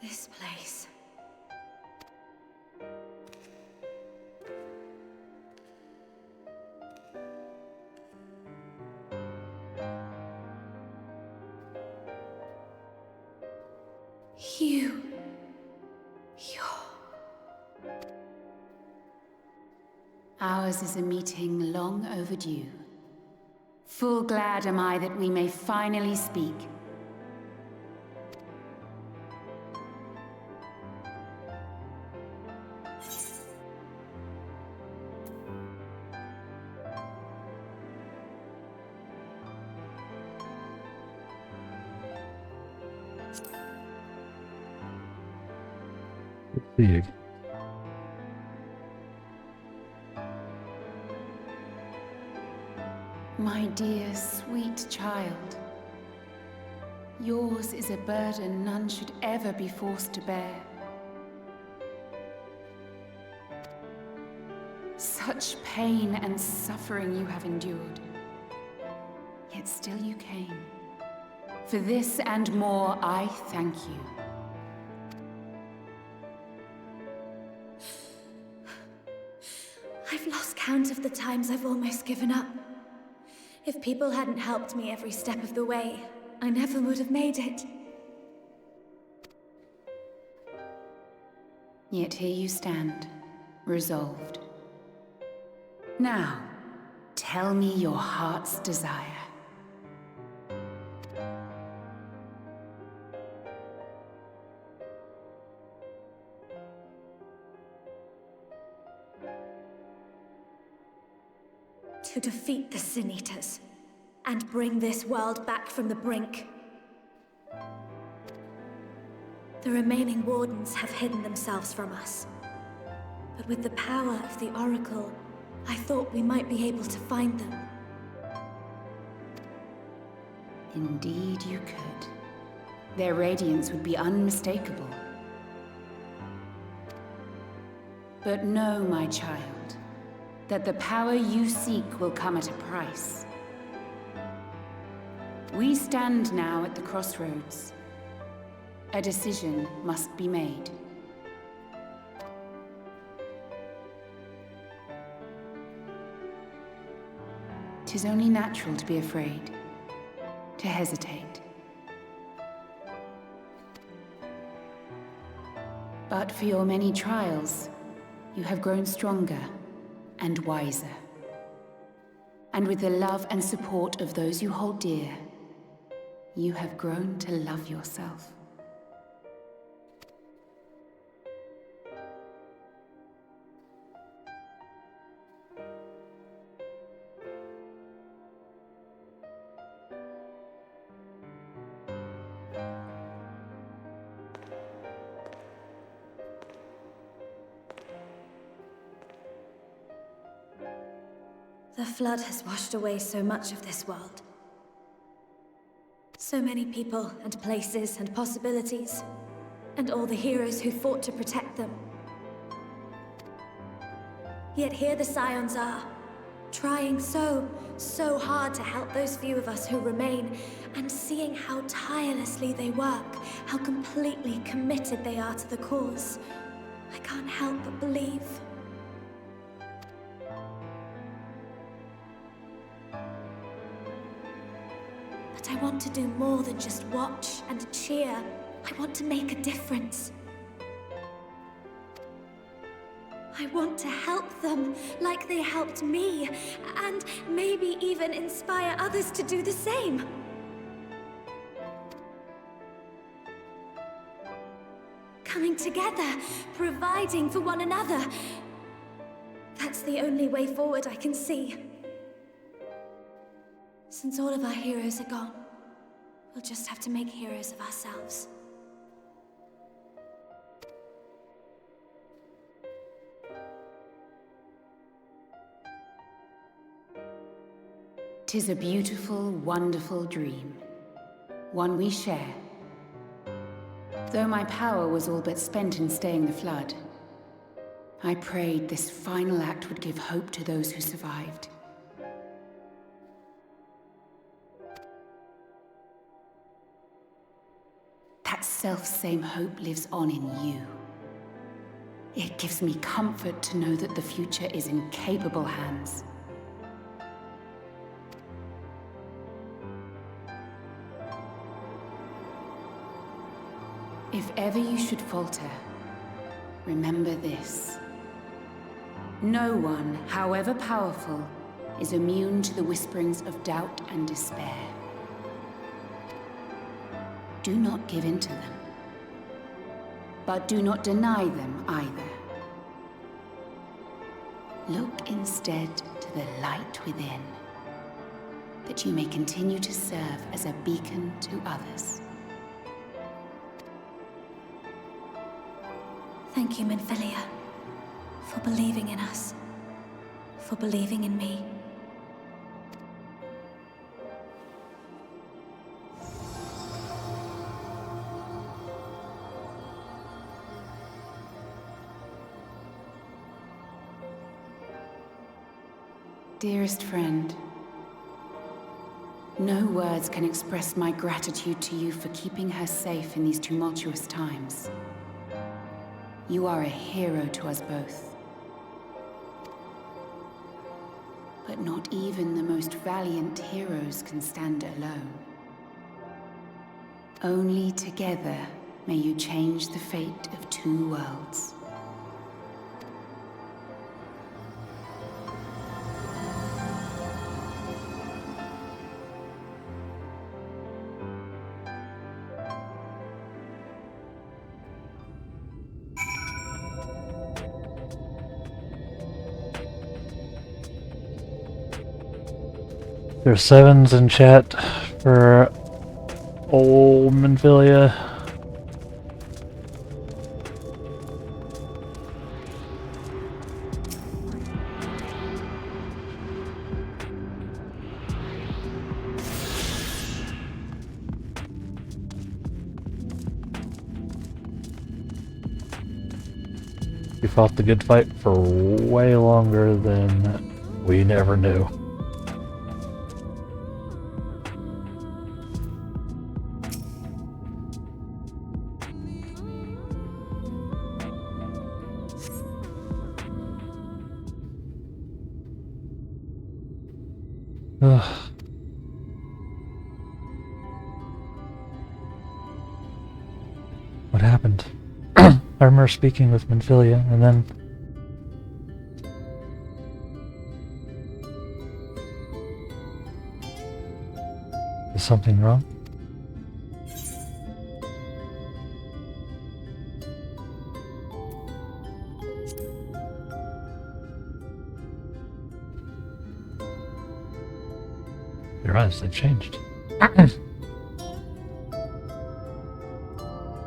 This place. Ours is a meeting long overdue. Full glad am I that we may finally speak. Big. My dear, sweet child. Yours is a burden none should ever be forced to bear. Such pain and suffering you have endured. Yet still you came. For this and more, I thank you. I've lost count of the times I've almost given up. If people hadn't helped me every step of the way, I never would have made it. Yet here you stand, resolved. Now, tell me your heart's desire. To defeat the Sin Eaters, and bring this world back from the brink. The remaining Wardens have hidden themselves from us. But with the power of the Oracle, I thought we might be able to find them. Indeed you could. Their radiance would be unmistakable. But know, my child, that the power you seek will come at a price. We stand now at the crossroads. A decision must be made. 'Tis only natural to be afraid, to hesitate. But for your many trials, you have grown stronger and wiser. And with the love and support of those you hold dear, you have grown to love yourself. The flood has washed away so much of this world. So many people and places and possibilities, and all the heroes who fought to protect them. Yet here the Scions are, trying so hard to help those few of us who remain, and seeing how tirelessly they work, how completely committed they are to the cause. I can't help but believe. But I want to do more than just watch and cheer. I want to make a difference. I want to help them like they helped me, and maybe even inspire others to do the same. Coming together, providing for one another. That's the only way forward I can see. Since all of our heroes are gone, we'll just have to make heroes of ourselves. "'Tis a beautiful, wonderful dream, one we share. Though my power was all but spent in staying the flood, I prayed this final act would give hope to those who survived. That self-same hope lives on in you. It gives me comfort to know that the future is in capable hands. If ever you should falter, remember this. No one, however powerful, is immune to the whisperings of doubt and despair. Do not give in to them, but do not deny them either. Look instead to the light within, that you may continue to serve as a beacon to others. Thank you, Minfilia, for believing in us, for believing in me. Dearest friend, no words can express my gratitude to you for keeping her safe in these tumultuous times. You are a hero to us both. But not even the most valiant heroes can stand alone. Only together may you change the fate of two worlds. There's 7s in chat for old Minfilia. We fought the good fight for way longer than we never knew. Ugh. What happened? I remember speaking with Minfilia, and then... Is something wrong? Your eyes, they've changed.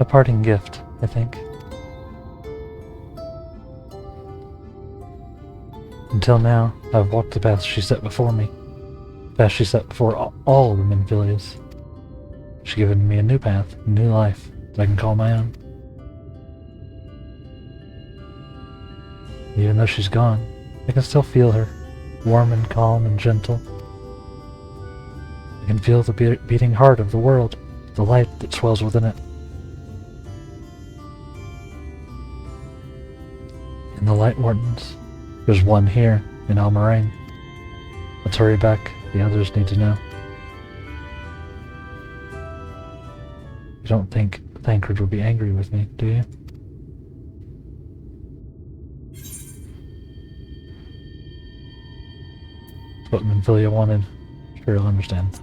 A parting gift, I think. Until now, I've walked the path she set before me. The path she set before all the Minfilias. She's given me a new path, a new life that I can call my own. Even though she's gone, I can still feel her, warm and calm and gentle. I can feel the beating heart of the world, the light that swells within it. In the Light Wardens, there's one here in Almarain. Let's hurry back, the others need to know. You don't think Thancred would be angry with me, do you? It's what Minfilia wanted. Sure, you'll understand.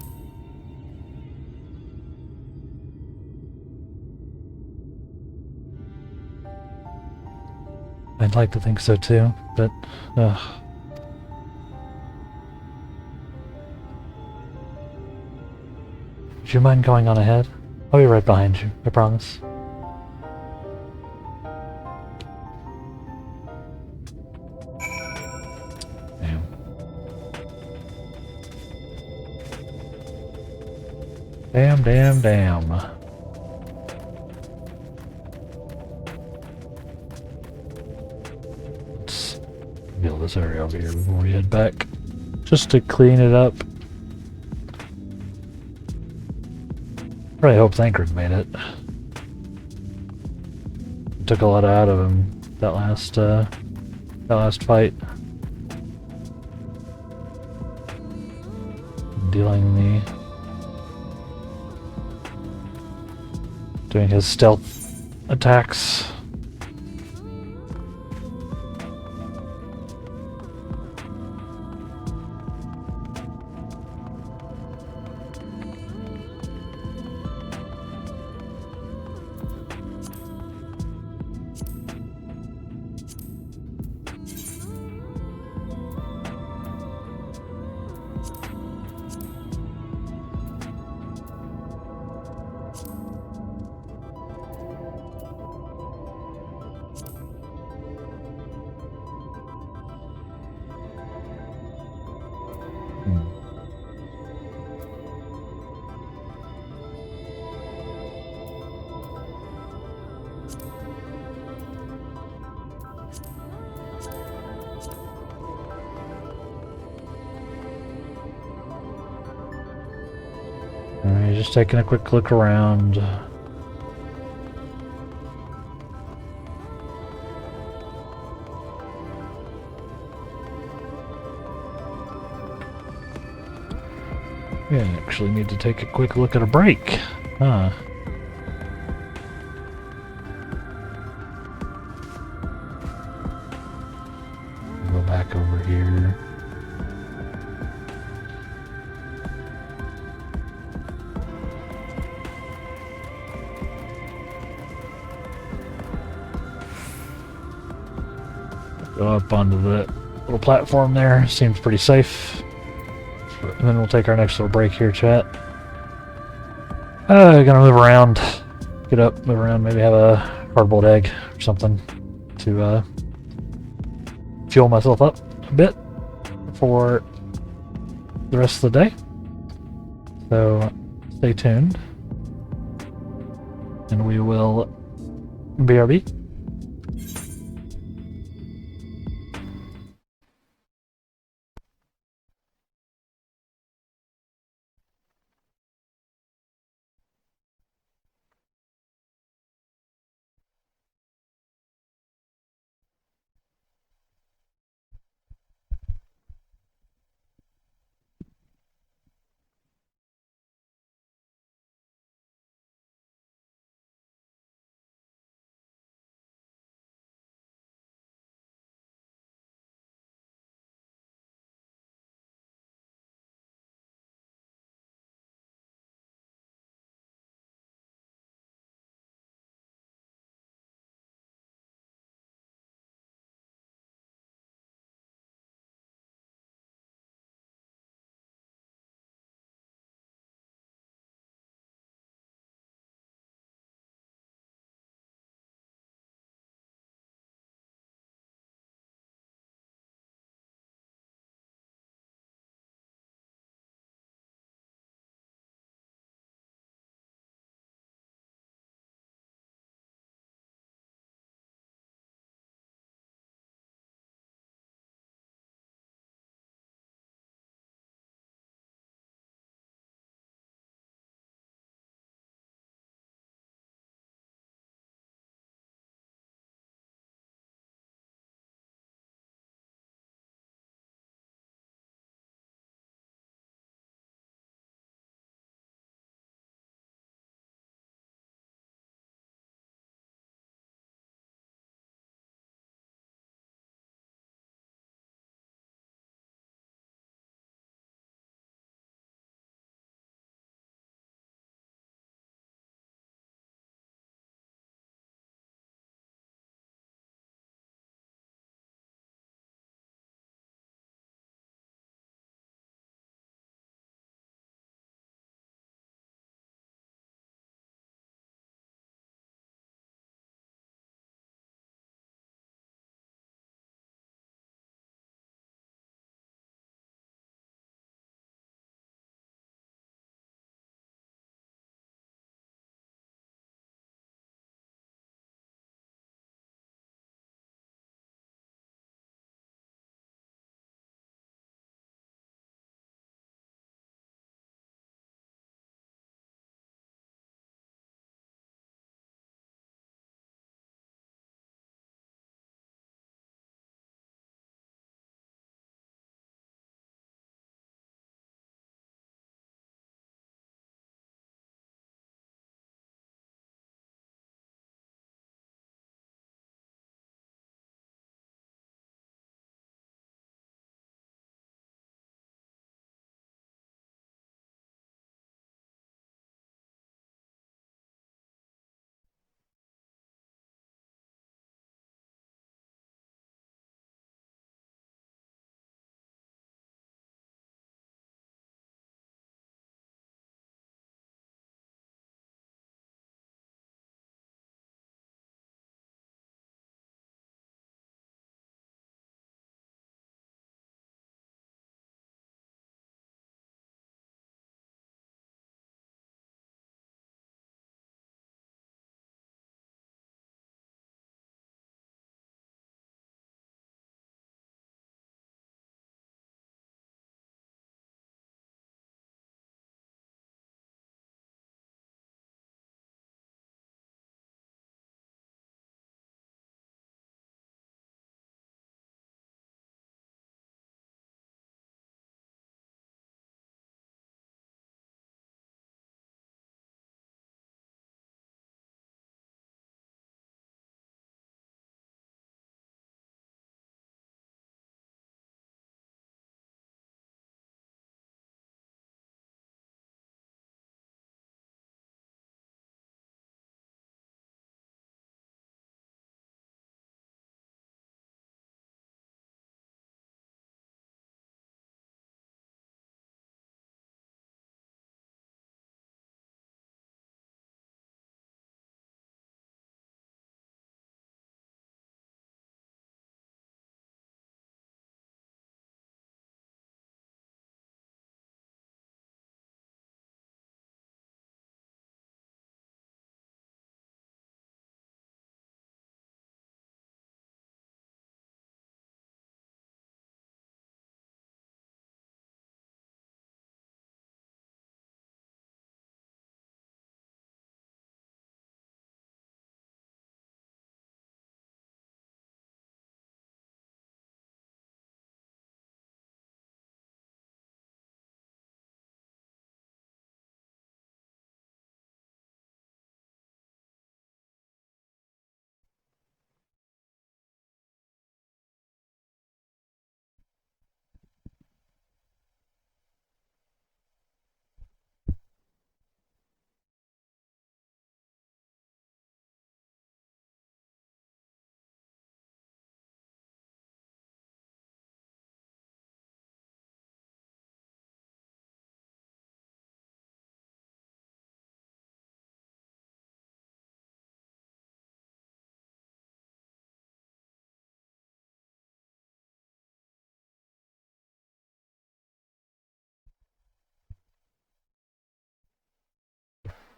I'd like to think so too, but, Would you mind going on ahead? I'll be right behind you, I promise. Damn. Damn. Let's build this area over here before we head back. Just to clean it up. Really hope Thancred made it. Took a lot out of him that last fight. Doing his stealth attacks. just taking a quick look around. We actually need to take a quick look at a break. Huh. Go back over here. Go up onto the little platform there. Seems pretty safe. And then we'll take our next little break here, chat. Gonna move around. Get up, move around, maybe have a hard-boiled egg or something to fuel myself up a bit for the rest of the day. So stay tuned. And we will BRB.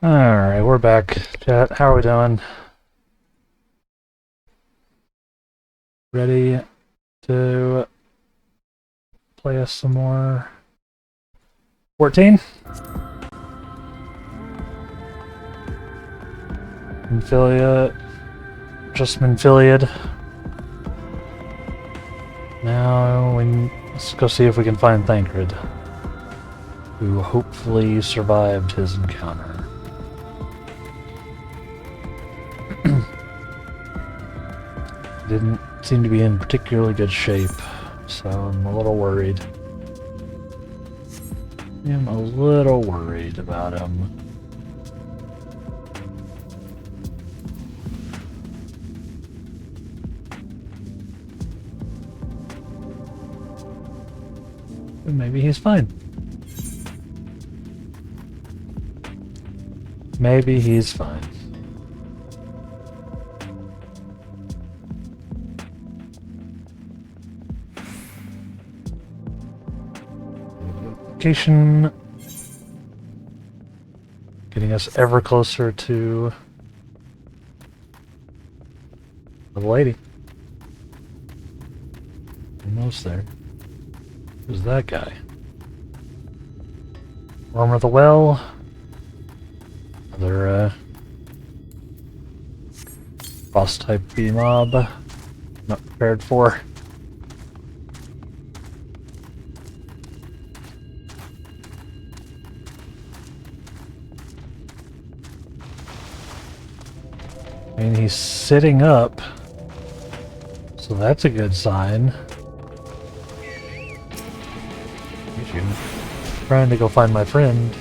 Alright, we're back. Chat, how are we doing? Ready to play us some more 14? Minfilia, just Minfiliad. Now let's go see if we can find Thancred, who hopefully survived his encounter. Didn't seem to be in particularly good shape, so I'm a little worried. I'm a little worried about him. But maybe he's fine. Maybe he's fine. Location, getting us ever closer to the lady. Almost there. Who's that guy? Worm of the Well. Another boss type B mob. Not prepared for. I mean, he's sitting up, so that's a good sign. Trying to go find my friend.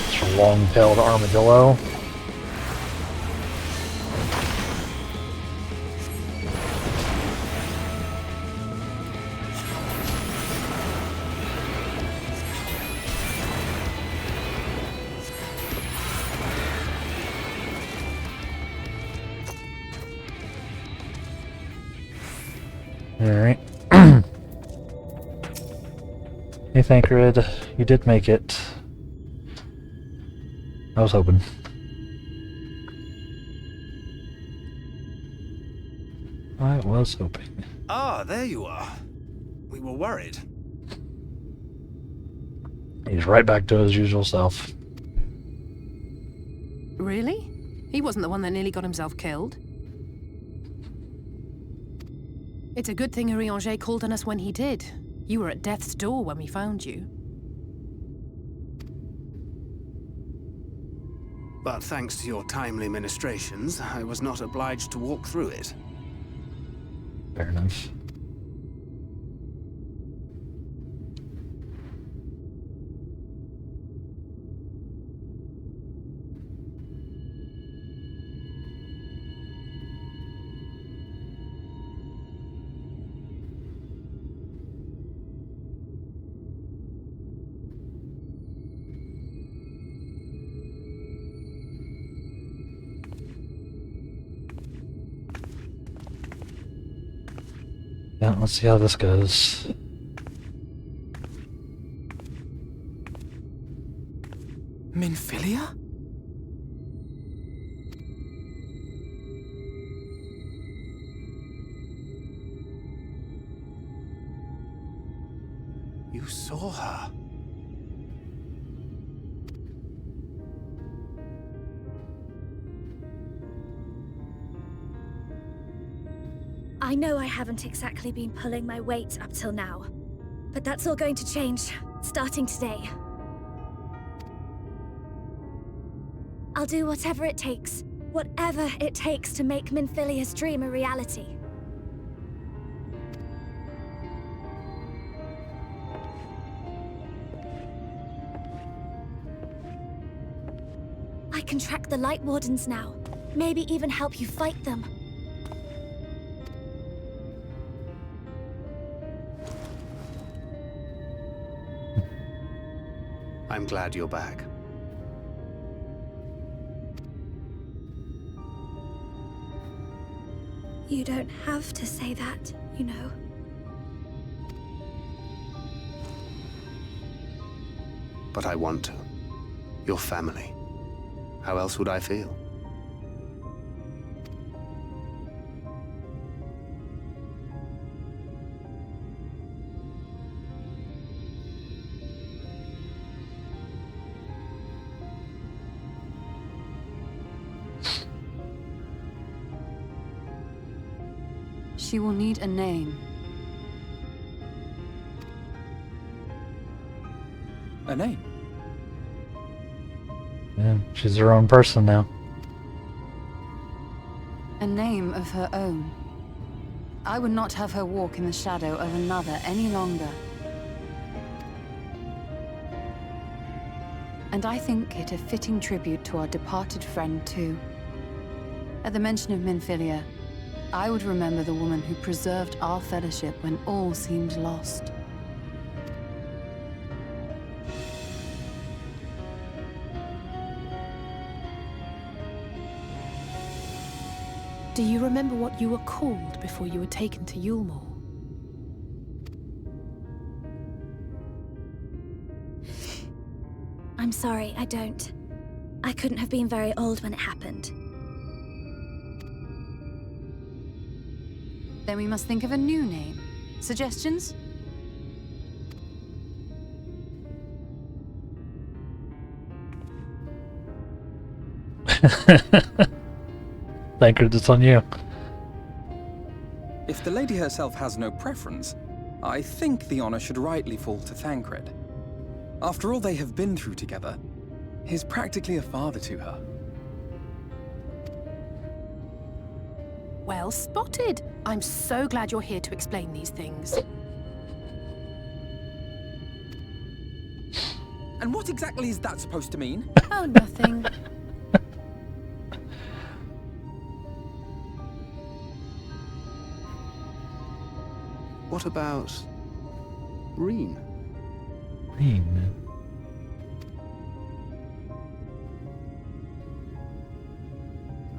It's a long-tailed armadillo. Alright. Hey, Thancred, you did make it. I was hoping. I was hoping. Ah, there you are. We were worried. He's right back to his usual self. Really? He wasn't the one that nearly got himself killed. It's a good thing Urianger called on us when he did. You were at death's door when we found you. But thanks to your timely ministrations, I was not obliged to walk through it. Fair enough. Yeah, let's see how this goes. Minfilia? You saw her. I know I haven't exactly been pulling my weight up till now, but that's all going to change, starting today. I'll do whatever it takes to make Minfilia's dream a reality. I can track the Light Wardens now, maybe even help you fight them. I'm glad you're back. You don't have to say that, you know. But I want to. Your family. How else would I feel? She will need a name. A name? Yeah, she's her own person now. A name of her own. I would not have her walk in the shadow of another any longer. And I think it a fitting tribute to our departed friend, too. At the mention of Minfilia, I would remember the woman who preserved our fellowship when all seemed lost. Do you remember what you were called before you were taken to Yulmore? I'm sorry, I don't. I couldn't have been very old when it happened. Then we must think of a new name. Suggestions? Thancred, it's on you. If the lady herself has no preference, I think the honor should rightly fall to Thancred. After all they have been through together, he's practically a father to her. Well spotted. I'm so glad you're here to explain these things. And what exactly is that supposed to mean? Oh, nothing. What about Reen? Reen.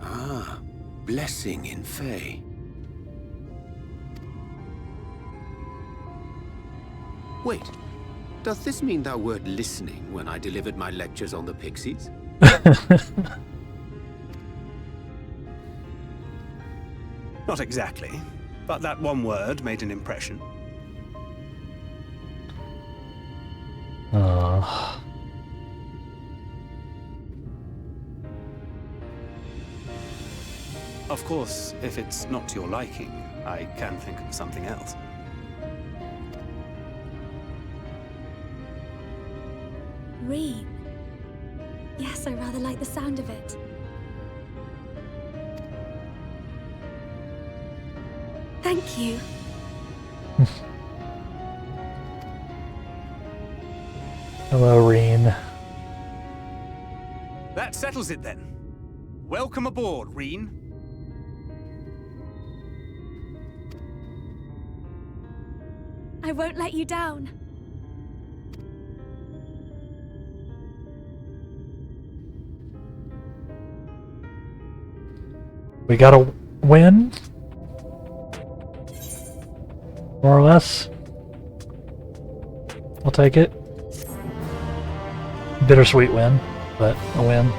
Ah, blessing in Fae. Wait, does this mean thou wert listening when I delivered my lectures on the pixies? Not exactly, but that one word made an impression. Of course, if it's not to your liking, I can think of something else. Reen. Yes, I rather like the sound of it. Thank you. Hello, Reen. That settles it then. Welcome aboard, Reen. I won't let you down. We gotta win? More or less. I'll take it. Bittersweet win, but a win.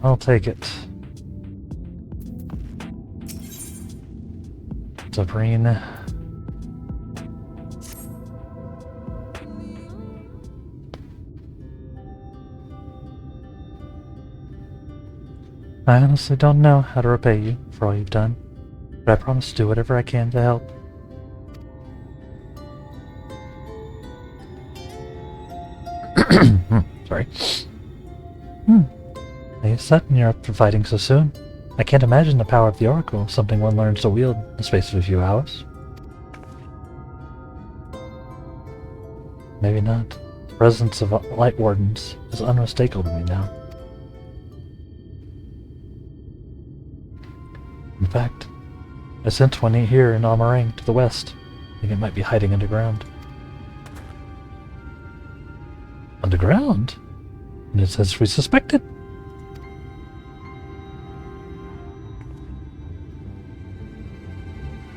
I'll take it. Sabrina. I honestly don't know how to repay you for all you've done, but I promise to do whatever I can to help. Sorry. Hey, Sutton, you're up for fighting so soon. I can't imagine the power of the Oracle, something one learns to wield in the space of a few hours. Maybe not. The presence of Light Wardens is unmistakable to me now. In fact, I sent one here in Amarang to the west. I think it might be hiding underground. Underground? And it's as we suspected?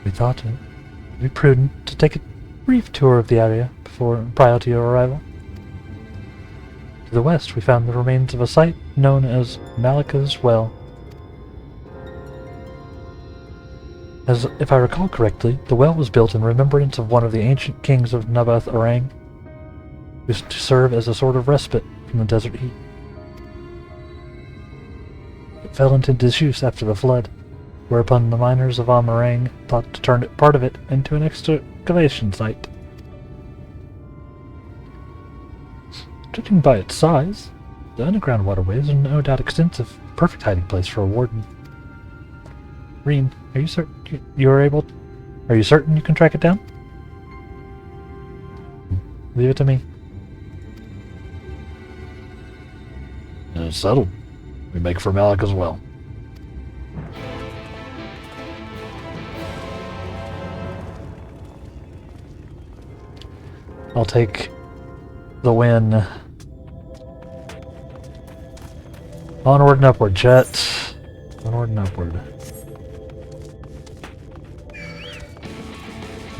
We thought it would be prudent to take a brief tour of the area prior to your arrival. To the west, we found the remains of a site known as Malika's Well. As if I recall correctly, the well was built in remembrance of one of the ancient kings of Nabath Orang, who was to serve as a sort of respite from the desert heat. It fell into disuse after the flood, whereupon the miners of Amarang thought to turn part of it into an excavation site. Judging by its size, the underground waterways are no doubt extensive, perfect hiding place for a warden. Reen, are you certain Are you certain you can track it down? Leave it to me. It's settled. We make for Malik as well. I'll take the win. Onward and upward, chat. Onward and upward.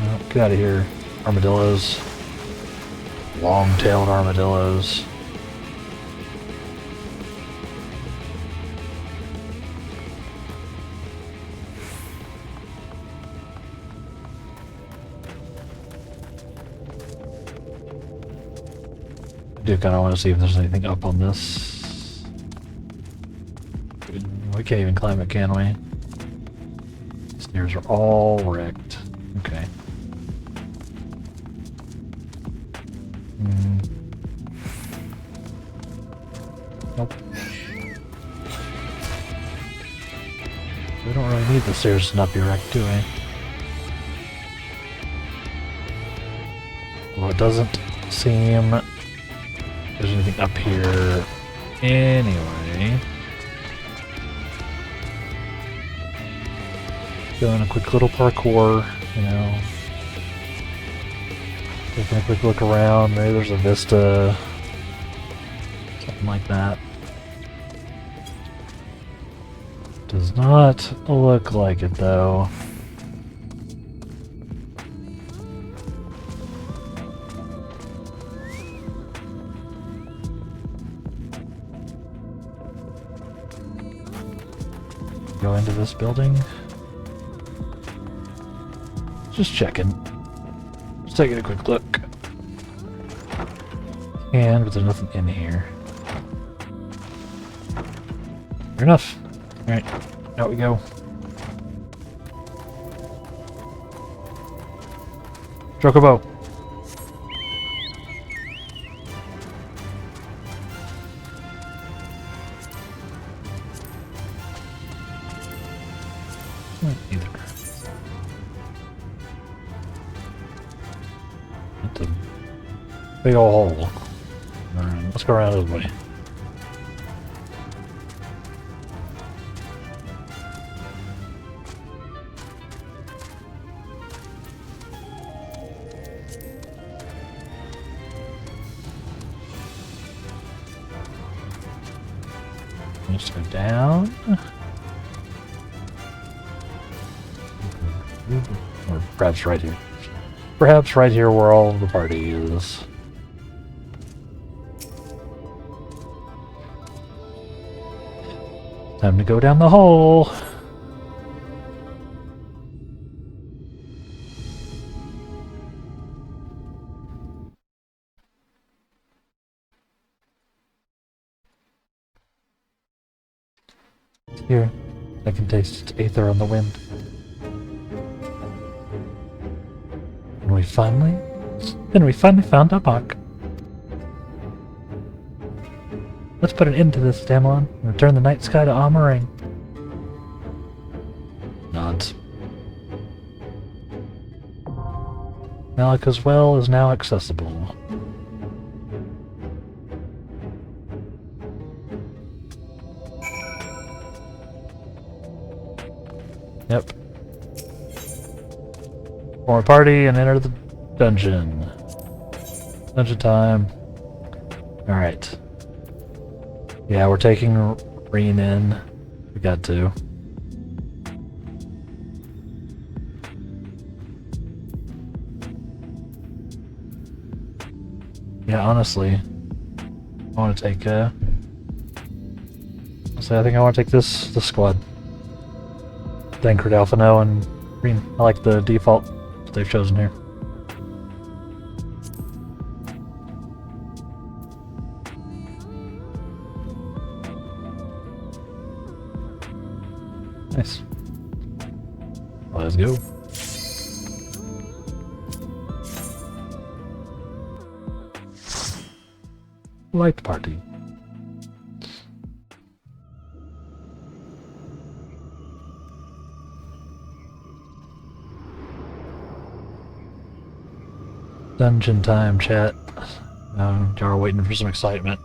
Oh, get out of here. Armadillos. Long-tailed armadillos. I do kind of want to see if there's anything up on this. We can't even climb it, can we? Stairs are all wrecked. Okay. Nope. We don't really need the stairs to not be wrecked, do we? Well, it doesn't seem there's anything up here anyway. Doing a quick little parkour, you know. Taking a quick look around. Maybe there's a vista. Something like that. Does not look like it though. Go into this building. Just checking. Just taking a quick look. But there's nothing in here. Fair enough. Alright, out we go. Chocobo. Either. It's a big old hole. Alright, let's go around this way. Let's go down. Or perhaps right here. Perhaps right here where all the party is. Time to go down the hole. Here, I can taste its aether on the wind. And we finally found Upok. Let's put an end to this, Damelon, and return the night sky to Amarang. Nods. Malika's Well is now accessible. Yep. Form a party and enter the dungeon. Dungeon time. Alright. Yeah, we're taking Reen in. We got to. Yeah, honestly, I want to take. I think I want to take this squad. Thancred, Alphino, and Green. I like the default that they've chosen here. Nice. Let's go. Light party. Dungeon time, chat. Y'all are waiting for some excitement.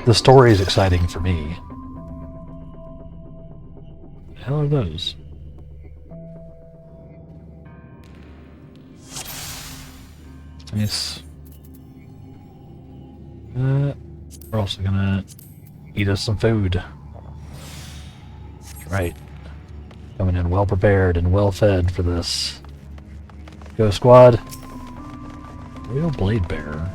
The story is exciting for me. What the hell are those? Nice. We're also gonna eat us some food. That's right. Coming in well prepared and well fed for this. Go squad. Real blade bearer.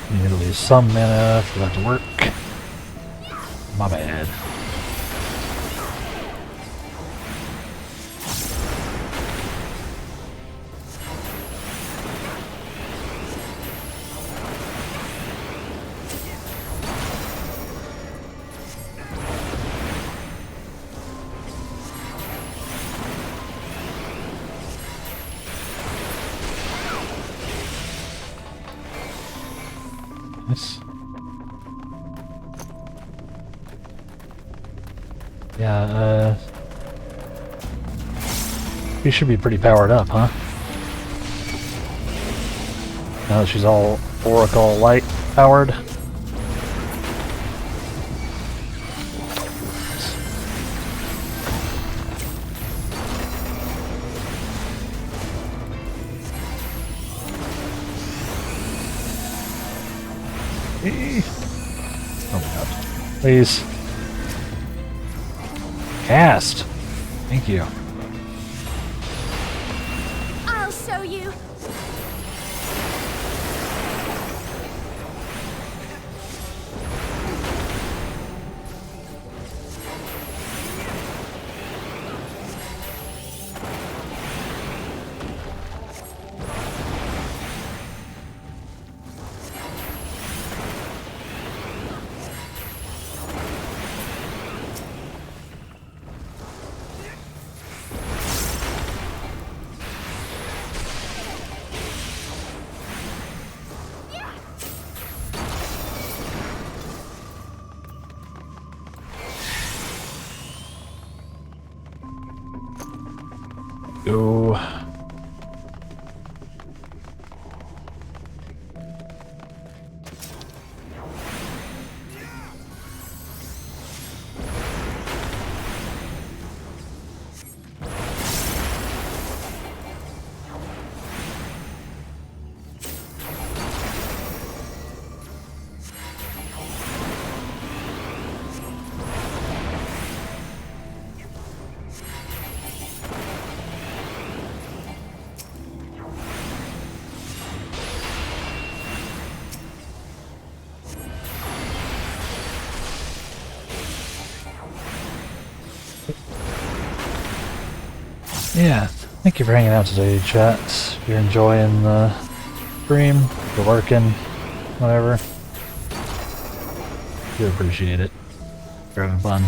Need at least some mana for that to work. My bad. Nice. Yeah, she should be pretty powered up, huh? Now that she's all Oracle Light powered. Oh my god. Please. Cast. Thank you. I'll show you. Go. Yeah, thank you for hanging out today, chat. If you're enjoying the stream, if you're working, whatever. Do appreciate it. You're having fun.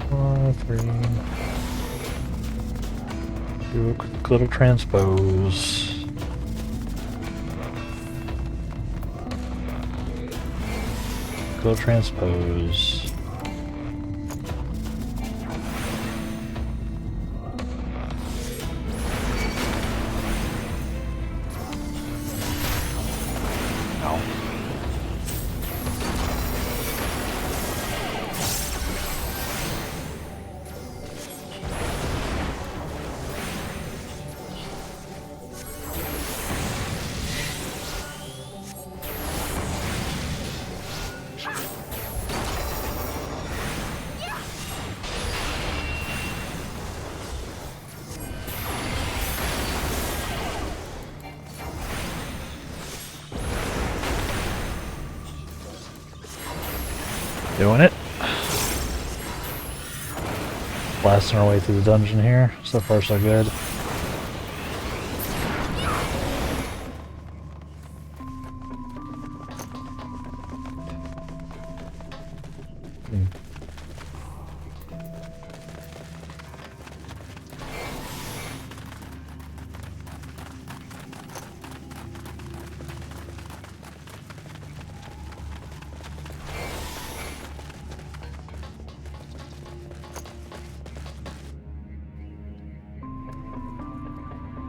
3. Do a quick little transpose. Go transpose. Doing it. Blasting our way through the dungeon here. So far so good.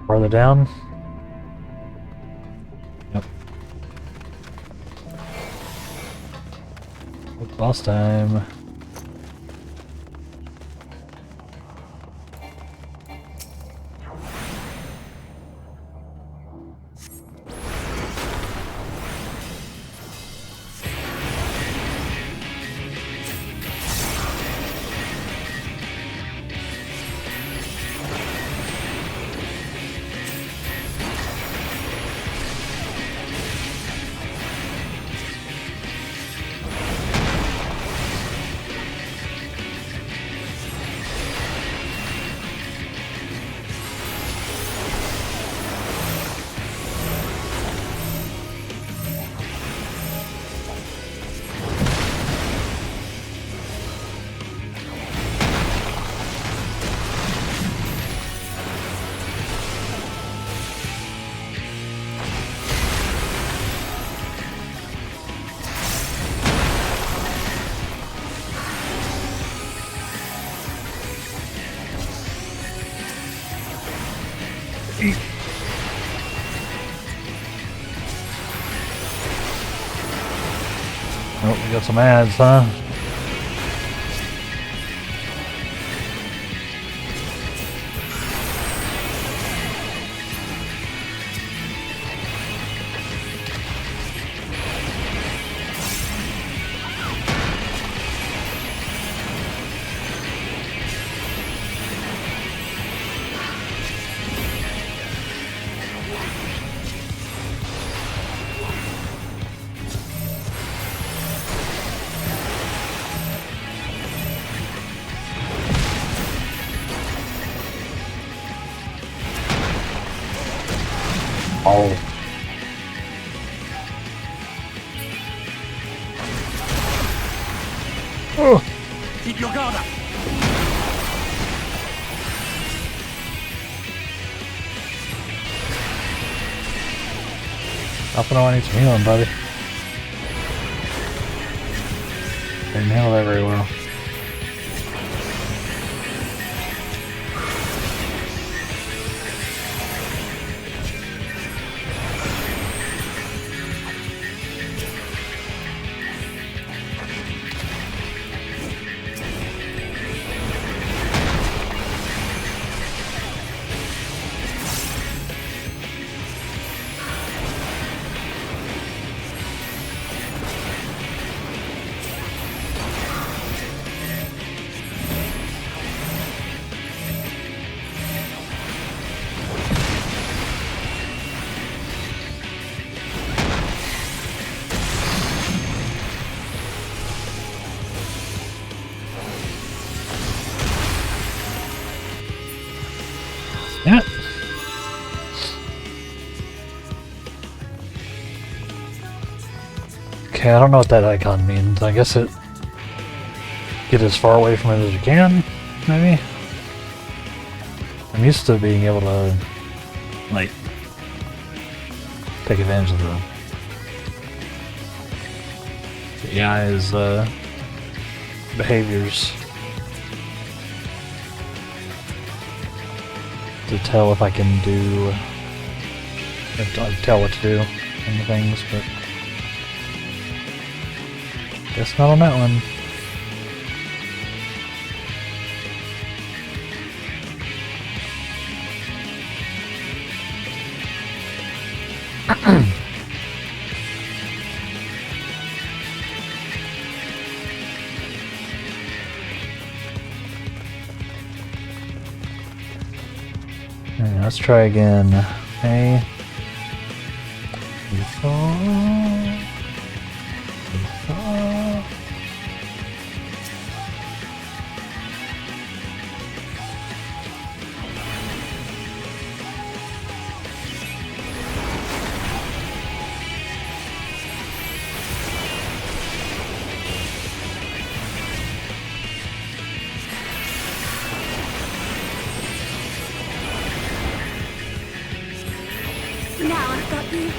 Farther down. Yep. Boss time. Oh, we got some ads, huh? Oh. Oh. Keep your guard up. Up and I need some healing, buddy. Didn't heal that very well. Yeah. Okay, I don't know what that icon means. I guess it get as far away from it as you can, maybe. I'm used to being able to, like, take advantage of the AI's behaviors to tell if I can do, tell what to do and things, but guess not on that one. Let's try again. A. Now I've got you.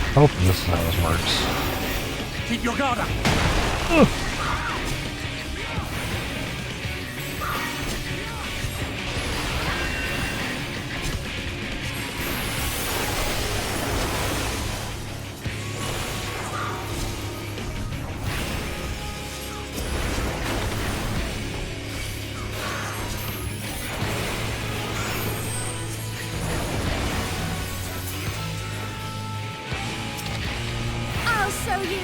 I hope this is how this works. Keep your guard up. I'll show you.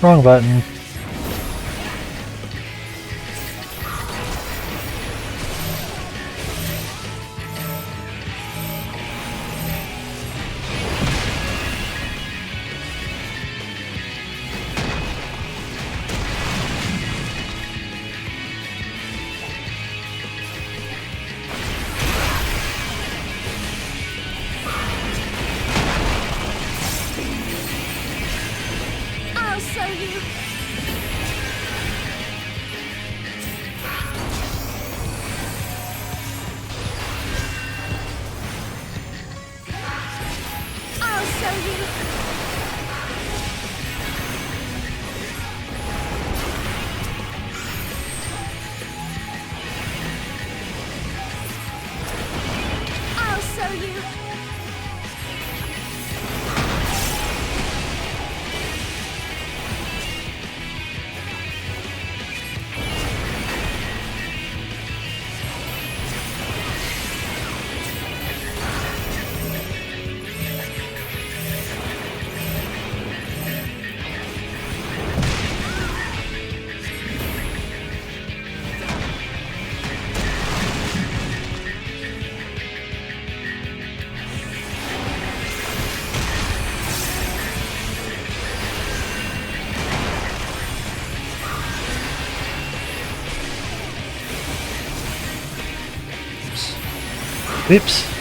Wrong button. I'll show you. I'll show you. I'll show you. Oops.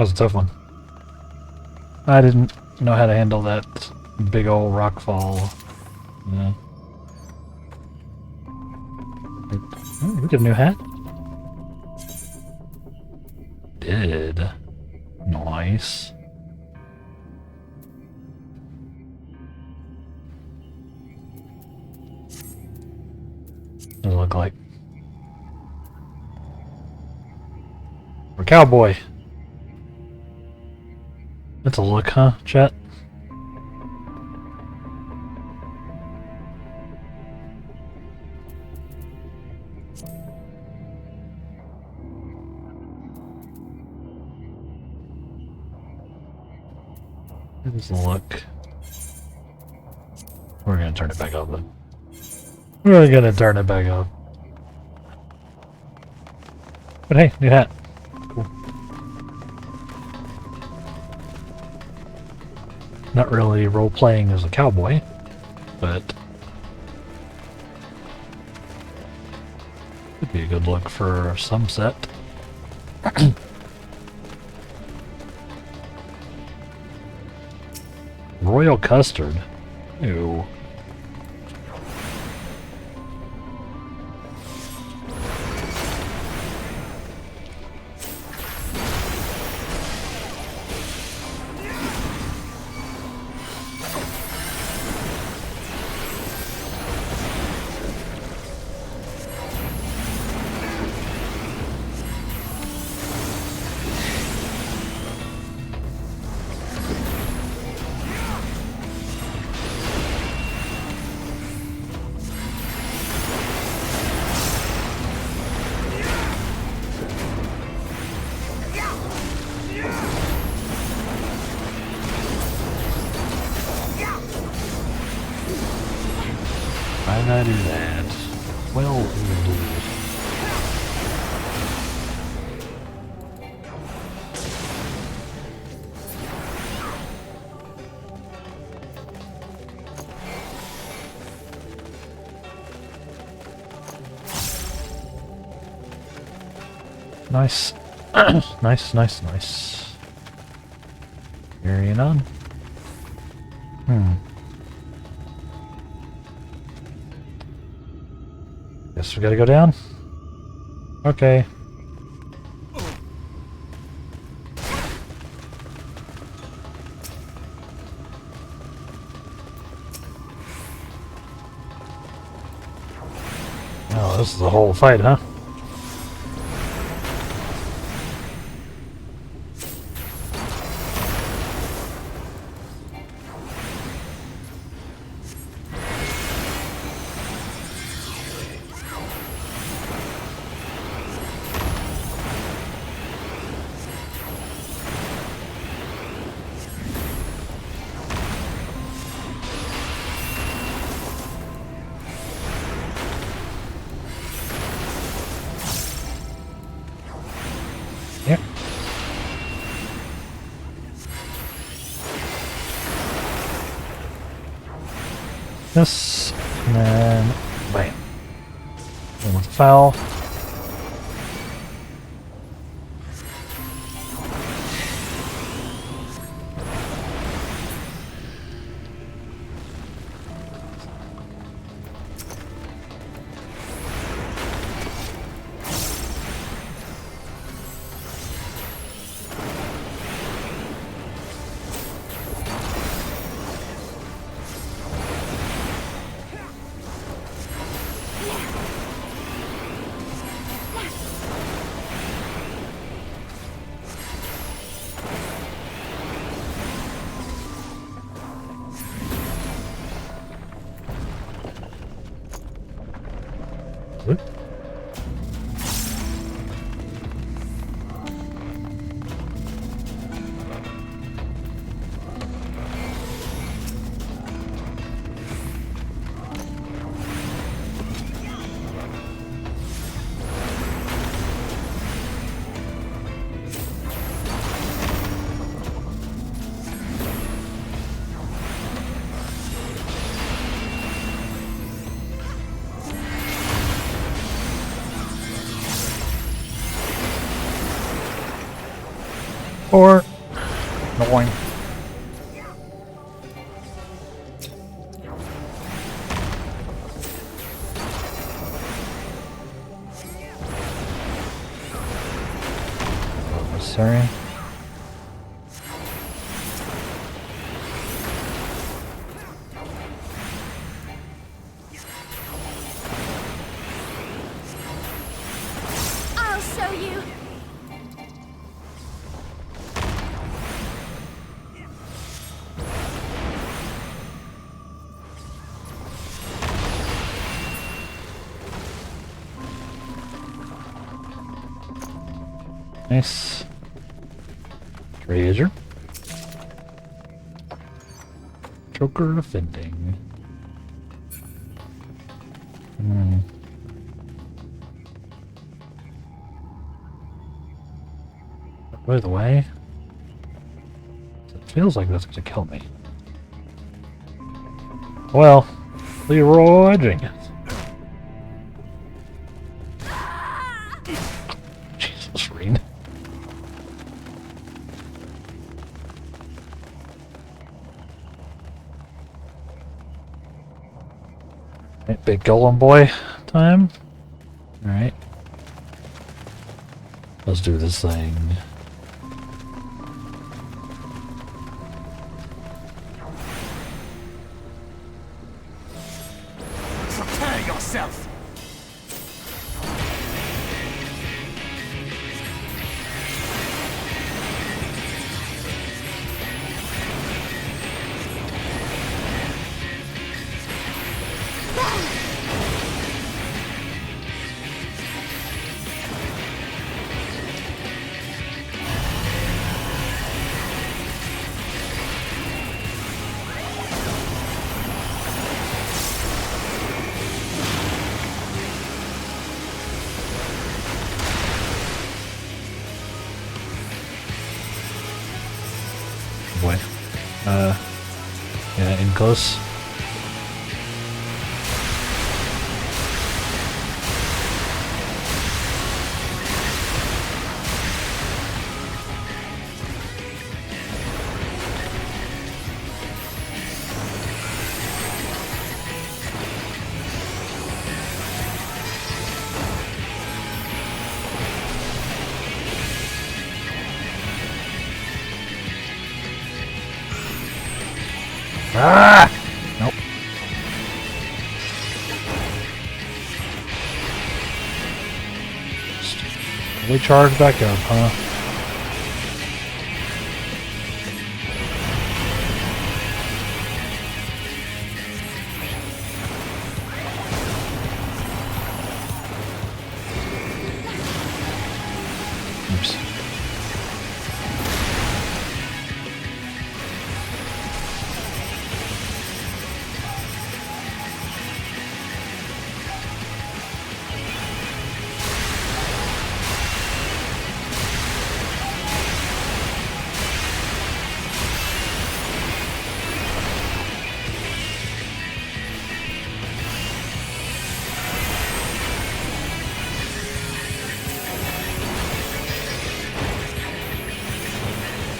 was a tough one. I didn't know how to handle that big old rock fall. Yeah. Oh, we get a new hat. Did. Nice. What does it look like? We're cowboy. That's a look, huh, chat? It is a look. We're gonna turn it back up then. We're gonna turn it back up. But hey, new hat. Cool. Not really role-playing as a cowboy, but could be a good look for some set. Royal custard. Ew. Why did I do that? Well, indeed. Nice. Nice. Carrying on. Guess we gotta go down? Okay. Oh, this is the whole fight, huh? Yep. This, and then bam. One with the foul. Good. Or annoying. Sorry. I'll show you. Nice. Treasure. Joker offending. By the way, it feels like that's going to kill me. Well, Leroy Jenkins. Jesus, Reen. Right, big golem boy time. Alright. Let's do this thing. Prepare yourself! Boy. Yeah, in close. Ah! Nope. We charge back up, huh? Oops.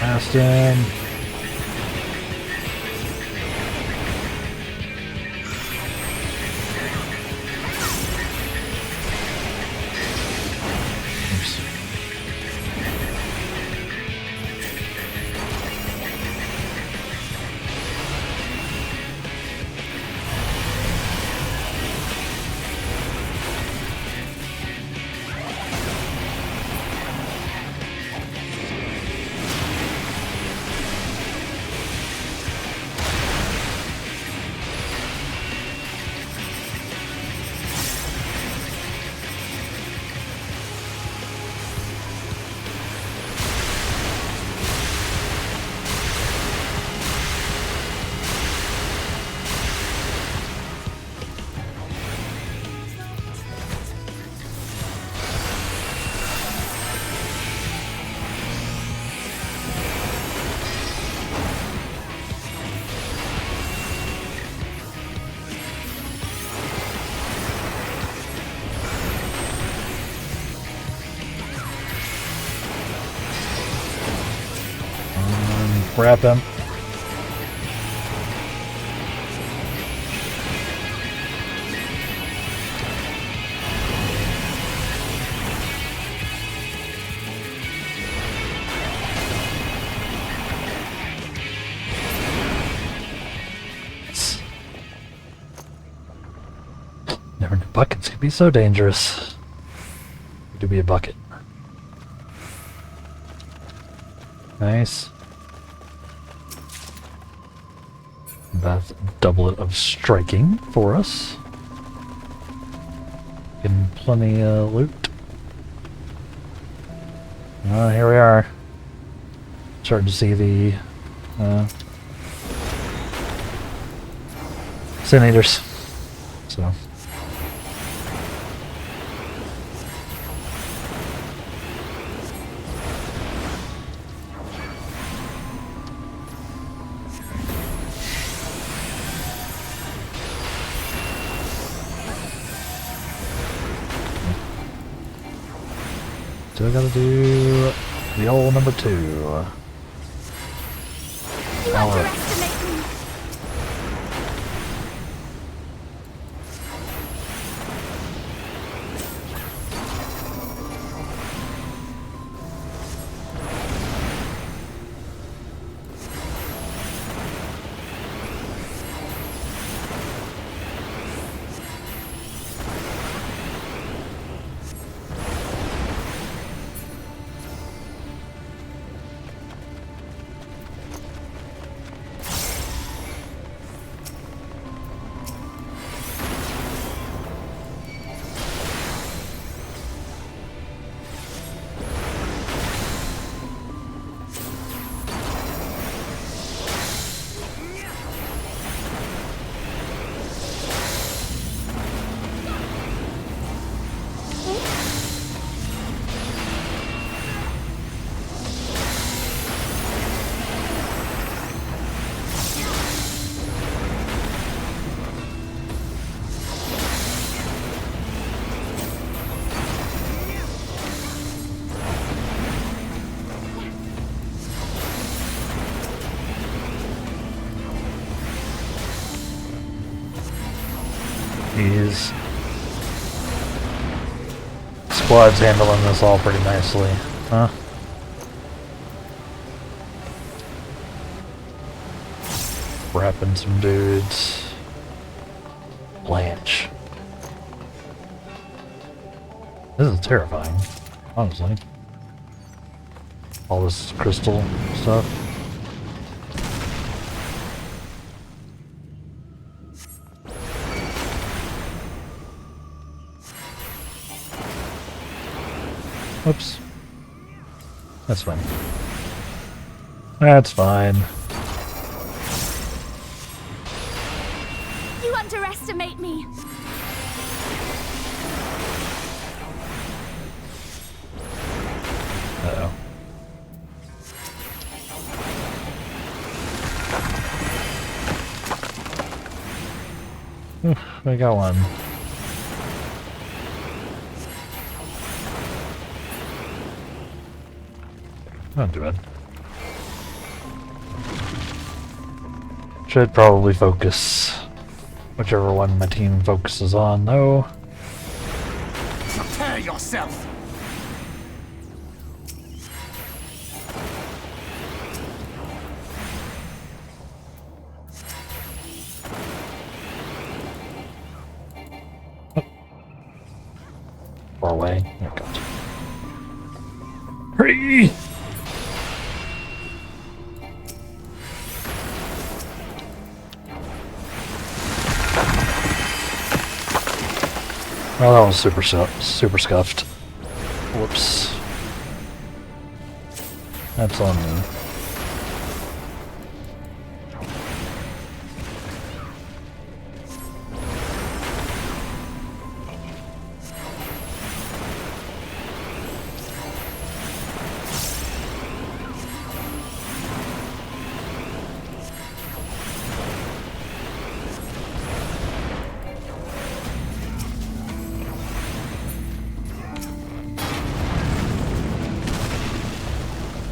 Aston. Oops. wrap him. Never knew buckets could be so dangerous. To be a bucket. Nice. That's a doublet of striking for us. Getting plenty of loot. Here we are. Starting to see the Sin Eaters. So. Still gotta do the old number 2. You underestimate me. These squad's handling this all pretty nicely, huh? Wrapping some dudes. Blanche. This is terrifying, honestly. All this crystal stuff. Oops. That's fine. That's fine. You underestimate me. Uh-oh. Oof, I got one. Not too bad. Should probably focus. Whichever one my team focuses on, though. Prepare yourself! Far away. Oh god. Hurry! Oh, that was super scuffed. Whoops. That's on me.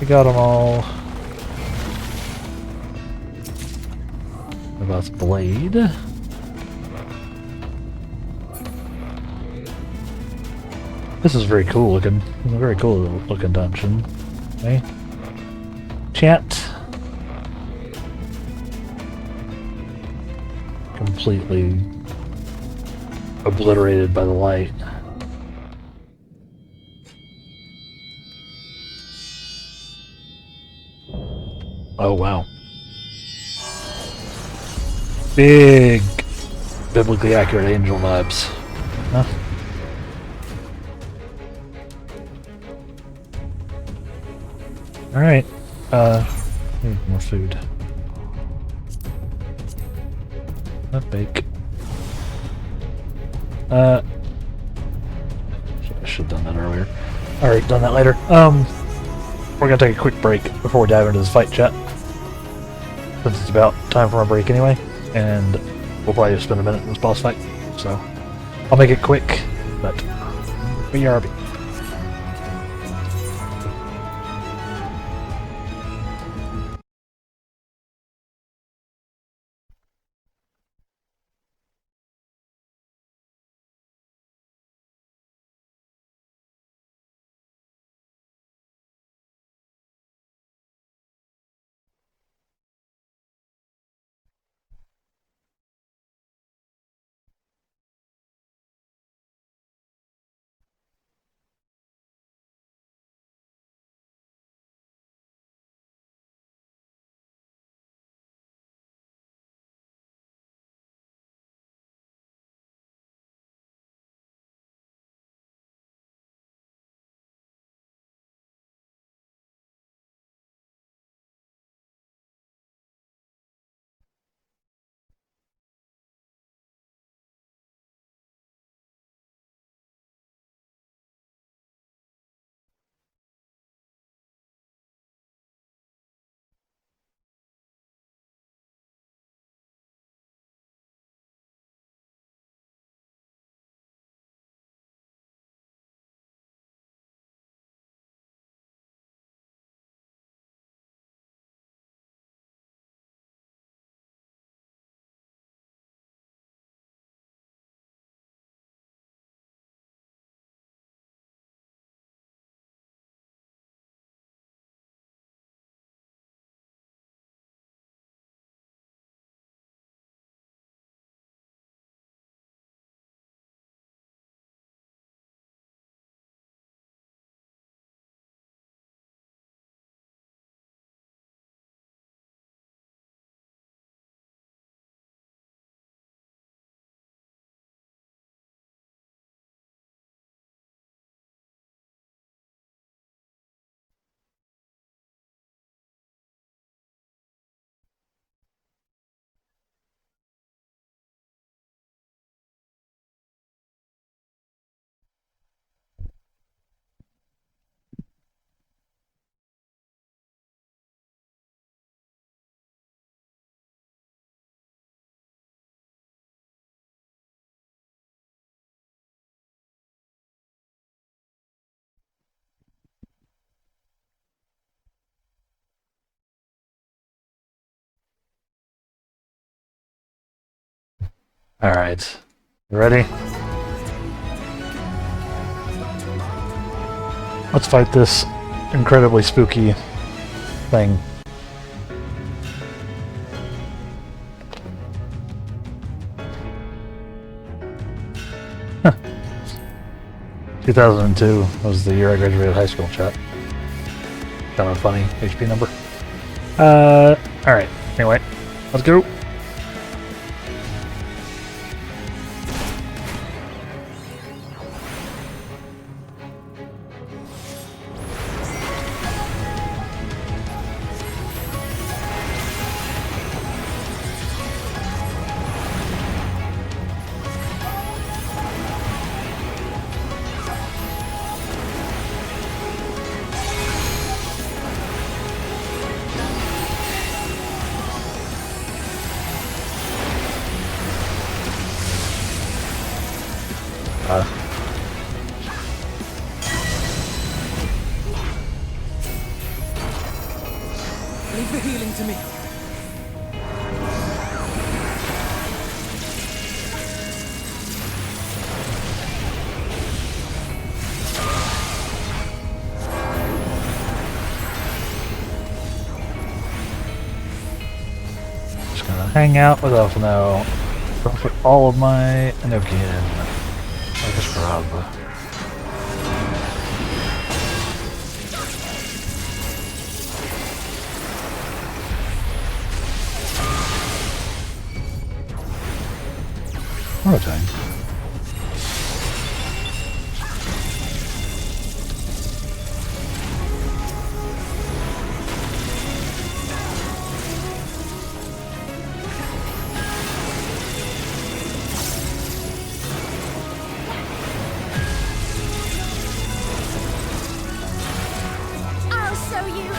We got them all. Robot's blade. This is very cool looking. A very cool looking dungeon. Okay. Chat. Completely obliterated by the light. Oh wow. Big biblically accurate angel vibes. Huh? Alright. More food. Not bake. I should have done that earlier. Alright, done that later. We're gonna take a quick break before we dive into this fight, chat. Since it's about time for a break anyway, and we'll probably just spend a minute in this boss fight. So, I'll make it quick, but BRB. Alright. You ready? Let's fight this incredibly spooky thing. Huh. 2002 was the year I graduated high school, chat. Kind of a funny HP number. Alright. Anyway, let's go. Leave the healing to me. hang out with Elf now. Don't put all of my Enochian like a scrub. Rotating. I'll show you.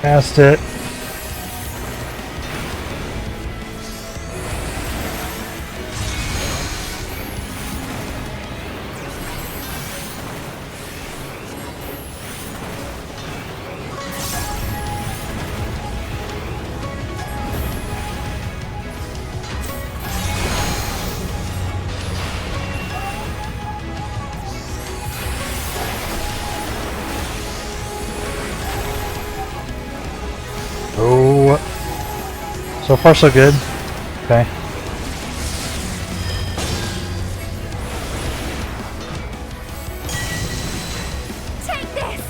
Cast it. Oh, so far so good. Okay. Take this.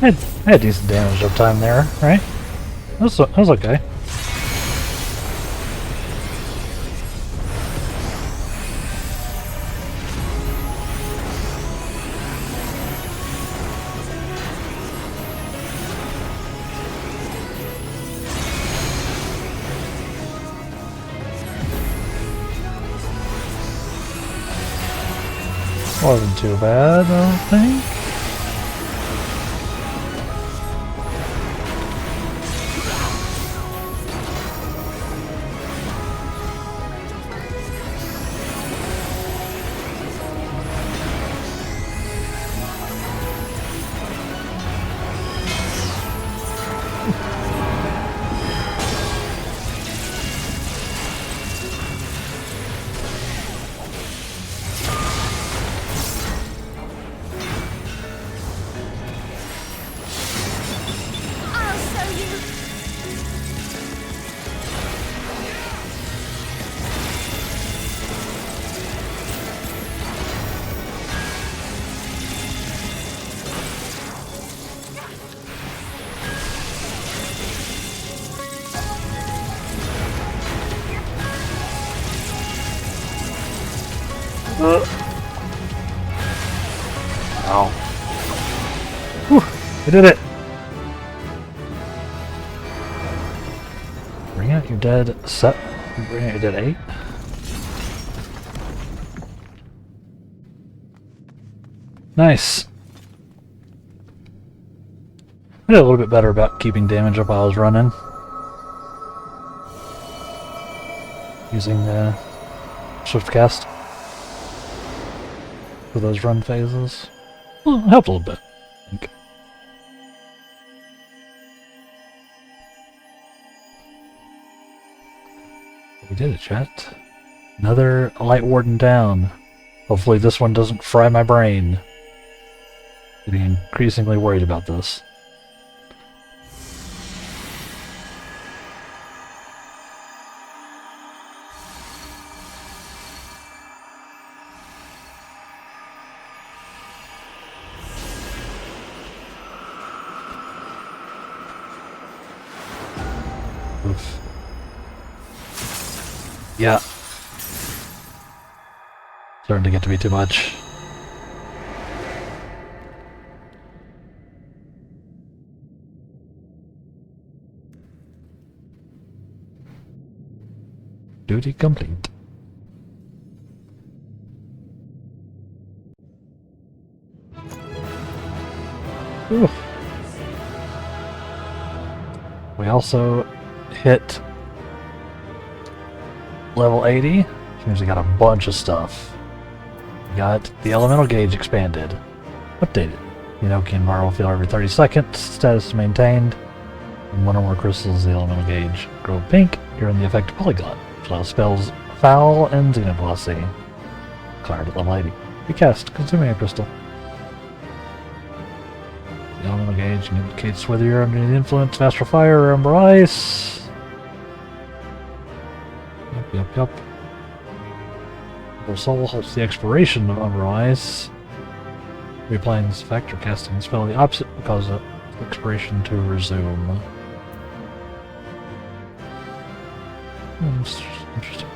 I had decent damage uptime there, right? That was okay. Wasn't too bad, I don't think. Ow. Whew, I did it! Bring out your dead set. Bring out your dead 8. Nice. I did a little bit better about keeping damage up while I was running. Using Swift Cast for those run phases. Well, it helped a little bit, I think. We did it, chat. Another Light Warden down. Hopefully this one doesn't fry my brain. Getting increasingly worried about this. Oof. Yeah. Starting to get to be too much. Duty complete. Oof. We also hit level 80, which means we got a bunch of stuff. We got the elemental gauge expanded. Updated. Enochian bar will fill every 30 seconds. Status is maintained. And one or more crystals, the elemental gauge grow pink. You're in the effect of Polyglot, which allows spells Foul and Xenoglossy. Card at level 80. We cast, consuming a crystal. The elemental gauge indicates whether you're under the influence of astral fire or ember ice. Yup. Your soul halts the expiration of ember ice. Replaying this effect or casting a spell the opposite will cause the expiration to resume. Interesting.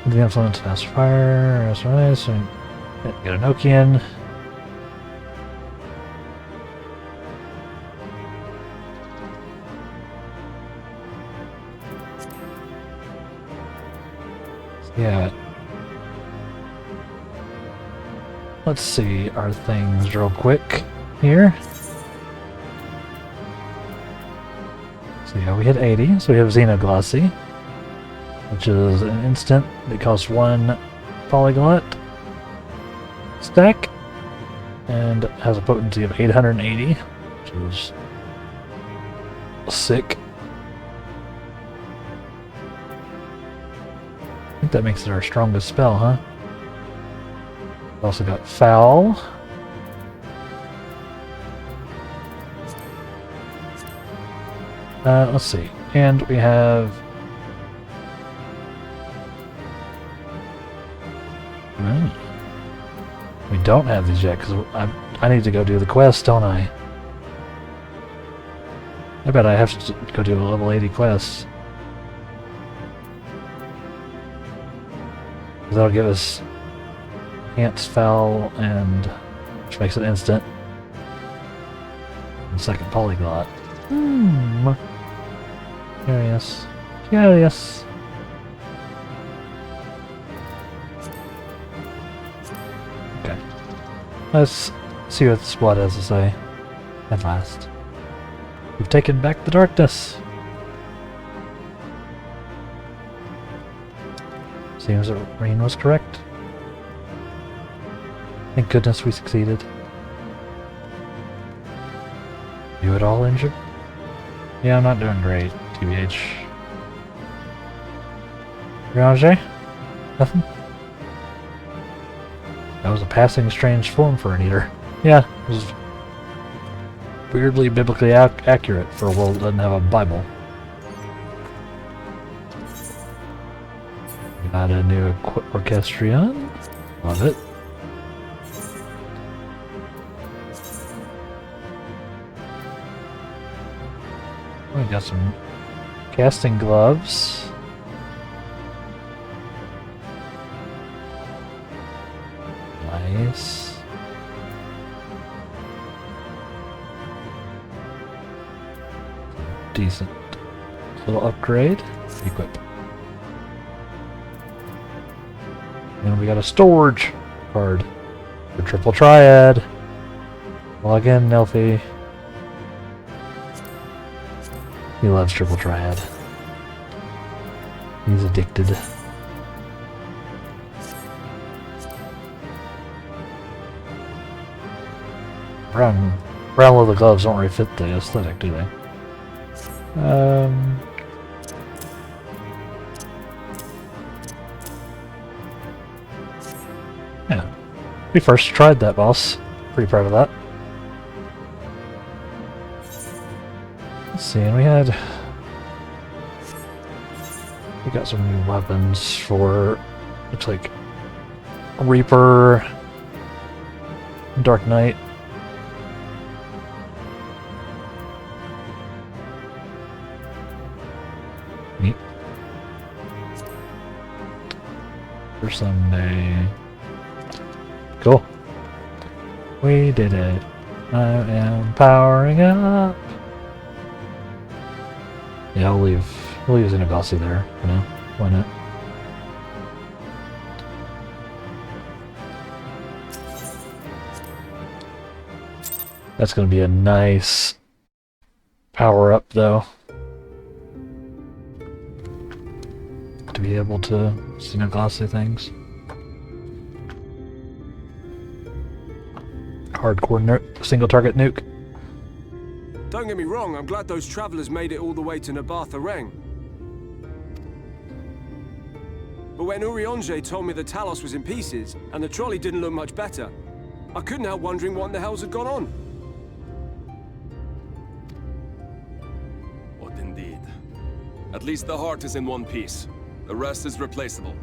The influence of astral fire, astral ice, and get a Nokian. Yeah. Let's see our things real quick here. So yeah, we hit 80, so we have Xenoglossy, which is an instant that costs 1 Polyglot stack and has a potency of 880, which is sick. I think that makes it our strongest spell, huh? We also got Foul. Let's see. And we have... We don't have these yet, because I need to go do the quest, don't I? I bet I have to go do a level 80 quest. That'll give us Enhanced Foul, and which makes it instant. And second Polyglot. Curious. Okay. Let's see what this blood has to say. At last. We've taken back the darkness. Seems that Rain was correct. Thank goodness we succeeded. You at all injured? Yeah, I'm not doing great, TBH. Ranger? Nothing? That was a passing strange form for an eater. Yeah, it was weirdly biblically accurate for a world that doesn't have a Bible. Got a new orchestrion. Love it. We got some casting gloves. Nice. Decent little upgrade. Equip. And we got a storage card for Triple Triad. Log in, Nelfie. He loves Triple Triad. He's addicted. Brown leather gloves don't really fit the aesthetic, do they? Yeah. We first tried that boss. Pretty proud of that. Let's see, and we got some new weapons for, looks like Reaper, Dark Knight. Neat. For Sunday. Cool. We did it. I am powering up. Yeah, we'll leave Xenoglossy there for now. Why not? That's going to be a nice power up, though. To be able to Xenoglossy things. Hardcore single target nuke. Don't get me wrong, I'm glad those travelers made it all the way to Nabartha Reng. But when Urianger told me the Talos was in pieces, and the trolley didn't look much better, I couldn't help wondering what in the hell's had gone on. What indeed? At least the heart is in one piece. The rest is replaceable.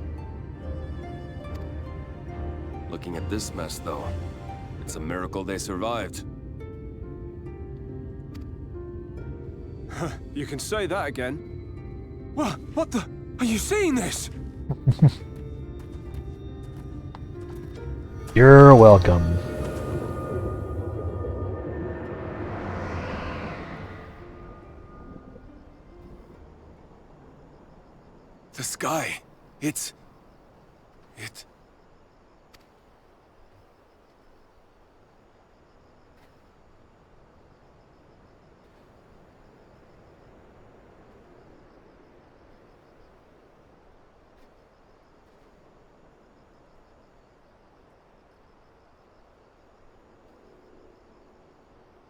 Looking at this mess, though, it's a miracle they survived. You can say that again. What the? Are you seeing this? You're welcome. The sky. It...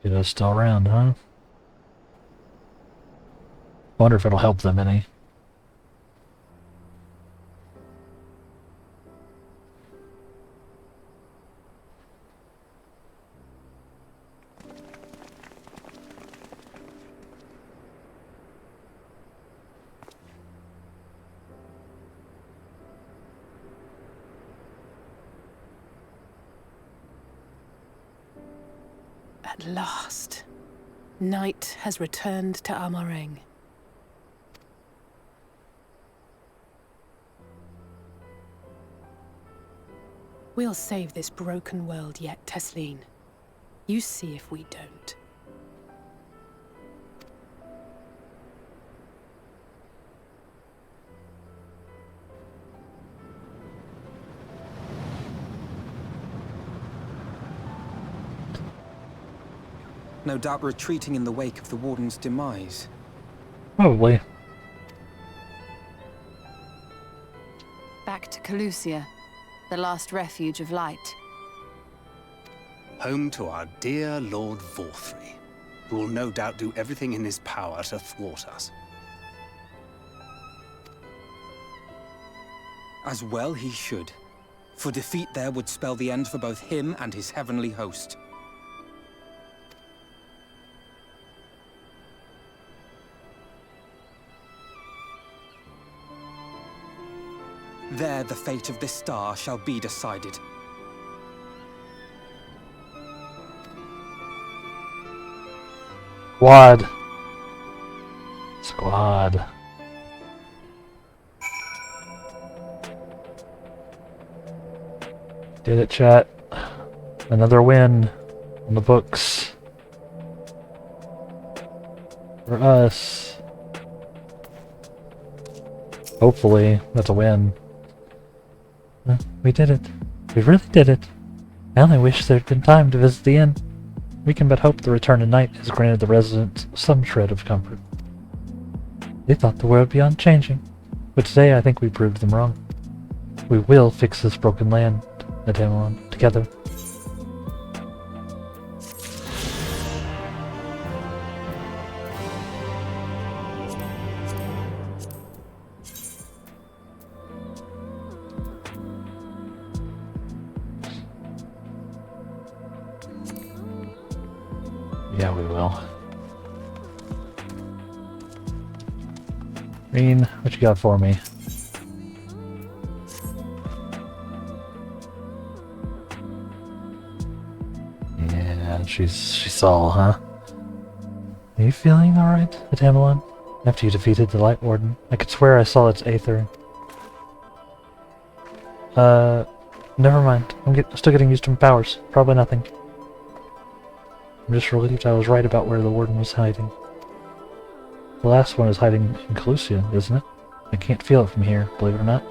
It's still around, huh? Wonder if it'll help them any. At last, night has returned to Amareng. We'll save this broken world yet, Tesleen. You see if we don't. No doubt retreating in the wake of the Warden's demise. Probably. Back to Calusia, the last refuge of light. Home to our dear Lord Vorthri, who will no doubt do everything in his power to thwart us. As well he should. For defeat there would spell the end for both him and his heavenly host. There the fate of this star shall be decided. Squad. Did it, chat. Another win on the books. For us. Hopefully, that's a win. We did it. We really did it. I only wish there'd been time to visit the inn. We can but hope the return of night has granted the residents some shred of comfort. They thought the world beyond changing, but today I think we proved them wrong. We will fix this broken land at Amalon together. Yeah, we will. Green, what you got for me? Yeah, she's all, huh? Are you feeling alright at Amelon? After you defeated the Light Warden? I could swear I saw its Aether. Never mind. I'm still getting used to my powers. Probably nothing. I'm just relieved I was right about where the Warden was hiding. The last one is hiding in Calusia, isn't it? I can't feel it from here, believe it or not.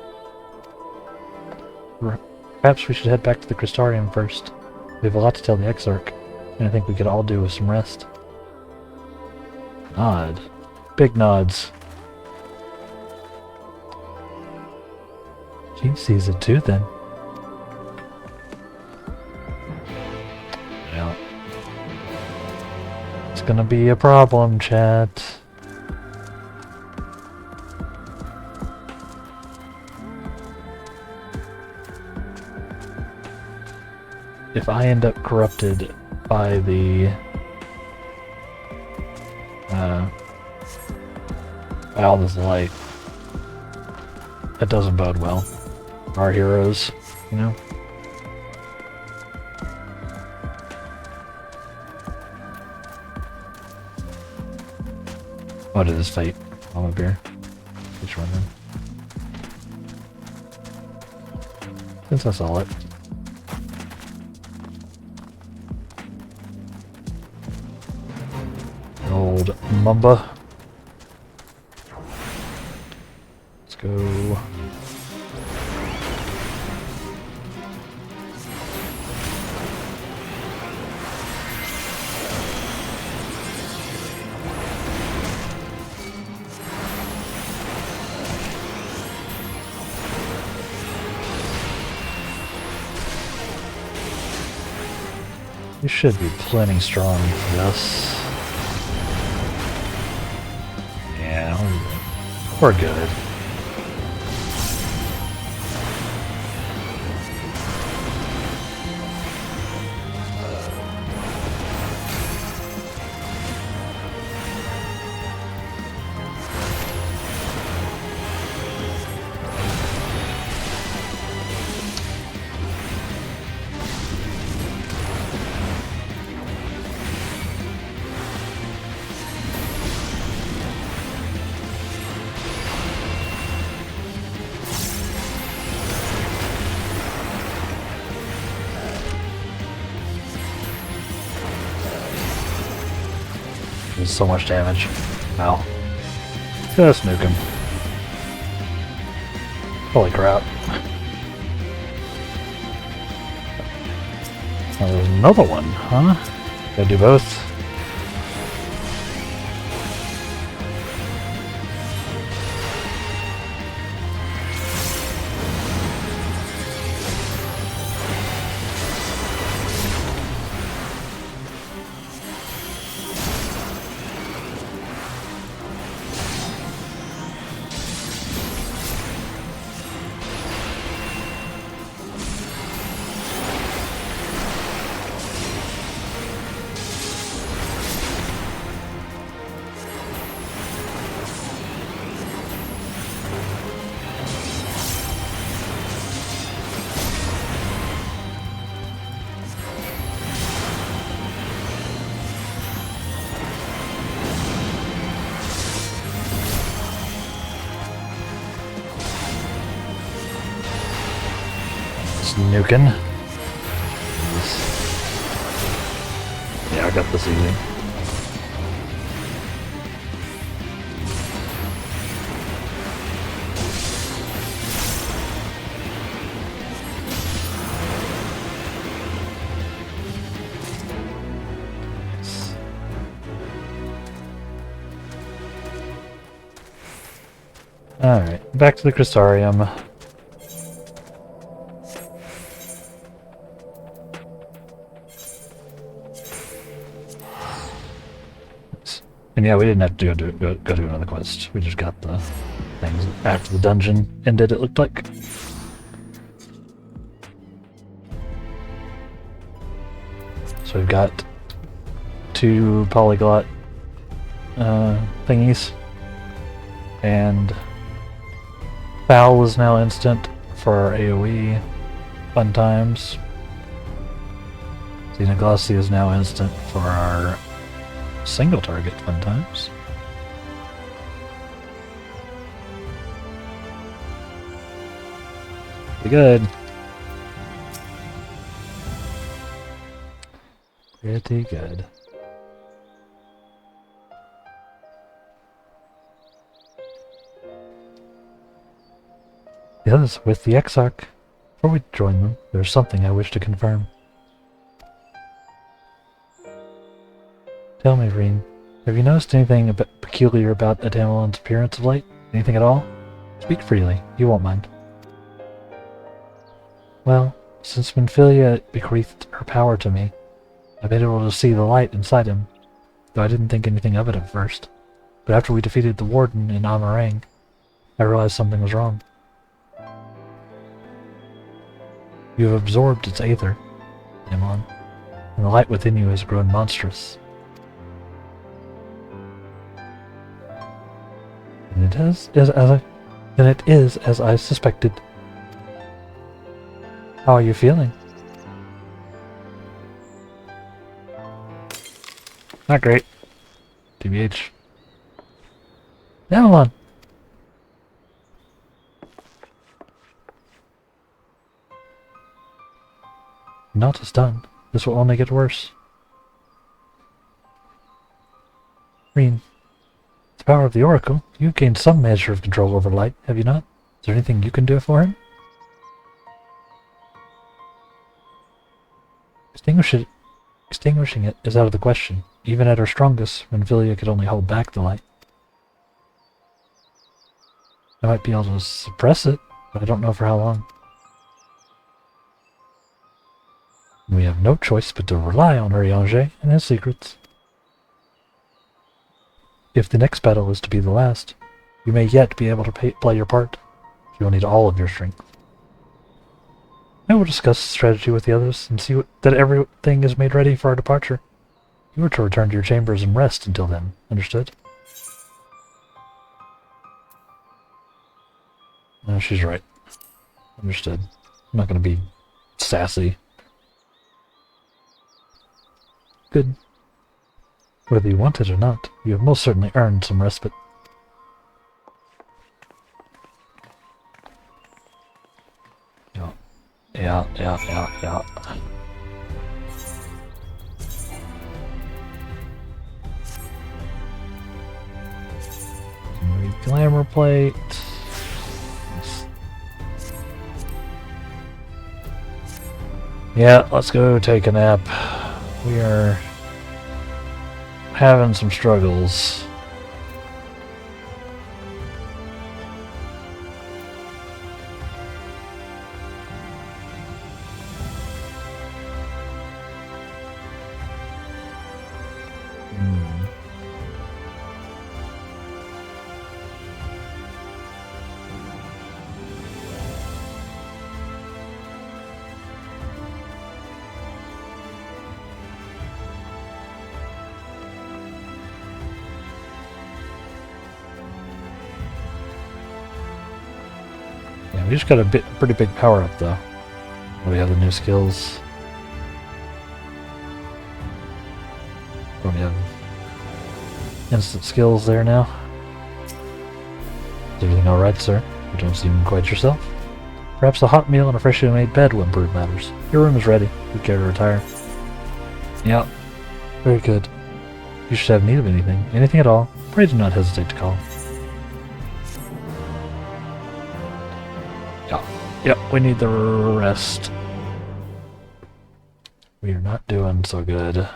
Perhaps we should head back to the Crystarium first. We have a lot to tell the Exarch, and I think we could all do with some rest. Nod. Big nods. She sees it too, then. Yeah. It's gonna be a problem, chat. If I end up corrupted by the by all this light, that doesn't bode well. Our heroes, you know? What is fate? I'm up here. Which one then? Since I saw it. Old Mamba. Let's go. You should be plenty strong for this. Yeah, we're good. Does so much damage. Wow. Just nuke him. Holy crap. Oh, there's another one, huh? Gotta do both. Nukin. Yeah, I got this easy. Alright, back to the Crystarium. And yeah, we didn't have to go do another quest. We just got the things after the dungeon ended, it looked like. So we've got 2 polyglot thingies. And Foul is now instant for our AoE. Fun times. Glossy is now instant for our single target fun times. Pretty good. Pretty good. Yes, with the Exarch. Before we join them, there's something I wish to confirm. Tell me, Reen, have you noticed anything peculiar about Adamelon's appearance of late? Anything at all? Speak freely, you won't mind. Well, since Minfilia bequeathed her power to me, I've been able to see the light inside him, though I didn't think anything of it at first. But after we defeated the Warden in Amarang, I realized something was wrong. You have absorbed its aether, Amelon, and the light within you has grown monstrous. And it is as I suspected. How are you feeling? Not great. TBH. Amelon! Naught is done. This will only get worse. Reen, the power of the Oracle, you've gained some measure of control over light, have you not? Is there anything you can do for him? Extinguishing it is out of the question. Even at her strongest, Minfilia could only hold back the light. I might be able to suppress it, but I don't know for how long. We have no choice but to rely on Urianger and his secrets. If the next battle is to be the last, you may yet be able to play your part. You will need all of your strength. I will discuss strategy with the others and see that everything is made ready for our departure. You are to return to your chambers and rest until then. Understood? No, she's right. Understood. I'm not going to be sassy. Good. Whether you want it or not, you have most certainly earned some respite. Yeah. Glamour plate. Yeah, let's go take a nap. We are having some struggles. We just got a pretty big power up though. We have the new skills. We have instant skills there now. Is everything alright, sir? You don't seem quite yourself. Perhaps a hot meal and a freshly made bed will improve matters. Your room is ready. You care to retire? Yeah. Very good. You should have need of anything. Anything at all. Pray do not hesitate to call. Yep, we need the rest. We are not doing so good.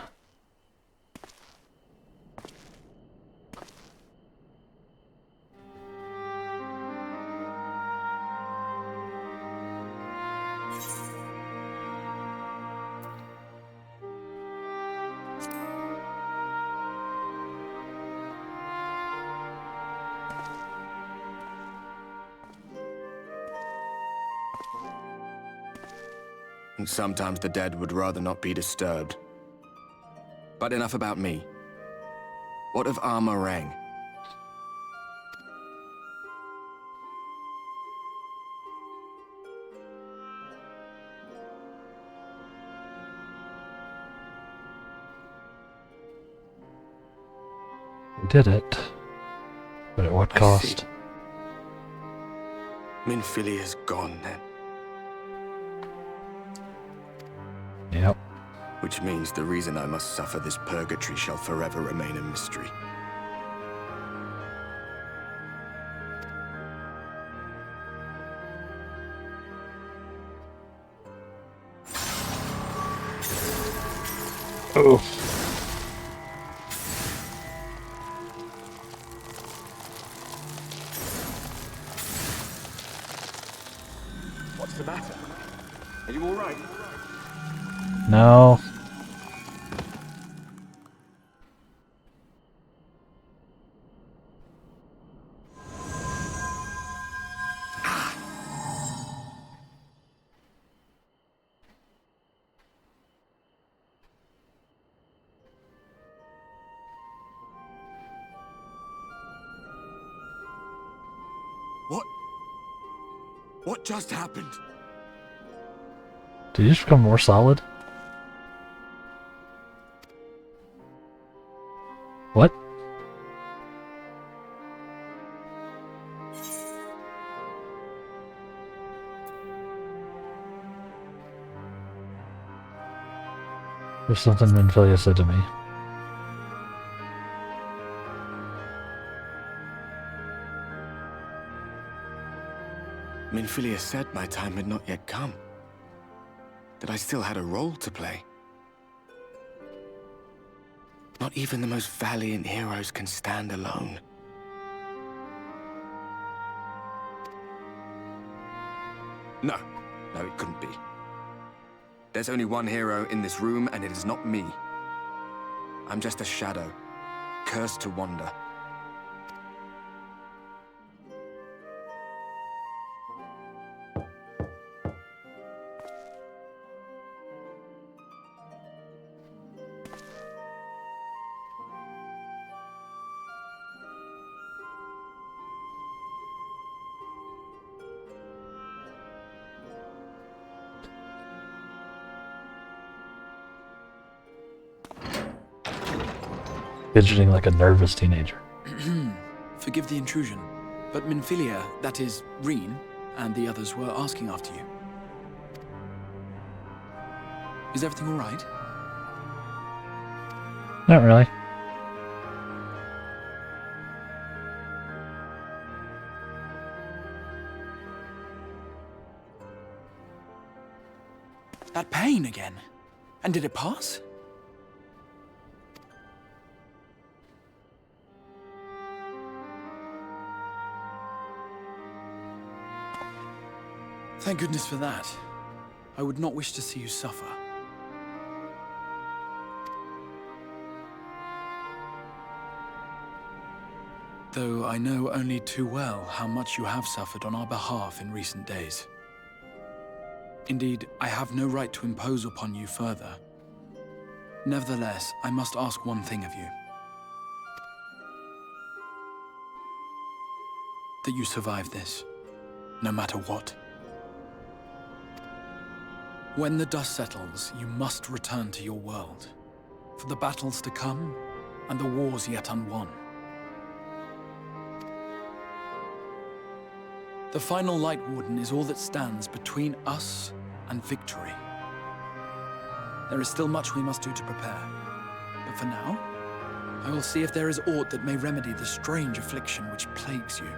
And sometimes the dead would rather not be disturbed. But enough about me. What of Amarang? Did it. But at what cost? Minfilia's gone then. Yep. Which means the reason I must suffer this purgatory shall forever remain a mystery. Oh. What's the matter? Are you all right? No. What just happened? Did you just become more solid? What? There's something Minfilia said to me. Minfilia said my time had not yet come. That I still had a role to play. Not even the most valiant heroes can stand alone. No, it couldn't be. There's only one hero in this room, and it is not me. I'm just a shadow, cursed to wander. Fidgeting like a nervous teenager. Forgive the intrusion, but Minfilia, that is, Reen, and the others were asking after you. Is everything all right? Not really. That pain again. And did it pass? Thank goodness for that. I would not wish to see you suffer. Though I know only too well how much you have suffered on our behalf in recent days. Indeed, I have no right to impose upon you further. Nevertheless, I must ask one thing of you. That you survive this, no matter what. When the dust settles, you must return to your world, for the battles to come and the wars yet unwon. The final Light Warden is all that stands between us and victory. There is still much we must do to prepare, but for now, I will see if there is aught that may remedy the strange affliction which plagues you.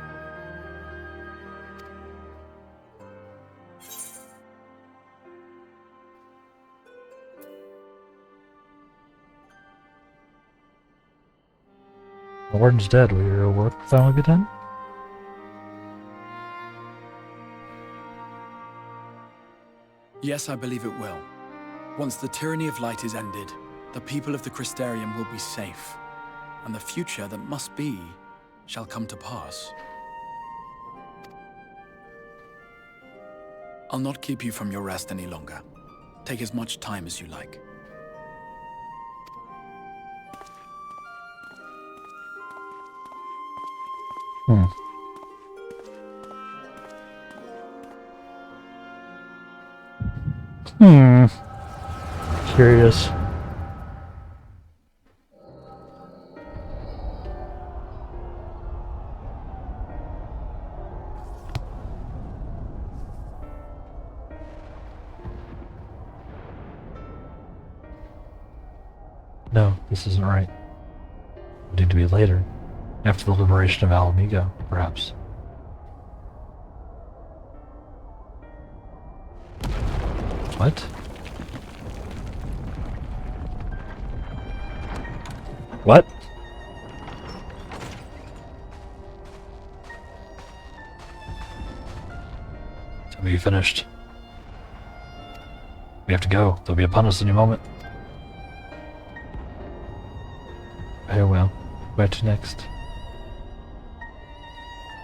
The warden's dead. Will your work finally be done? Yes, I believe it will. Once the tyranny of light is ended, the people of the Crystarium will be safe, and the future that must be shall come to pass. I'll not keep you from your rest any longer. Take as much time as you like. Curious. No, this isn't right. It need to be later. After the liberation of Alamigo, perhaps. What? What? Tell me you finished. We have to go. They'll be upon us any moment. Very well. Where to next?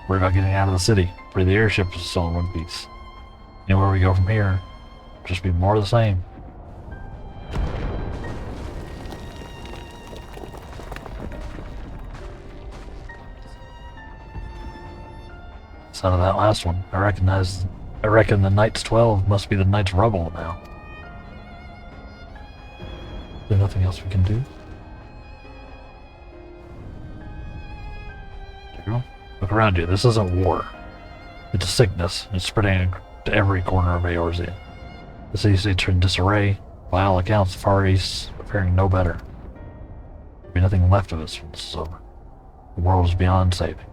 Worry about getting out of the city. Where the airship is still in one piece. Anywhere we go from here, just be more of the same. Sound of that last one. I reckon the Knight's 12 must be the Knight's rubble now. Is there nothing else we can do? Look around you. This isn't war. It's a sickness. It's spreading to every corner of Eorzea. The city states are in disarray. By all accounts, the Far East are faring no better. There'll be nothing left of us when this is over. The world is beyond saving.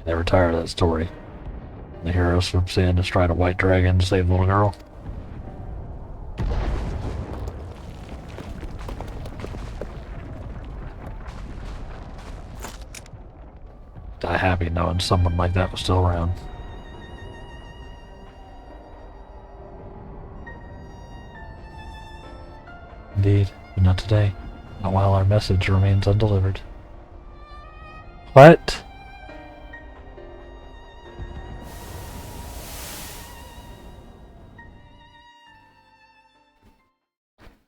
Never tired of that story. The hero swoops in to stride a white dragon to save the little girl. Die happy knowing someone like that was still around. Indeed, but not today. Not while our message remains undelivered. What?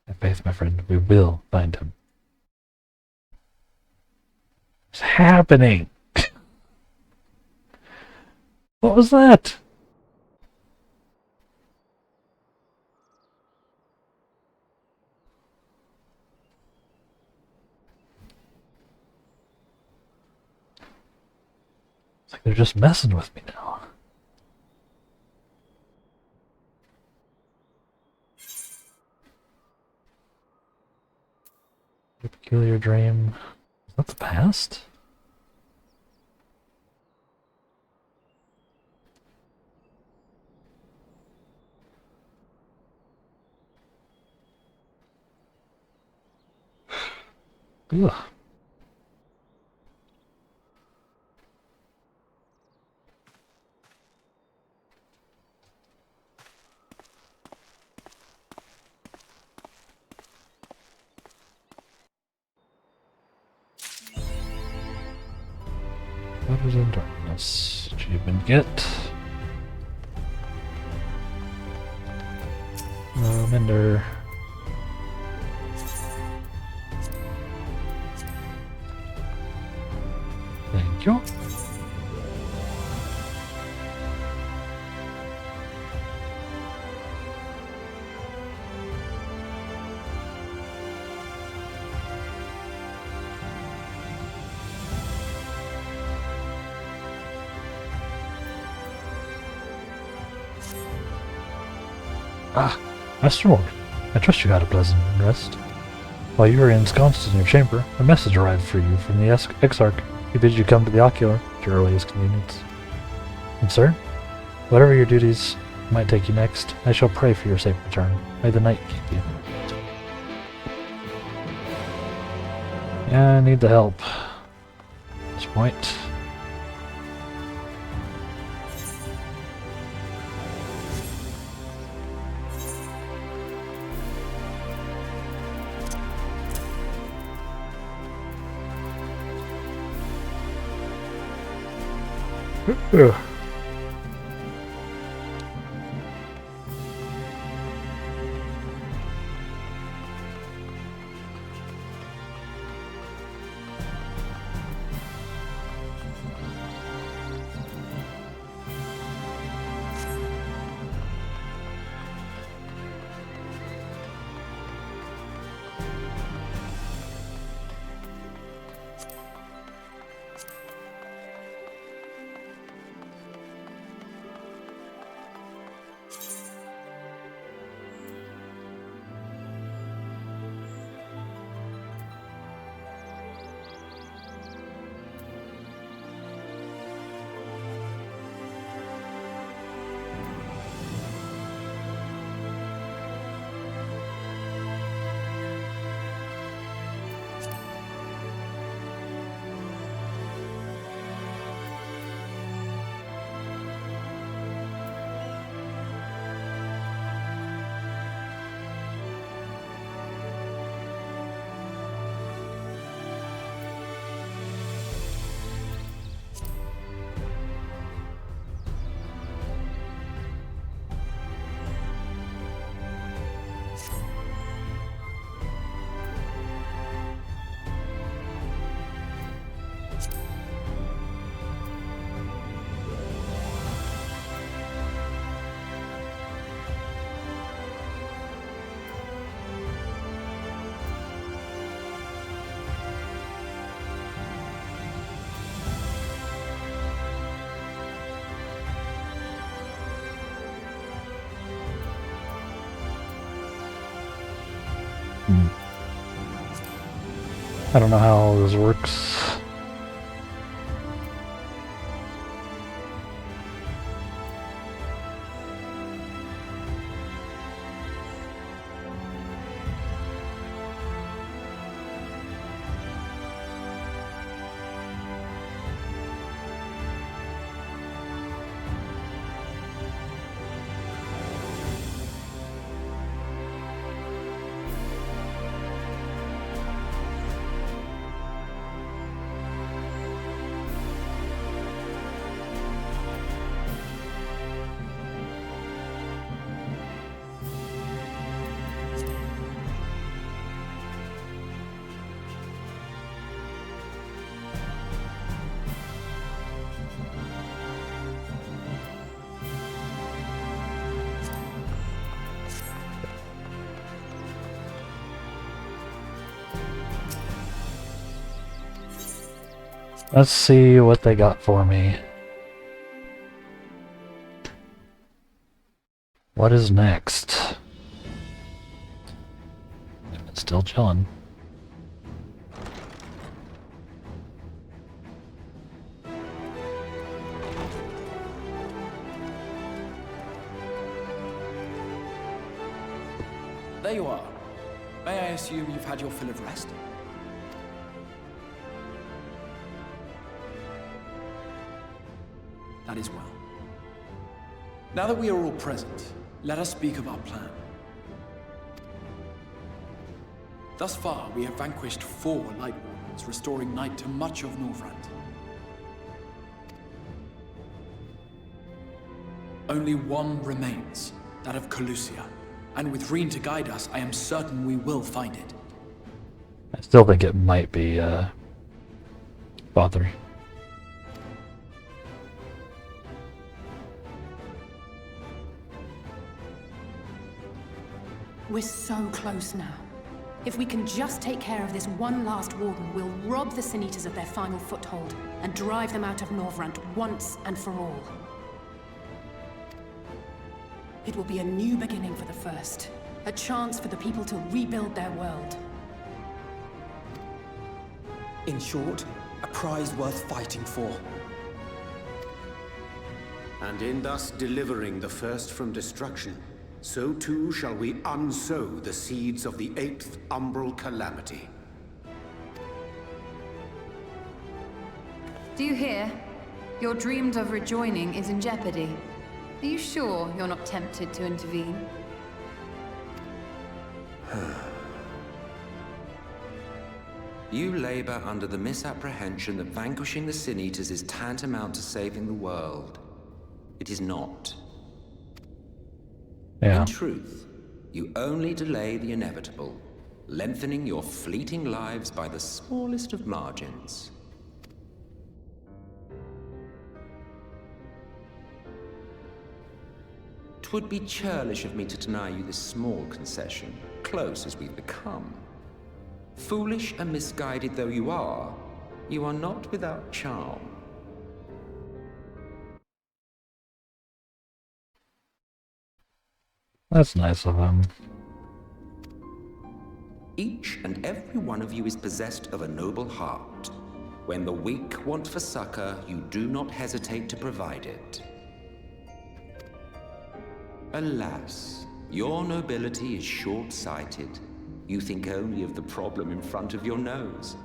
Have faith, my friend. We will find him. What's happening? What was that? It's like they're just messing with me now. A peculiar dream. Is that the past? Ugh. What is in darkness? Achievement get. Mender. Thank you. Ah, Master Morgan, I trust you had a pleasant rest. While you were ensconced in your chamber, a message arrived for you from the Exarch. He bids you come to the Ocular at your earliest convenience. And sir, whatever your duties might take you next, I shall pray for your safe return. May the night keep you. Yeah, I need the help. At this point. Ugh. I don't know how all this works. Let's see what they got for me. What is next? It's still chilling. There you are. May I assume you've had your fill of rest? That is well. Now that we are all present, let us speak of our plan. Thus far, we have vanquished 4 Light Wardens, restoring night to much of Norvrand. Only one remains, that of Calusia. And with Reen to guide us, I am certain we will find it. I still think it might be, Father. We're so close now. If we can just take care of this one last warden, we'll rob the Sin Eaters of their final foothold and drive them out of Norvrand once and for all. It will be a new beginning for the First. A chance for the people to rebuild their world. In short, a prize worth fighting for. And in thus delivering the First from destruction, so too shall we unsow the seeds of the 8th umbral calamity. Do you hear? Your dreamed of rejoining is in jeopardy. Are you sure you're not tempted to intervene? You labor under the misapprehension that vanquishing the Sin Eaters is tantamount to saving the world. It is not. Yeah. In truth, you only delay the inevitable, lengthening your fleeting lives by the smallest of margins. Twould be churlish of me to deny you this small concession, close as we've become. Foolish and misguided though you are not without charm. That's nice of him. Each and every one of you is possessed of a noble heart. When the weak want for succor, you do not hesitate to provide it. Alas, your nobility is short-sighted. You think only of the problem in front of your nose.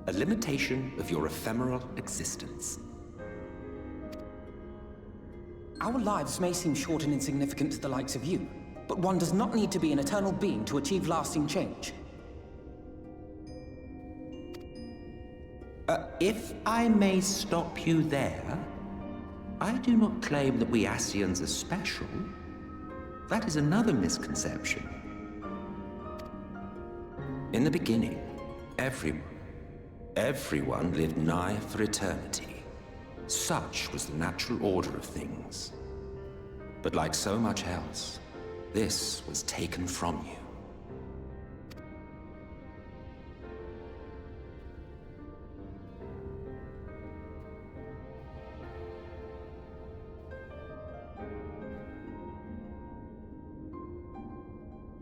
A limitation of your ephemeral existence. Our lives may seem short and insignificant to the likes of you, but one does not need to be an eternal being to achieve lasting change. If I may stop you there, I do not claim that we Ascians are special. That is another misconception. In the beginning, everyone lived nigh for eternity. Such was the natural order of things. But like so much else, this was taken from you.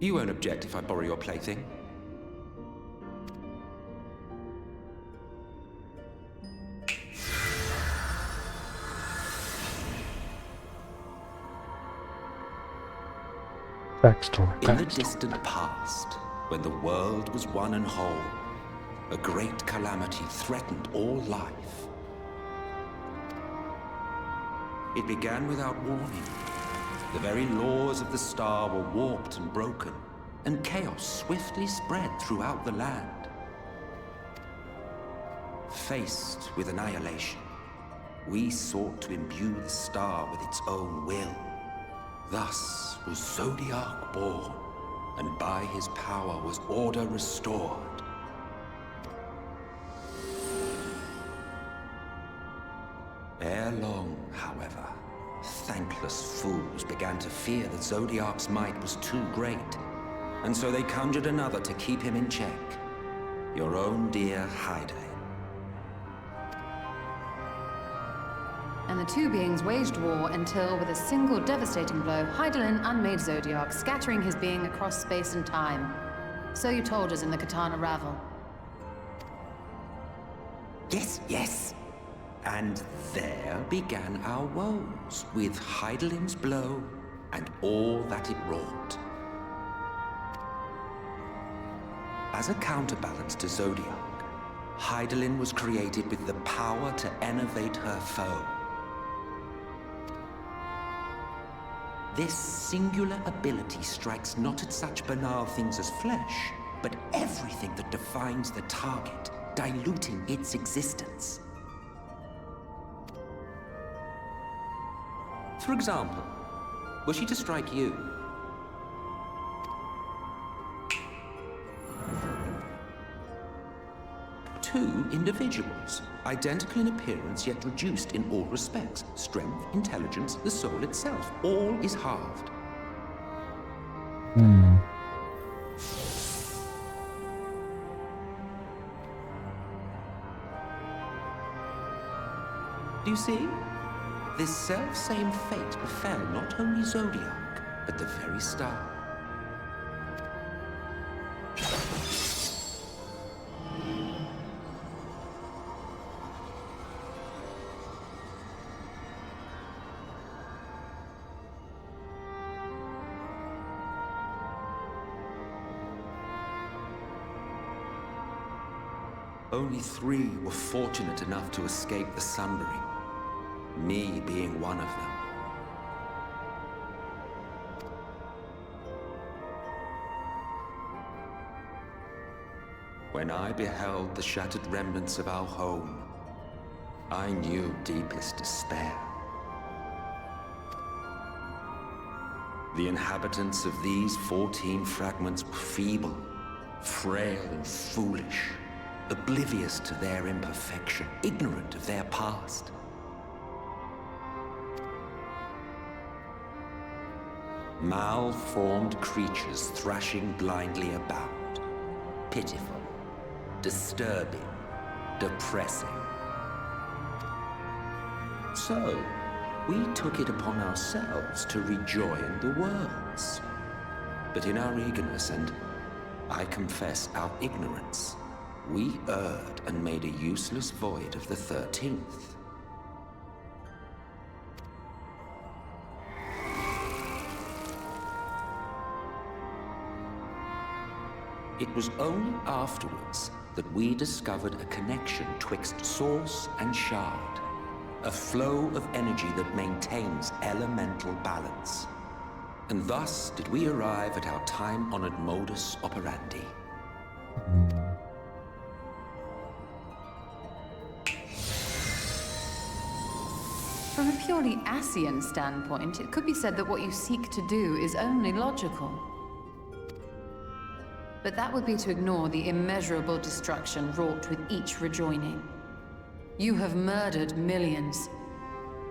You won't object if I borrow your plaything? Backstory. In the distant past, when the world was one and whole, a great calamity threatened all life. It began without warning. The very laws of the star were warped and broken, and chaos swiftly spread throughout the land. Faced with annihilation, we sought to imbue the star with its own will. Thus was Zodiac born, and by his power was order restored. Ere long, however, thankless fools began to fear that Zodiac's might was too great, and so they conjured another to keep him in check. Your own dear Hydaelyn. And the two beings waged war until, with a single devastating blow, Hydaelyn unmade Zodiac, scattering his being across space and time. So you told us in the Katana Ravel. Yes, yes. And there began our woes, with Hydaelyn's blow and all that it wrought. As a counterbalance to Zodiac, Hydaelyn was created with the power to enervate her foe. This singular ability strikes not at such banal things as flesh, but everything that defines the target, diluting its existence. For example, were she to strike you? Two individuals, identical in appearance yet reduced in all respects. Strength, intelligence, the soul itself, all is halved. Do you see? This self-same fate befell not only Zodiac, but the very star. Only 3 were fortunate enough to escape the Sundering, me being one of them. When I beheld the shattered remnants of our home, I knew deepest despair. The inhabitants of these 14 fragments were feeble, frail and foolish, oblivious to their imperfection, ignorant of their past. Malformed creatures thrashing blindly about. Pitiful, disturbing, depressing. So, we took it upon ourselves to rejoin the worlds. But in our eagerness and, I confess, our ignorance, we erred and made a useless void of the 13th. It was only afterwards that we discovered a connection twixt source and shard. A flow of energy that maintains elemental balance. And thus did we arrive at our time-honored modus operandi. From a purely Ascian standpoint, it could be said that what you seek to do is only logical. But that would be to ignore the immeasurable destruction wrought with each rejoining. You have murdered millions,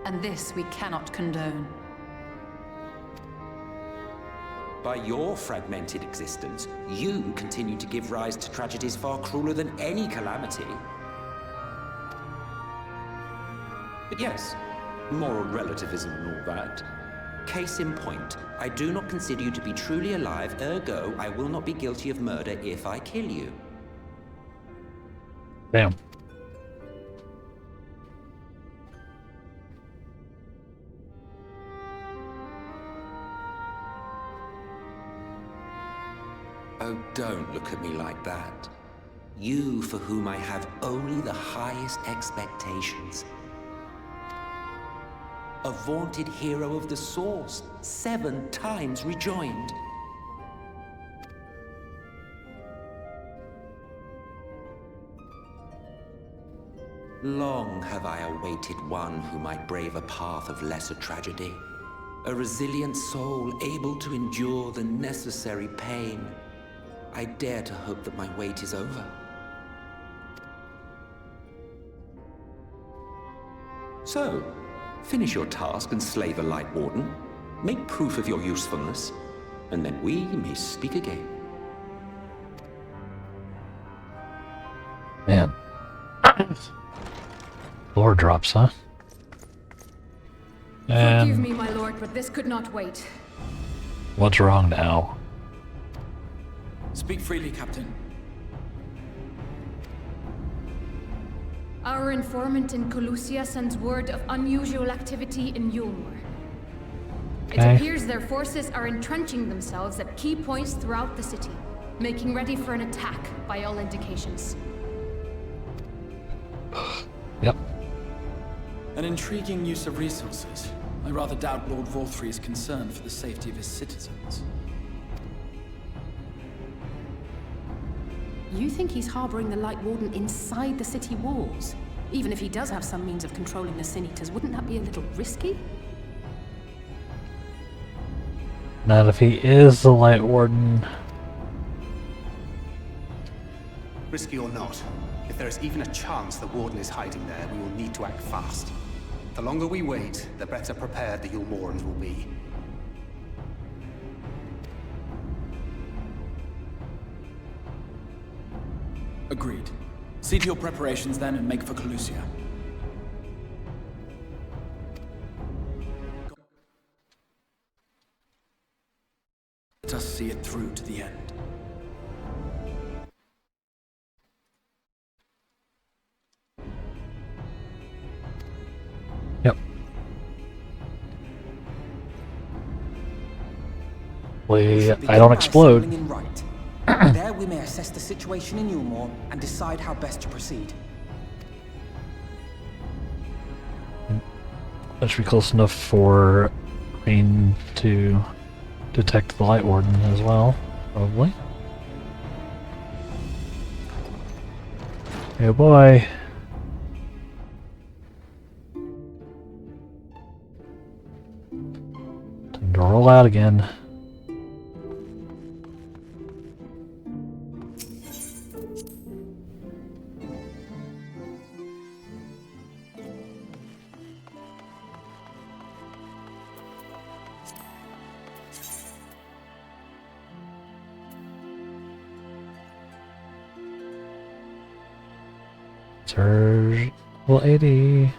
and this we cannot condone. By your fragmented existence, you continue to give rise to tragedies far crueler than any calamity. But yes, moral relativism and all that. Case in point, I do not consider you to be truly alive, ergo, I will not be guilty of murder if I kill you. Damn. Oh, don't look at me like that. You for whom I have only the highest expectations. A vaunted hero of the Source, 7 times rejoined. Long have I awaited one who might brave a path of lesser tragedy. A resilient soul able to endure the necessary pain. I dare to hope that my wait is over. So, finish your task and slay the Light Warden. Make proof of your usefulness, and then we may speak again. Man. Lore drops, huh? And Forgive me, my lord, but this could not wait. what's wrong now? Speak freely, Captain. Our informant in Colusia sends word of unusual activity in Yulmur. It Okay. appears their forces are entrenching themselves at key points throughout the city, making ready for an attack by all indications. Yep. An intriguing use of resources. I rather doubt Lord Vorthry is concerned for the safety of his citizens. You think he's harboring the Light Warden inside the city walls? Even if he does have some means of controlling the Sin Eaters, wouldn't that be a little risky? Not if he is the Light Warden. Risky or not, if there is even a chance the Warden is hiding there, we will need to act fast. The longer we wait, the better prepared the Yulmorans will be. Agreed. See to your preparations then and make for Colusia. Let us see it through to the end. Yep. I don't explode. In right. There we may assess the situation in Yulmore and decide how best to proceed. That should be close enough for Green to detect the Light Warden as well, probably. Hey boy. Time to roll out again. Surge level 80.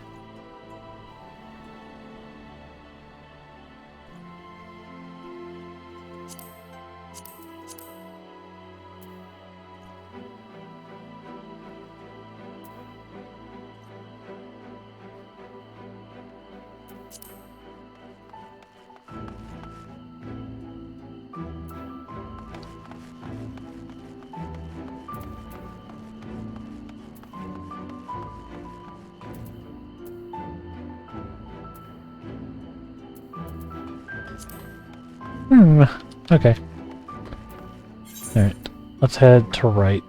Okay. Alright, let's head to right.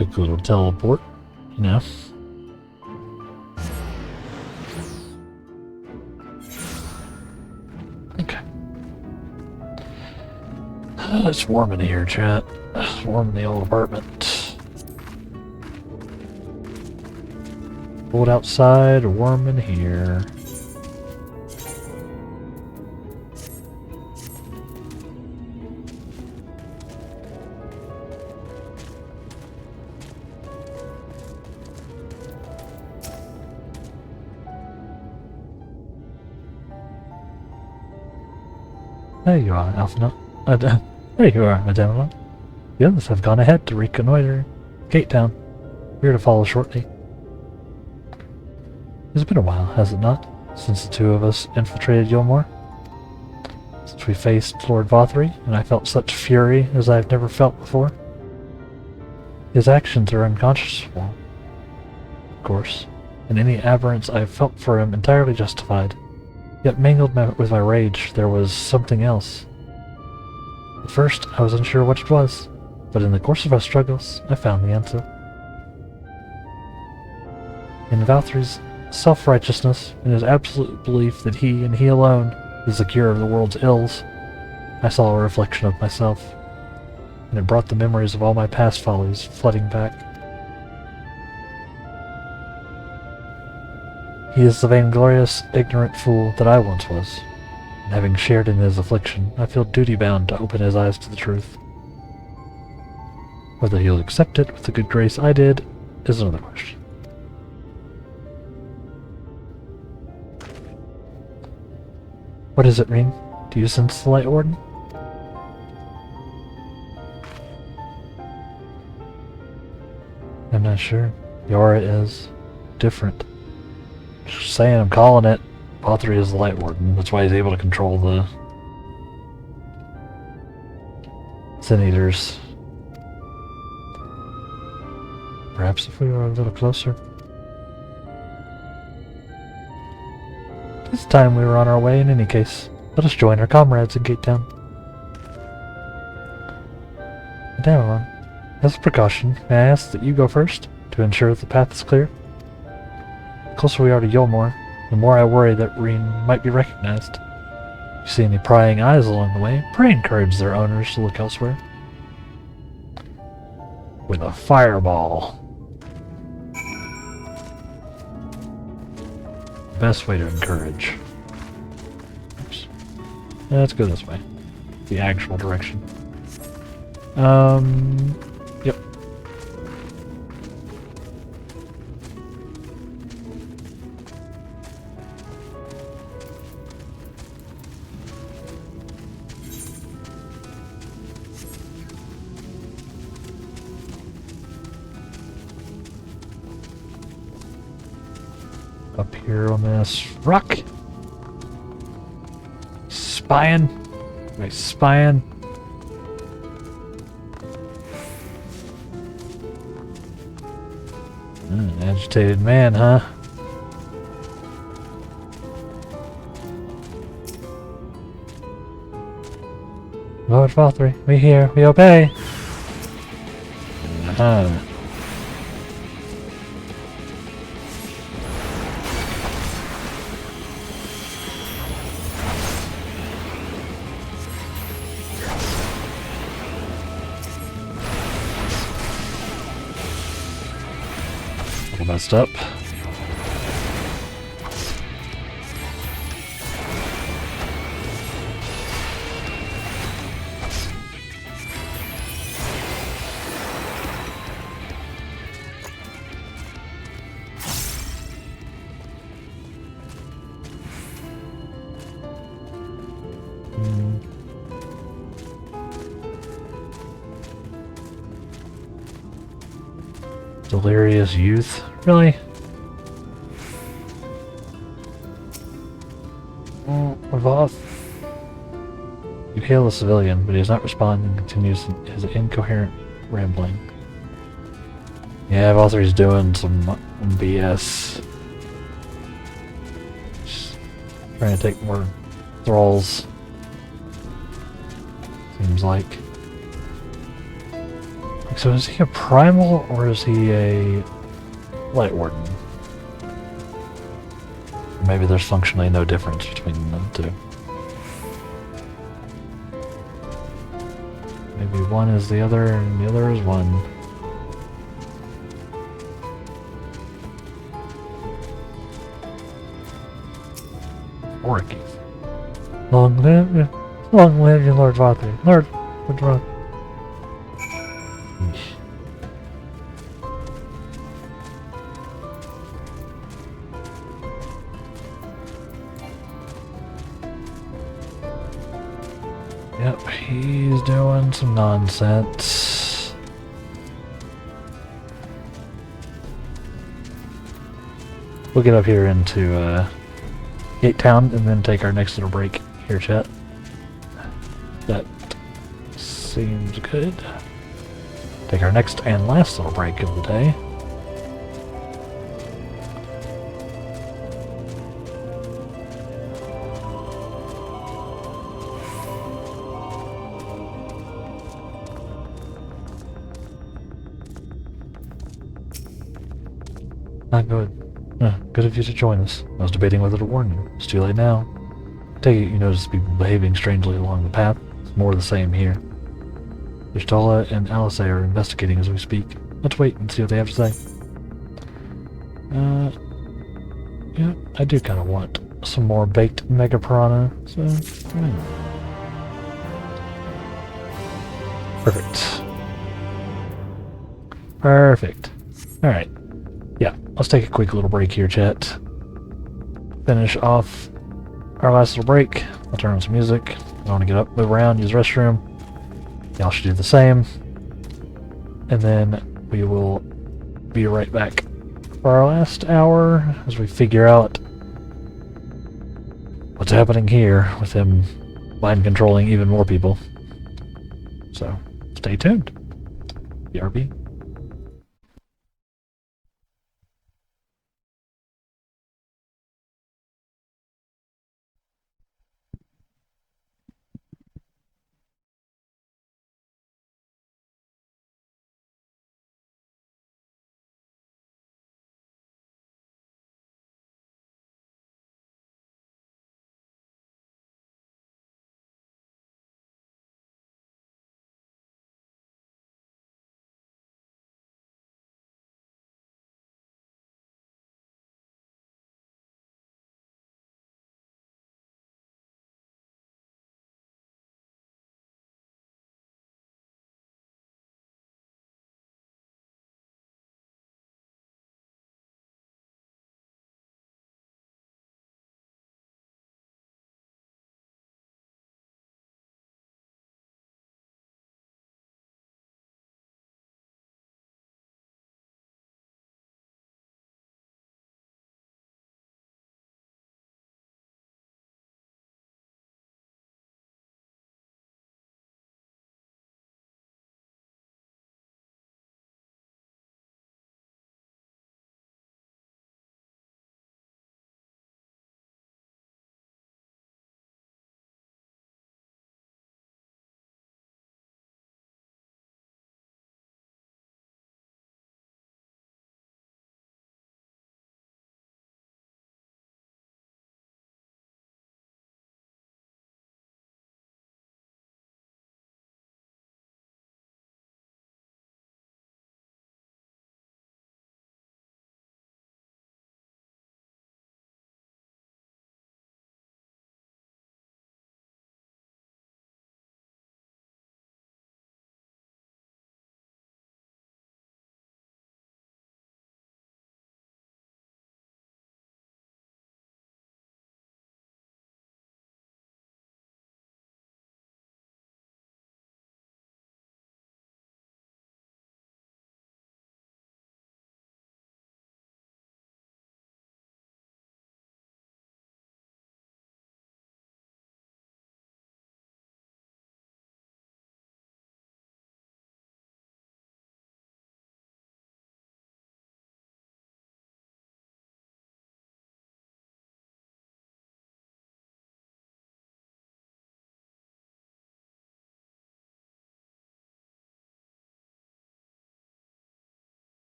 A good little teleport, you know. Okay. It's warm in here, chat. It's warm in the old apartment. Cold outside, warm in here. There you are, Alphina. There you are, Madame. The others have gone ahead to reconnoiter Gate Town. We are to follow shortly. It's been a while, has it not, since the two of us infiltrated Yulmore? Since we faced Lord Vothery, and I felt such fury as I have never felt before. His actions are unconscionable, of course, and any abhorrence I have felt for him entirely justified. Yet mingled with my rage, there was something else. At first, I was unsure what it was, but in the course of our struggles, I found the answer. In Valtry's self-righteousness, and his absolute belief that he, and he alone, is the cure of the world's ills, I saw a reflection of myself, and it brought the memories of all my past follies flooding back. He is the vainglorious, ignorant fool that I once was, and having shared in his affliction, I feel duty-bound to open his eyes to the truth. Whether he'll accept it with the good grace I did is another question. What is it, Reen? Do you sense the Light Warden? I'm not sure. The aura is different. Just saying, I'm calling it. Vothery is the Light Warden. That's why he's able to control the Sin Eaters. Perhaps if we were a little closer. This time we were on our way in any case. Let us join our comrades in Gate Town. Madame, as a precaution, may I ask that you go first, to ensure that the path is clear? The closer we are to Yulmore, the more I worry that Reen might be recognized. If you see any prying eyes along the way, pray encourage their owners to look elsewhere. With a fireball. Best way to encourage. Oops. Yeah, let's go this way. The actual direction. Yep. Up here on this rock. Spying. Nice spying. Agitated man, huh? Lord Vothery, we hear, we obey. Messed up. Delirious youth? Really? Voth. You hail a civilian, but he does not respond and continues his incoherent rambling. Yeah, Vothery's doing some BS. Just trying to take more thralls. Seems like. So is he a primal or is he a Light Warden? Maybe there's functionally no difference between them two. Maybe one is the other and the other is one. Orky. Long live you, Lord Vothery. Lord Vothery. Yep, he's doing some nonsense. We'll get up here into Gate Town and then take our next little break here, chat. That seems good. Take our next and last little break of the day. Not good. Good of you to join us. I was debating whether to warn you. It's too late now. Take it you notice people behaving strangely along the path. It's more the same here. Ishtala and Alice are investigating as we speak. Let's wait and see what they have to say. Yeah, I do kind of want some more baked Mega Piranha, so... yeah. Perfect. Perfect. Alright. Yeah, let's take a quick little break here, chat. Finish off our last little break. I'll turn on some music. I want to get up, move around, use the restroom. Y'all should do the same. And then we will be right back for our last hour as we figure out what's happening here with him mind controlling even more people. So, stay tuned. BRB.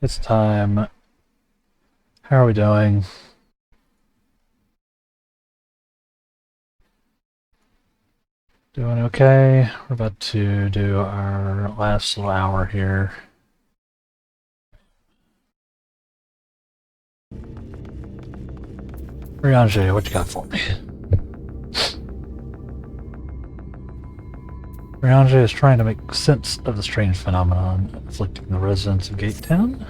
It's time. How are we doing? Doing okay. We're about to do our last little hour here. Riange, what you got for me? Riange is trying to make sense of the strange phenomenon afflicting the residents of Gate Town.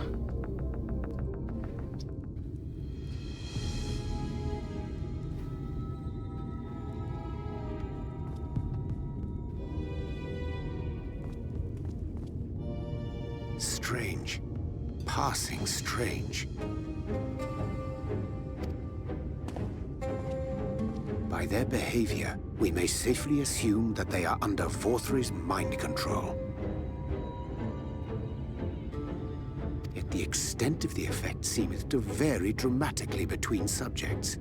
Strange. Passing strange. By their behavior, we may safely assume that they are under Vorthri's mind control. Yet the extent of the effect seemeth to vary dramatically between subjects.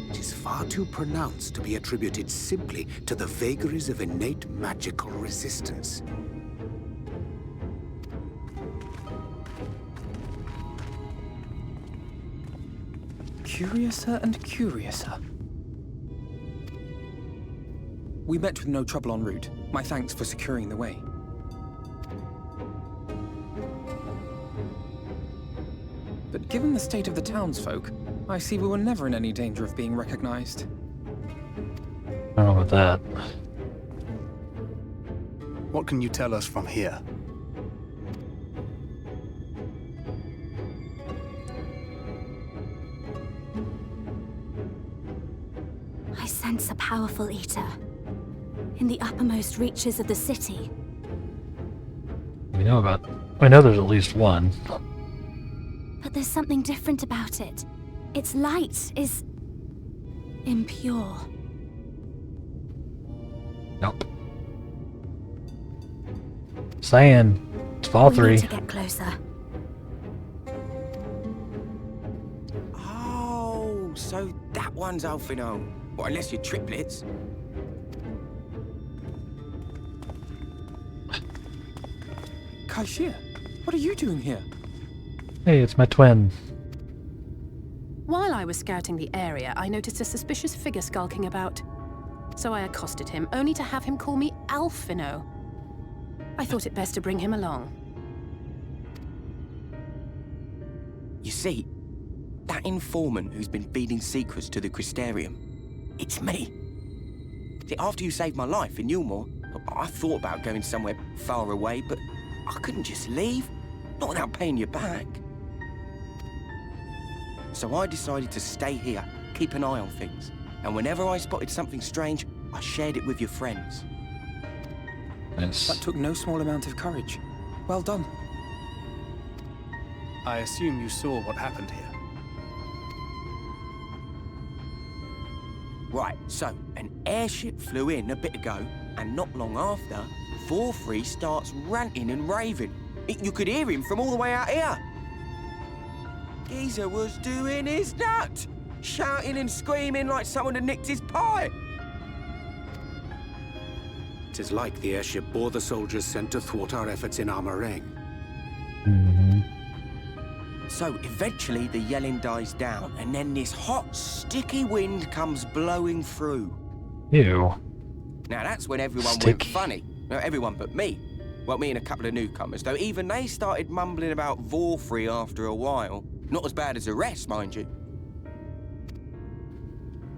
It is far too pronounced to be attributed simply to the vagaries of innate magical resistance. Curiouser and curiouser. We met with no trouble en route. My thanks for securing the way. But given the state of the townsfolk, I see we were never in any danger of being recognized. I don't know about that. What can you tell us from here? I sense a powerful eater in the uppermost reaches of the city. We know there's at least one. But there's something different about it. Its light is impure. Nope. Saying it's all We three. need to get closer. Oh, so that one's Alfino. Well, unless you're triplets. Kaishir, what are you doing here? Hey, it's my twin. While I was scouting the area, I noticed a suspicious figure skulking about. So I accosted him, only to have him call me Alfino. I thought it best to bring him along. You see, that informant who's been feeding secrets to the Crystarium, it's me. See, after you saved my life in Yulmore, I thought about going somewhere far away, but I couldn't just leave, not without paying you back. So I decided to stay here, keep an eye on things. And whenever I spotted something strange, I shared it with your friends. Nice. That took no small amount of courage. Well done. I assume you saw what happened here. Right, so an airship flew in a bit ago, and not long after, Vorthri starts ranting and raving. You could hear him from all the way out here. Geezer was doing his nut, shouting and screaming like someone had nicked his pie. It is like the airship bore the soldiers sent to thwart our efforts in Armorang. So eventually the yelling dies down, and then this hot, sticky wind comes blowing through. Ew. Now that's when everyone went funny. No, everyone but me. Well, me and a couple of newcomers, though even they started mumbling about Vorthri after a while. Not as bad as the rest, mind you.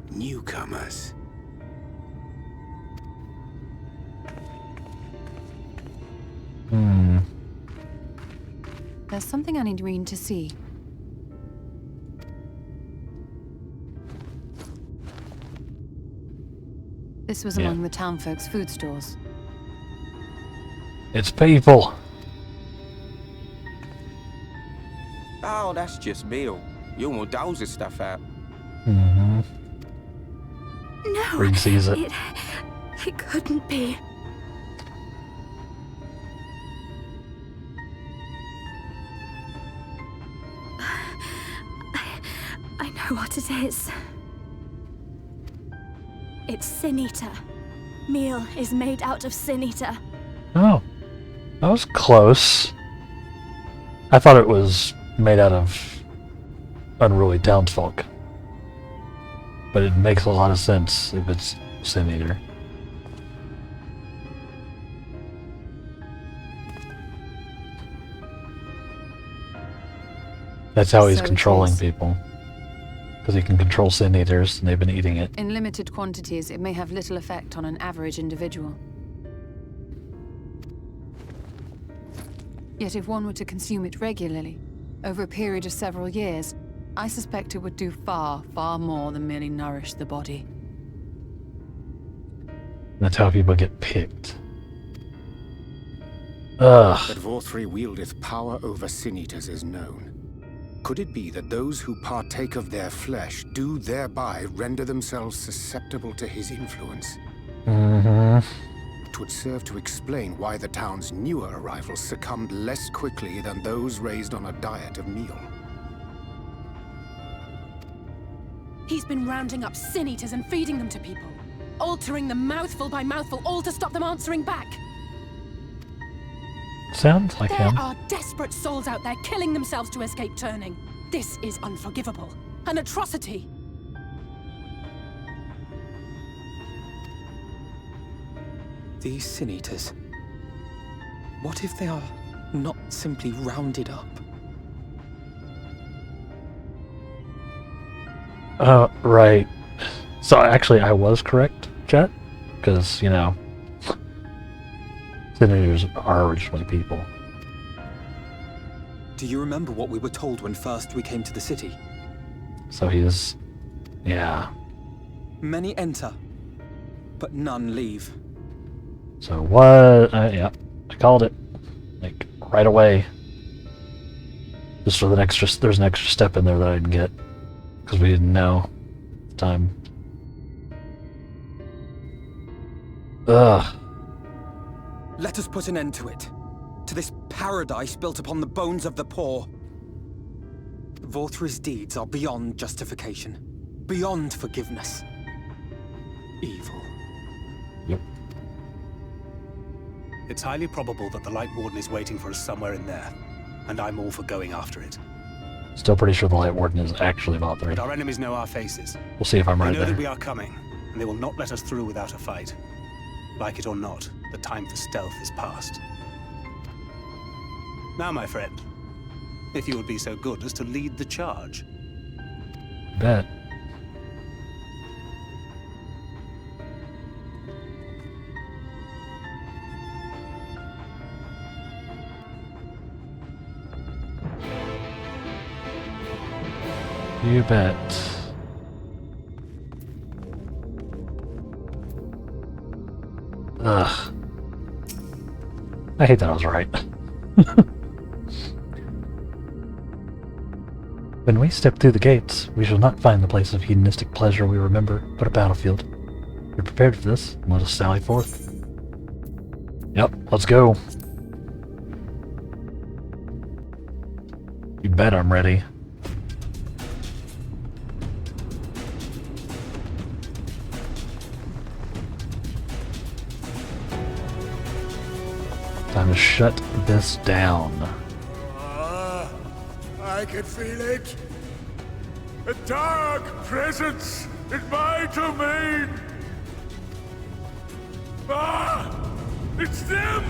Newcomers. There's something I need Reen to see. This was among the townfolk's food stores. It's people. Oh, that's just meal. Yulmore doles his stuff out. No, Reen sees it. It couldn't be. I know what it is. It's Sin Eater. Meal is made out of Sin Eater. Oh. That was close. I thought it was made out of unruly townsfolk. But it makes a lot of sense if it's Sin Eater. That's how he's controlling people. Because he can control Sin Eaters, and they've been eating it. In limited quantities, it may have little effect on an average individual. Yet if one were to consume it regularly, over a period of several years, I suspect it would do far, far more than merely nourish the body. That's how people get picked. Ugh. That Vorthri wieldeth power over Sin Eaters is known. Could it be that those who partake of their flesh do thereby render themselves susceptible to his influence? Mm-hmm. It would serve to explain why the town's newer arrivals succumbed less quickly than those raised on a diet of meal. He's been rounding up Sin Eaters and feeding them to people. Altering them mouthful by mouthful, all to stop them answering back. Sounds like him. There are desperate souls out there killing themselves to escape turning. This is unforgivable. An atrocity. These Sin Eaters. What if they are not simply rounded up? Right. So actually I was correct, chat. Because, you know, Sin Eaters are originally people. Do you remember what we were told when first we came to the city? So he's... yeah. Many enter, but none leave. So what... yeah, I called it. Like, right away. Just with an extra... there's an extra step in there that I didn't get. Because we didn't know at the time. Ugh. Let us put an end to it. To this paradise built upon the bones of the poor. Vorthri's deeds are beyond justification. Beyond forgiveness. Evil. Yep. It's highly probable that the Light Warden is waiting for us somewhere in there. And I'm all for going after it. Still pretty sure the Light Warden is actually Valtteri. But our enemies know our faces. We'll see if I'm right They know there. that we are coming, and they will not let us through without a fight. Like it or not, the time for stealth is past. Now, my friend, if you would be so good as to lead the charge. Bet. You bet. Ugh. I hate that I was right. When we step through the gates, we shall not find the place of hedonistic pleasure we remember, but a battlefield. You're prepared for this, and let us sally forth. Yep, let's go. You bet I'm ready. Time to shut this down. I can feel it. A dark presence in my domain. It's them!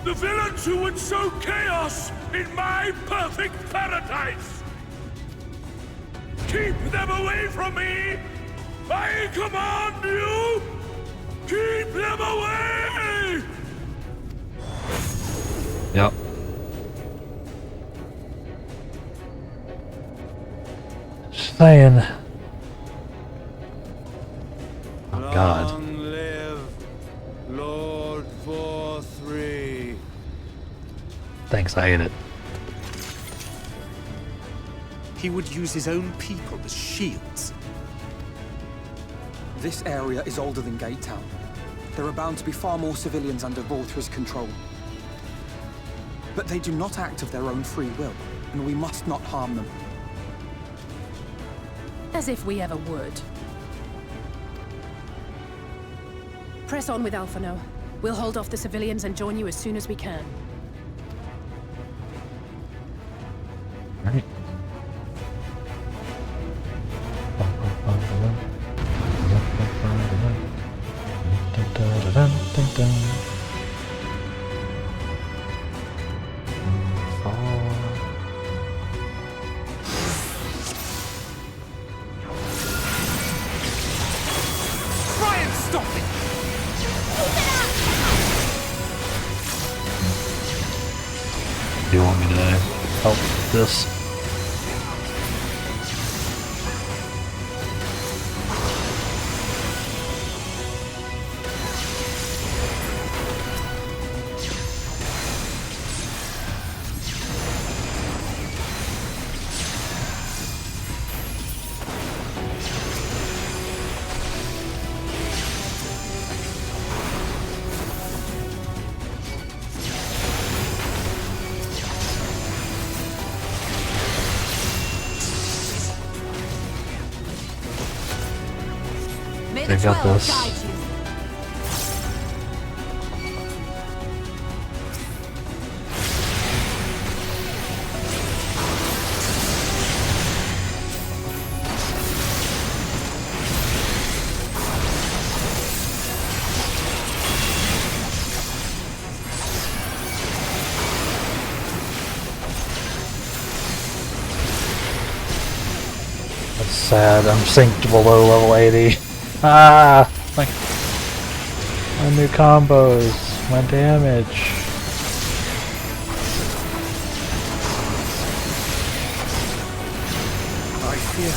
The villains who would sow chaos in my perfect paradise! Keep them away from me! I command you! Keep them away! Yep. Just saying. Oh God. Long live Lord Vorthri. Thanks, I ate it. He would use his own people as shields. This area is older than Gate Town. There are bound to be far more civilians under Vorthri's control. But they do not act of their own free will, and we must not harm them. As if we ever would. Press on with Alphino. We'll hold off the civilians and join you as soon as we can. Right. Try and stop it! Do you want me to help this? They got this. That's sad. I'm synced below level 80. Ah! My new combos, my damage. I fear.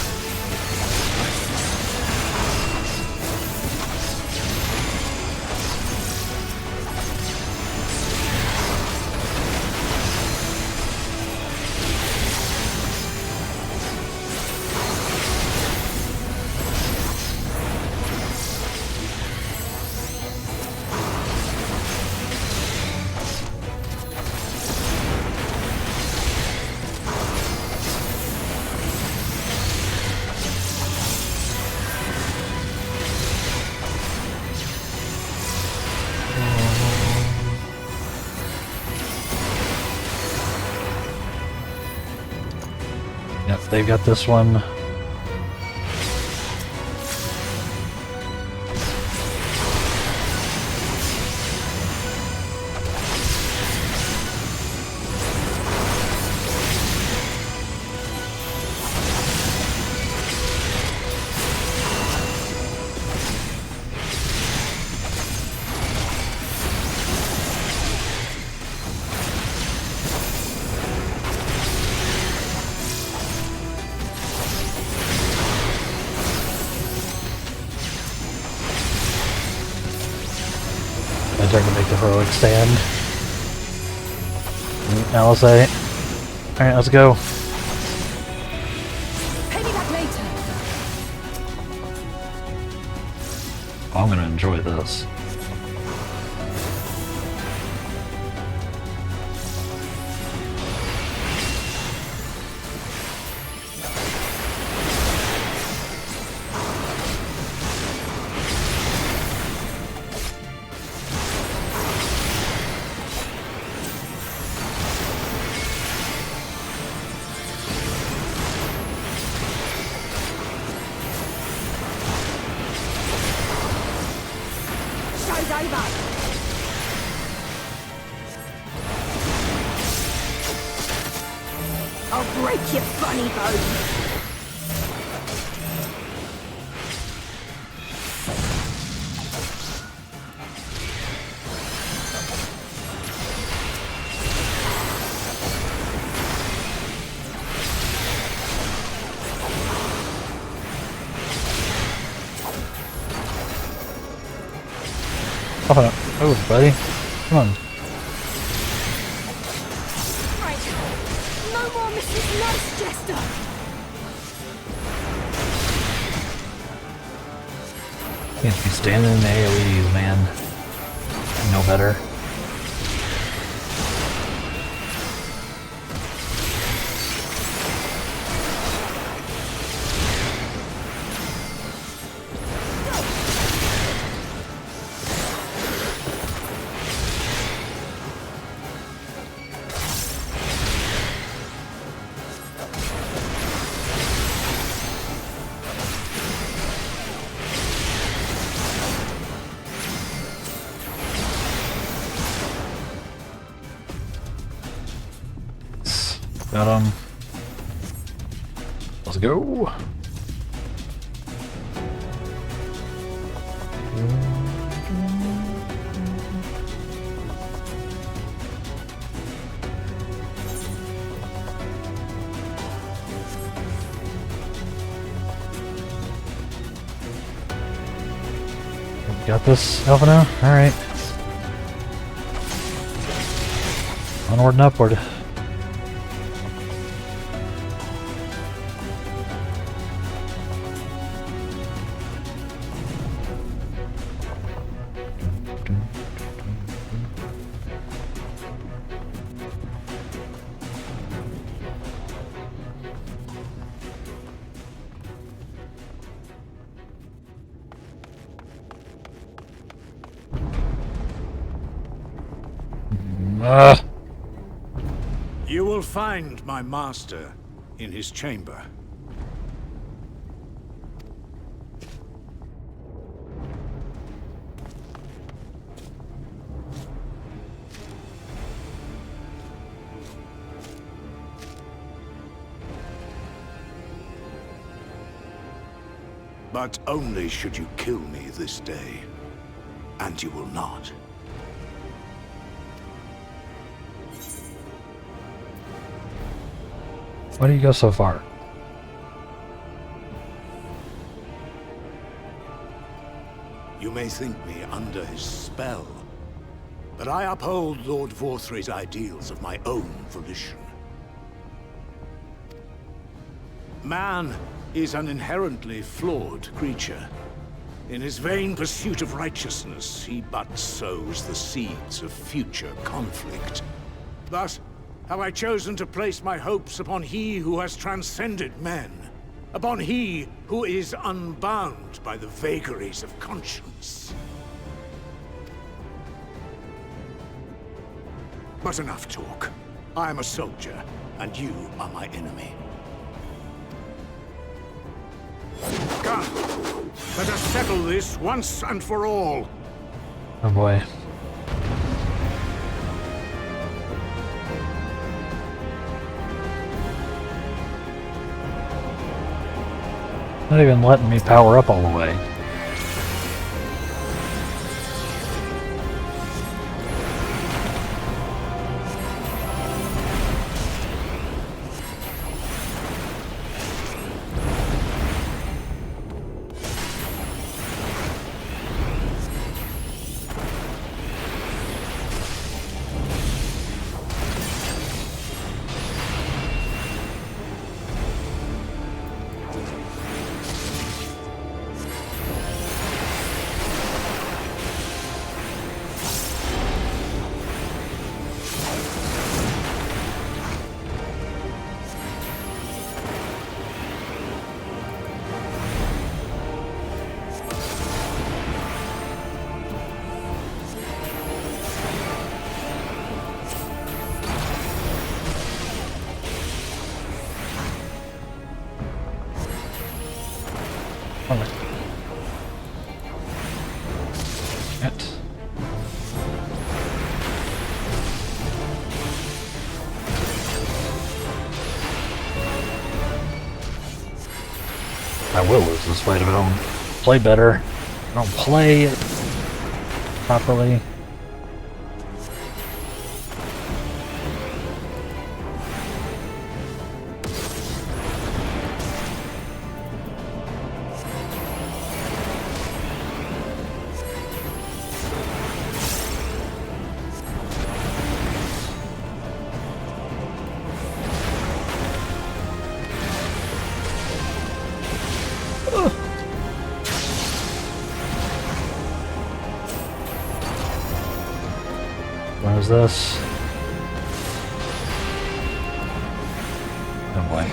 Yep, they've got this one. I try to make the heroic stand. LSA. Alright, let's go. Pay me back later. I'm gonna enjoy this. Show's over. I'll break your funny bones. Oh, buddy. Come on. Right. No more Mrs. Nice Jester. Can't be standing in the AoEs, man. You know better. Got him. Let's go. Got this, Alphino? Alright. Onward and upward. You will find my master in his chamber. But only should you kill me this day. And you will not. Why do you go so far? You may think me under his spell, but I uphold Lord Vorthry's ideals of my own volition. Man is an inherently flawed creature. In his vain pursuit of righteousness, he but sows the seeds of future conflict. Thus, have I chosen to place my hopes upon he who has transcended men, upon he who is unbound by the vagaries of conscience. But enough talk. I am a soldier, and you are my enemy. Come, let us settle this once and for all. Oh boy. Not even letting me power up all the way. I will lose this fight if I don't play better. I don't play properly. Where's this? Oh boy.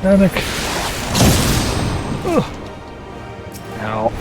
Panic. Ugh. Ow.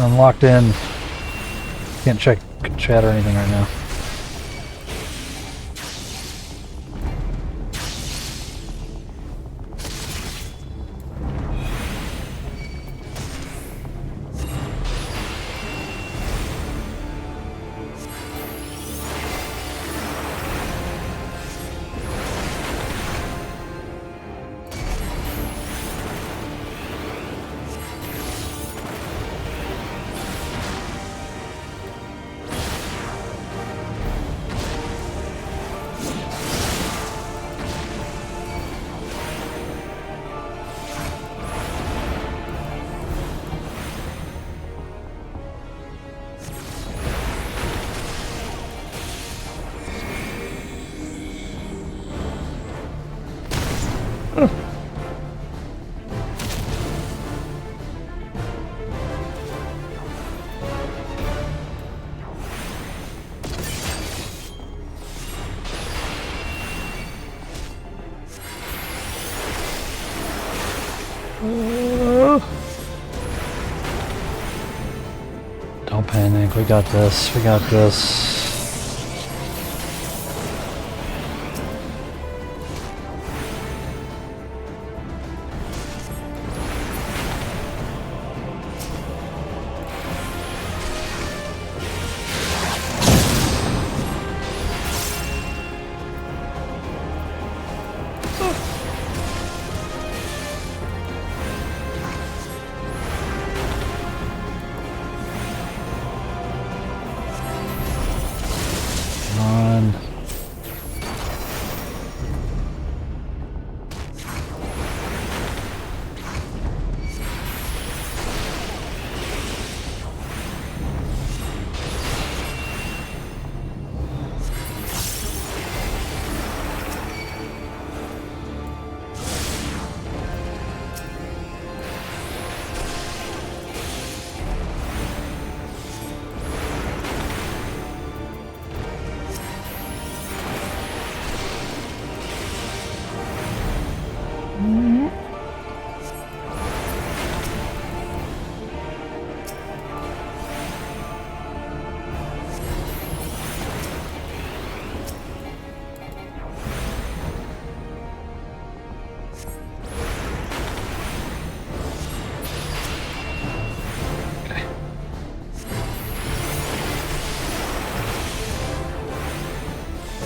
I'm locked in. Can't check chat or anything right now. Don't panic, we got this, we got this.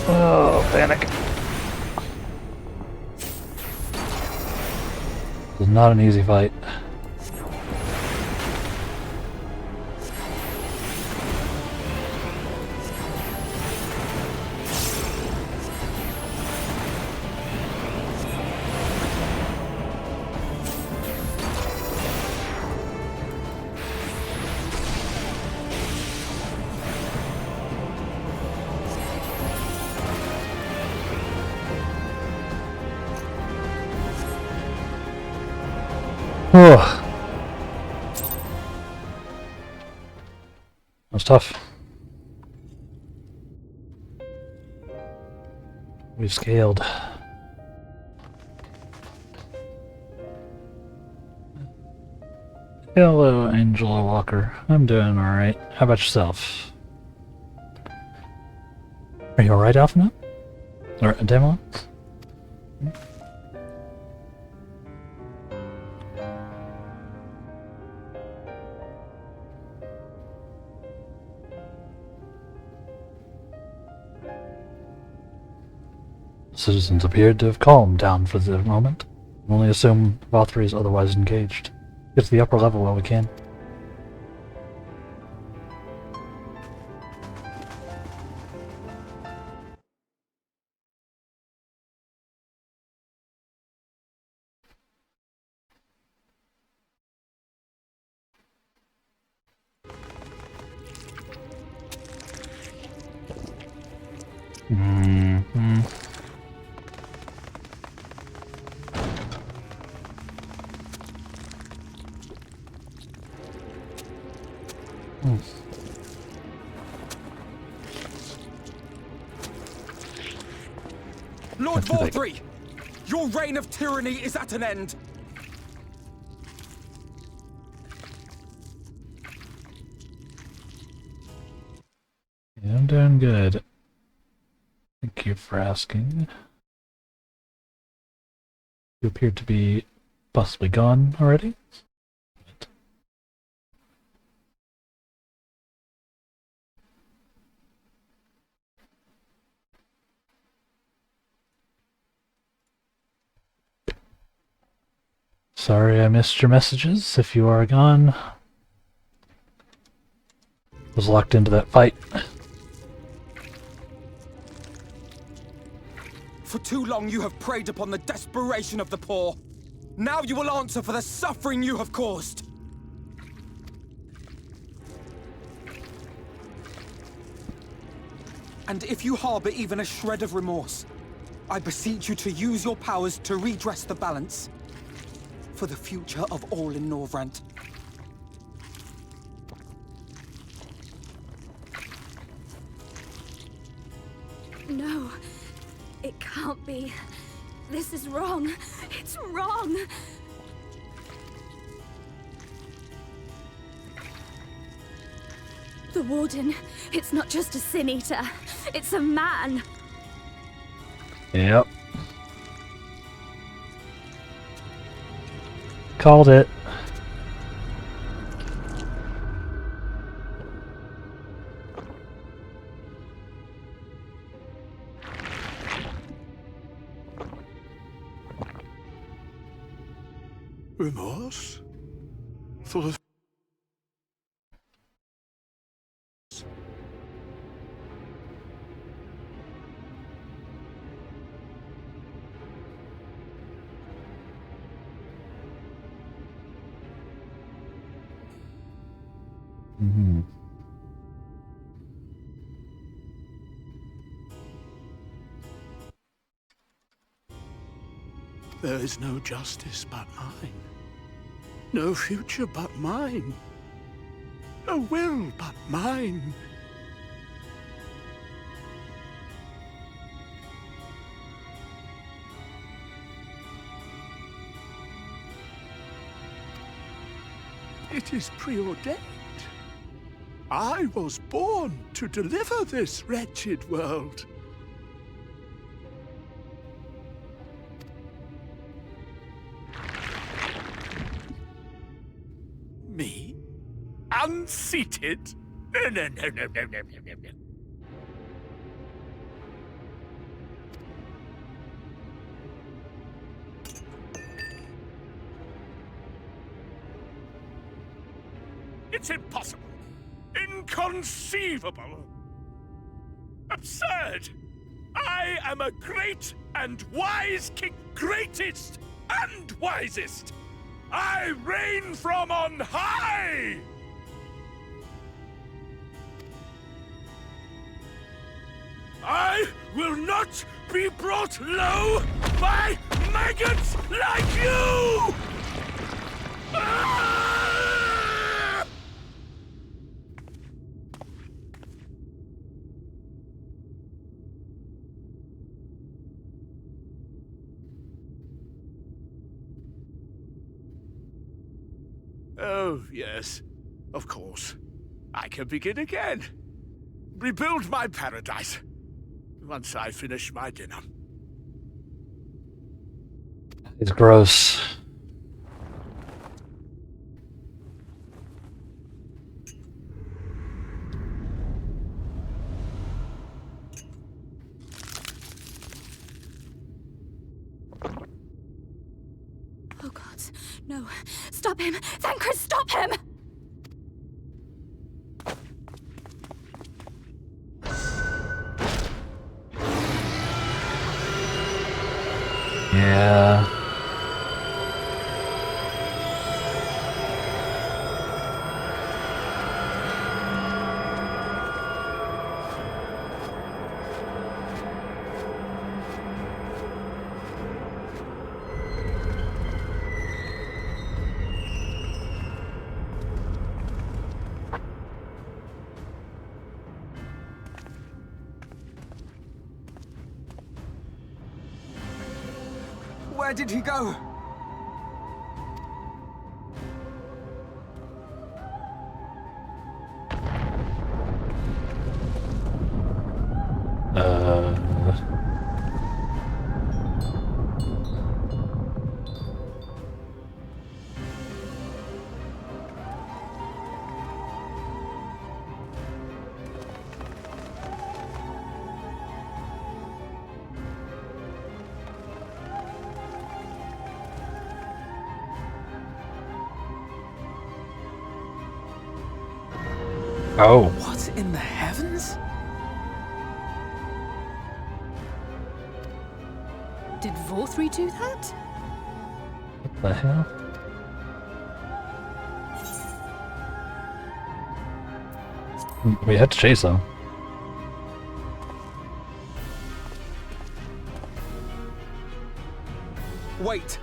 Oh, panic. This is not an easy fight. Oh, that was tough. We've scaled. Hello, Angela Walker. I'm doing alright. How about yourself? Are you alright, Alpha? Or Demo? Citizens appeared to have calmed down for the moment. We only assume Valtteri is otherwise engaged. Get to the upper level while we can. Mm-hmm. Lord Valtteri, your reign of tyranny is at an end. Yeah, I'm doing good. Thank you for asking. You appear to be possibly gone already? Sorry I missed your messages if you are gone. Was locked into that fight. For too long you have preyed upon the desperation of the poor. Now you will answer for the suffering you have caused. And if you harbor even a shred of remorse, I beseech you to use your powers to redress the balance. For the future of all in Norvrant. No, it can't be. This is wrong. It's wrong. The Warden, it's not just a Sin Eater. It's a man. Yep. Called it. Remorse? For the... Mm-hmm. There is no justice but mine. No future but mine. No will but mine. It is preordained. I was born to deliver this wretched world. Me? Unseated? No, no, no, no, no, no, no, no, no. It's impossible. Inconceivable. Absurd. I am a great and wise king. Greatest and wisest. I reign from on high! I will not be brought low by maggots like you! Ah! Oh, yes. Of course. I can begin again. Rebuild my paradise. Once I finish my dinner. It's gross. Oh God, no. Stop him! Thancred, stop him! Yeah. Where did he go? Oh. What in the heavens? Did Vorthri do that? What the hell? We had to chase them. Wait!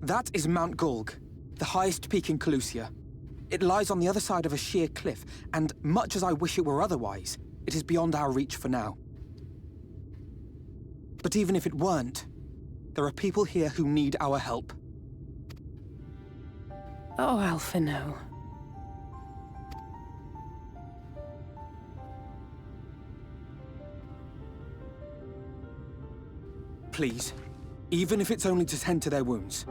That is Mount Gulg, the highest peak in Calusia. It lies on the other side of a sheer cliff, and much as I wish it were otherwise, it is beyond our reach for now. But even if it weren't, there are people here who need our help. Oh, Alphino. Please, even if it's only to tend to their wounds.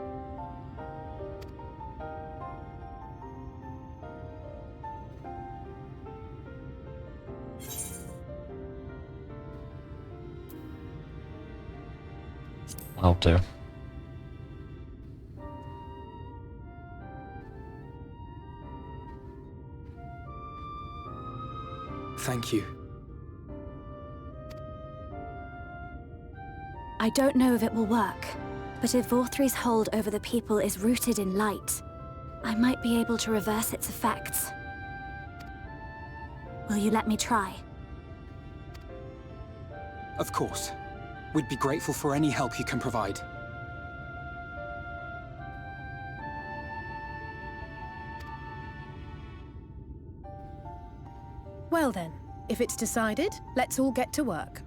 I'll do. Thank you. I don't know if it will work, but if Vorthri's hold over the people is rooted in light, I might be able to reverse its effects. Will you let me try? Of course. We'd be grateful for any help you can provide. Well then, if it's decided, let's all get to work.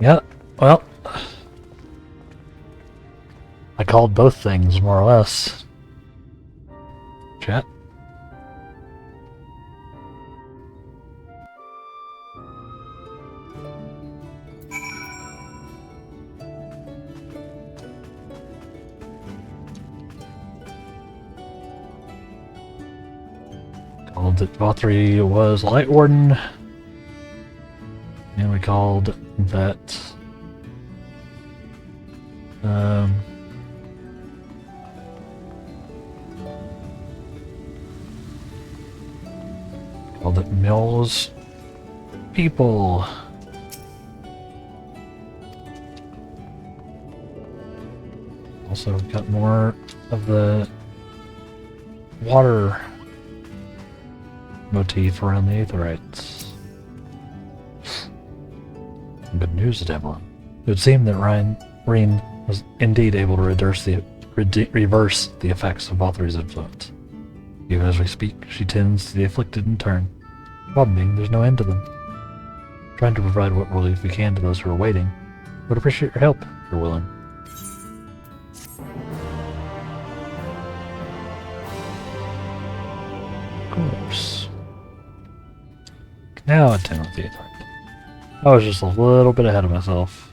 Yeah, well, I called both things, more or less. Chat. Called that Vorthri was Light Warden. And we called that called it Mills people. Also got more of the water motif around the Aetherites. Good news, Devlin. It would seem that Reen was indeed able to reverse the effects of Valtry's influence. Even as we speak, she tends to the afflicted in turn. The problem being, there's no end to them. Trying to provide what relief we can to those who are waiting. Would appreciate your help, if you're willing. Of course. Now attend with the authority. I was just a little bit ahead of myself.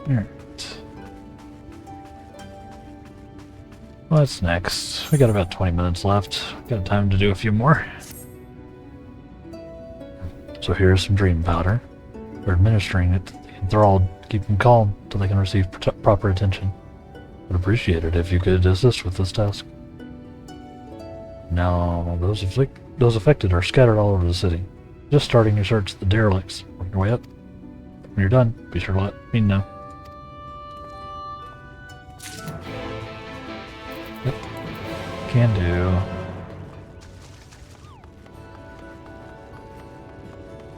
Alright. What's next? We got about 20 minutes left. Got time to do a few more. So here's some dream powder. We're administering it to the enthralled. Keep them calm till they can receive proper attention. Would appreciate it if you could assist with this task. Now, those affected are scattered all over the city. Just starting your search of the derelicts. Work your way up. When you're done, be sure to let me know. Yep. Can do.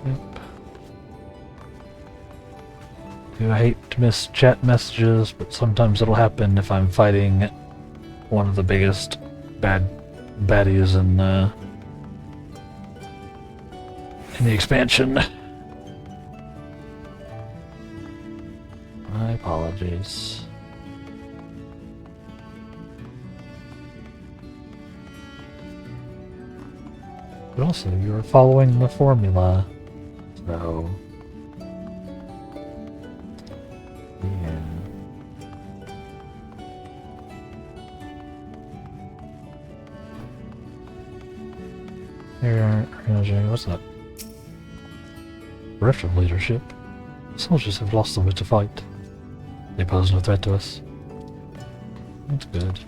Yep. I hate to miss chat messages, but sometimes it'll happen if I'm fighting one of the biggest baddies in the expansion. My apologies. But also, you are following the formula, so... yeah. Here, what's that? Bereft of leadership. Soldiers have lost the will to fight. They pose no threat to us. That's good.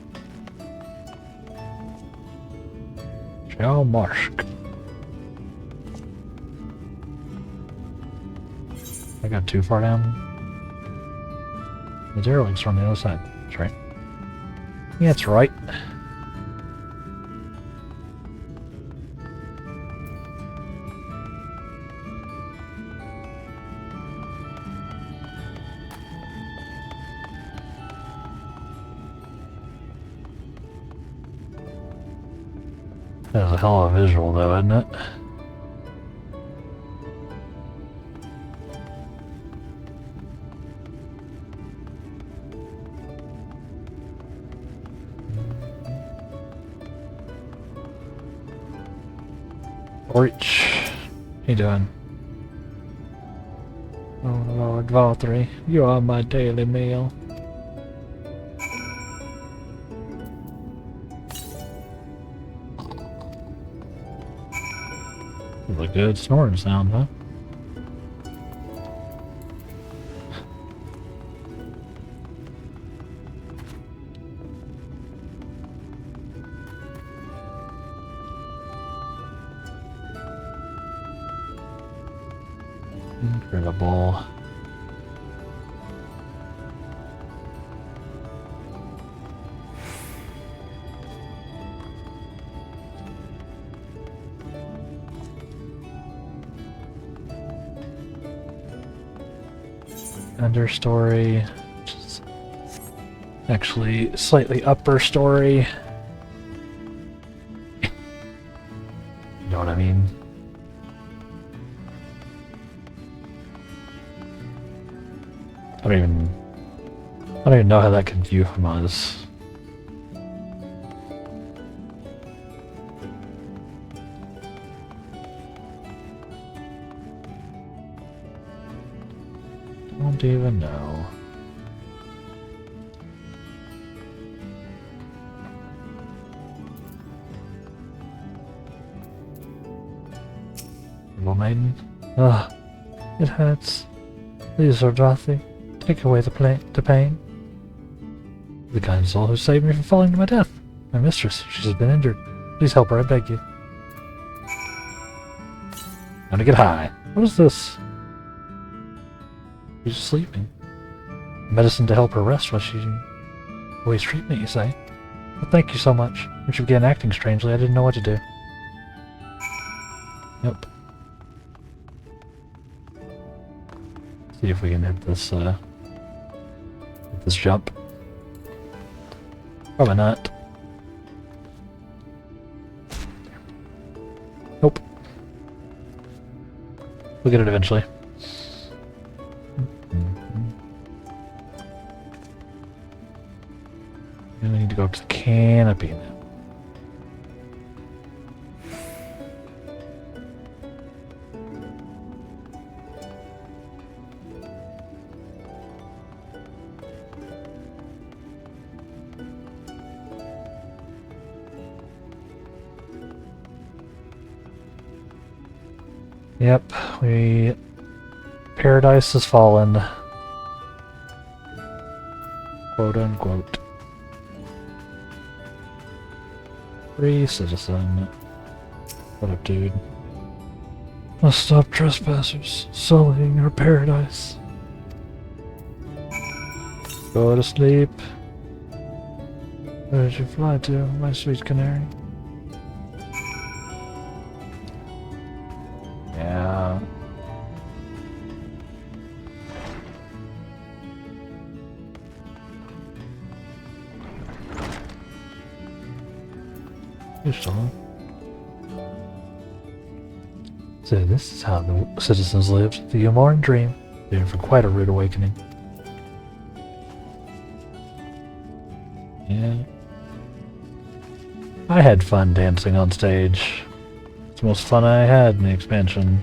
Shao Marsh. I got too far down. The derelicts are on the other side. That's right. Yeah, that's right. That's a hell of a visual though, isn't it? Reach. How you doing? Oh Lord Valtteri, you are my daily meal. A good snoring sound, huh? Incredible. Understory, actually slightly upper story. You know what I mean? I don't even know how that could view from us. Don't even know. Little maiden. Ugh, it hurts. Please, Sir Dorothy, take away the pain. The kind soul who saved me from falling to my death. My mistress, she has been injured. Please help her, I beg you. Time to get high. What is this? She's sleeping. Medicine to help her rest while she awaits treatment, you say? Well, thank you so much. When she began acting strangely, I didn't know what to do. Yep. See if we can hit this jump. Probably not. Nope. We'll get it eventually. And we need to go up to the canopy now. Yep, Paradise has fallen. Quote unquote. Free citizen. What up, dude? Must stop trespassers sullying our paradise. Go to sleep. Where did you fly to, my sweet canary? Yeah. You're still on. So this is how the citizens lived. The Umoran dream. They're in for quite a rude awakening. Yeah. I had fun dancing on stage. It's the most fun I had in the expansion.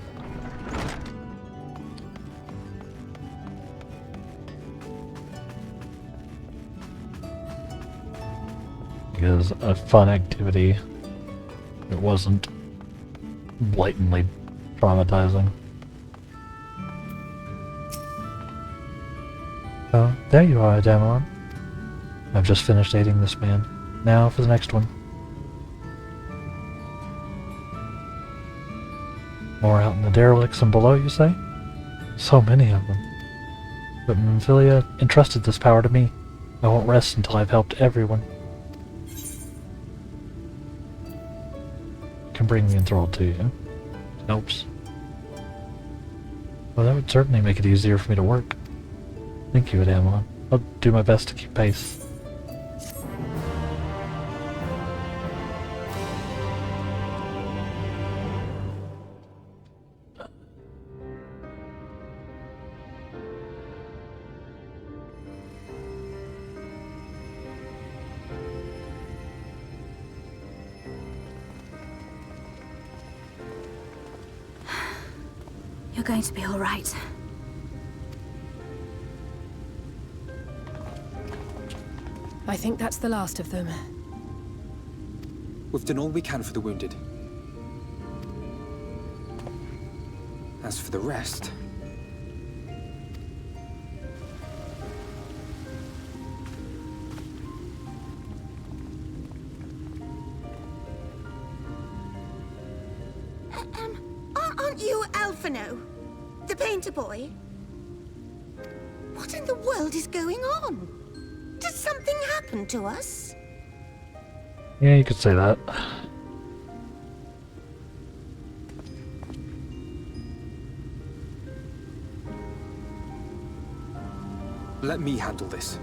Because a fun activity. It wasn't blatantly traumatizing. Oh, there you are, Damon. I've just finished aiding this man. Now for the next one. More out in the derelicts and below, you say? So many of them. But Memphilia entrusted this power to me. I won't rest until I've helped everyone. Can bring the enthralled to you. Helps. Well, that would certainly make it easier for me to work. Thank you, Adamon. I'll do my best to keep pace. You're going to be all right. I think that's the last of them. We've done all we can for the wounded. As for the rest... Aren't you Alphino? The painter boy? What in the world is going on? Did something happen to us? Yeah, you could say that. Let me handle this.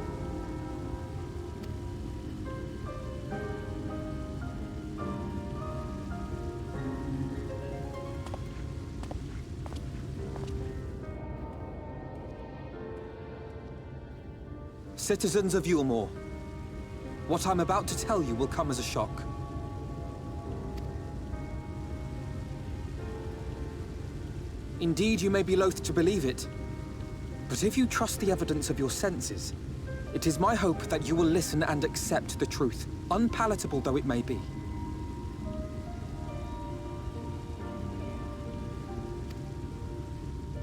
Citizens of Yulmore, what I'm about to tell you will come as a shock. Indeed, you may be loath to believe it, but if you trust the evidence of your senses, it is my hope that you will listen and accept the truth, unpalatable though it may be.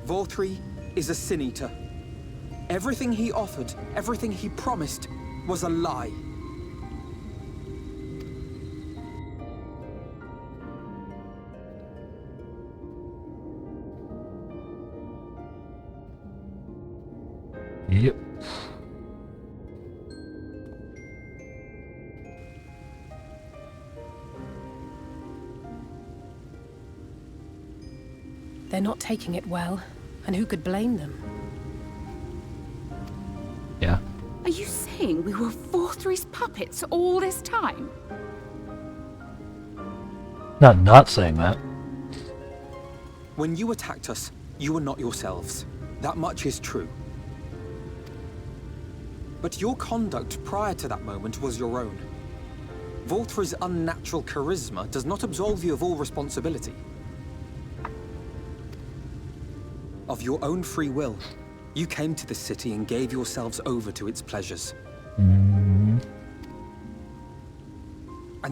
Vorthri is a sin-eater. Everything he offered, everything he promised, was a lie. Yep. They're not taking it well, and who could blame them? Yeah. Are you saying we were Vorthry's puppets all this time? Not saying that. When you attacked us, you were not yourselves. That much is true. But your conduct prior to that moment was your own. Vorthry's unnatural charisma does not absolve you of all responsibility. Of your own free will, you came to this city and gave yourselves over to its pleasures. And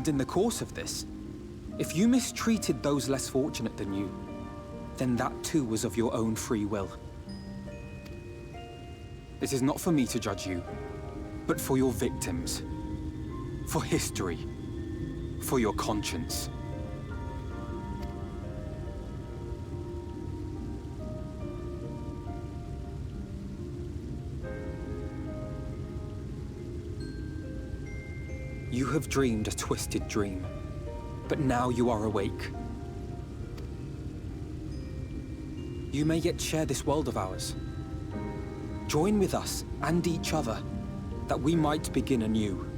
in the course of this, if you mistreated those less fortunate than you, then that too was of your own free will. It is not for me to judge you, but for your victims, for history, for your conscience. You have dreamed a twisted dream, but now you are awake. You may yet share this world of ours. Join with us and each other, that we might begin anew.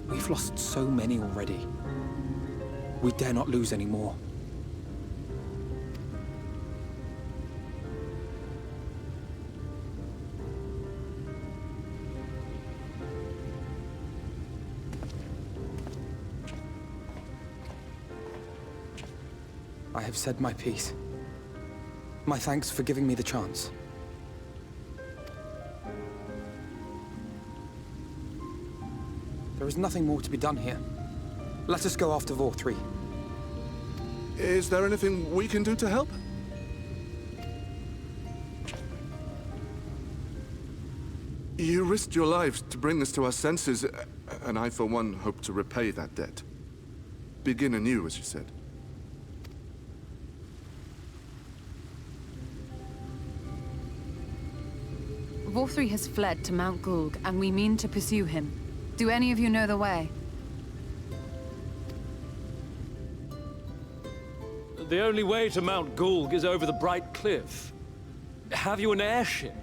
We've lost so many already. We dare not lose any more. I have said my piece. My thanks for giving me the chance. There is nothing more to be done here. Let us go after Vorthry. Is there anything we can do to help? You risked your lives to bring us to our senses, and I, for one, hope to repay that debt. Begin anew, as you said. Vorthry has fled to Mount Gulg, and we mean to pursue him. Do any of you know the way? The only way to Mount Gulg is over the Bright Cliff. Have you an airship?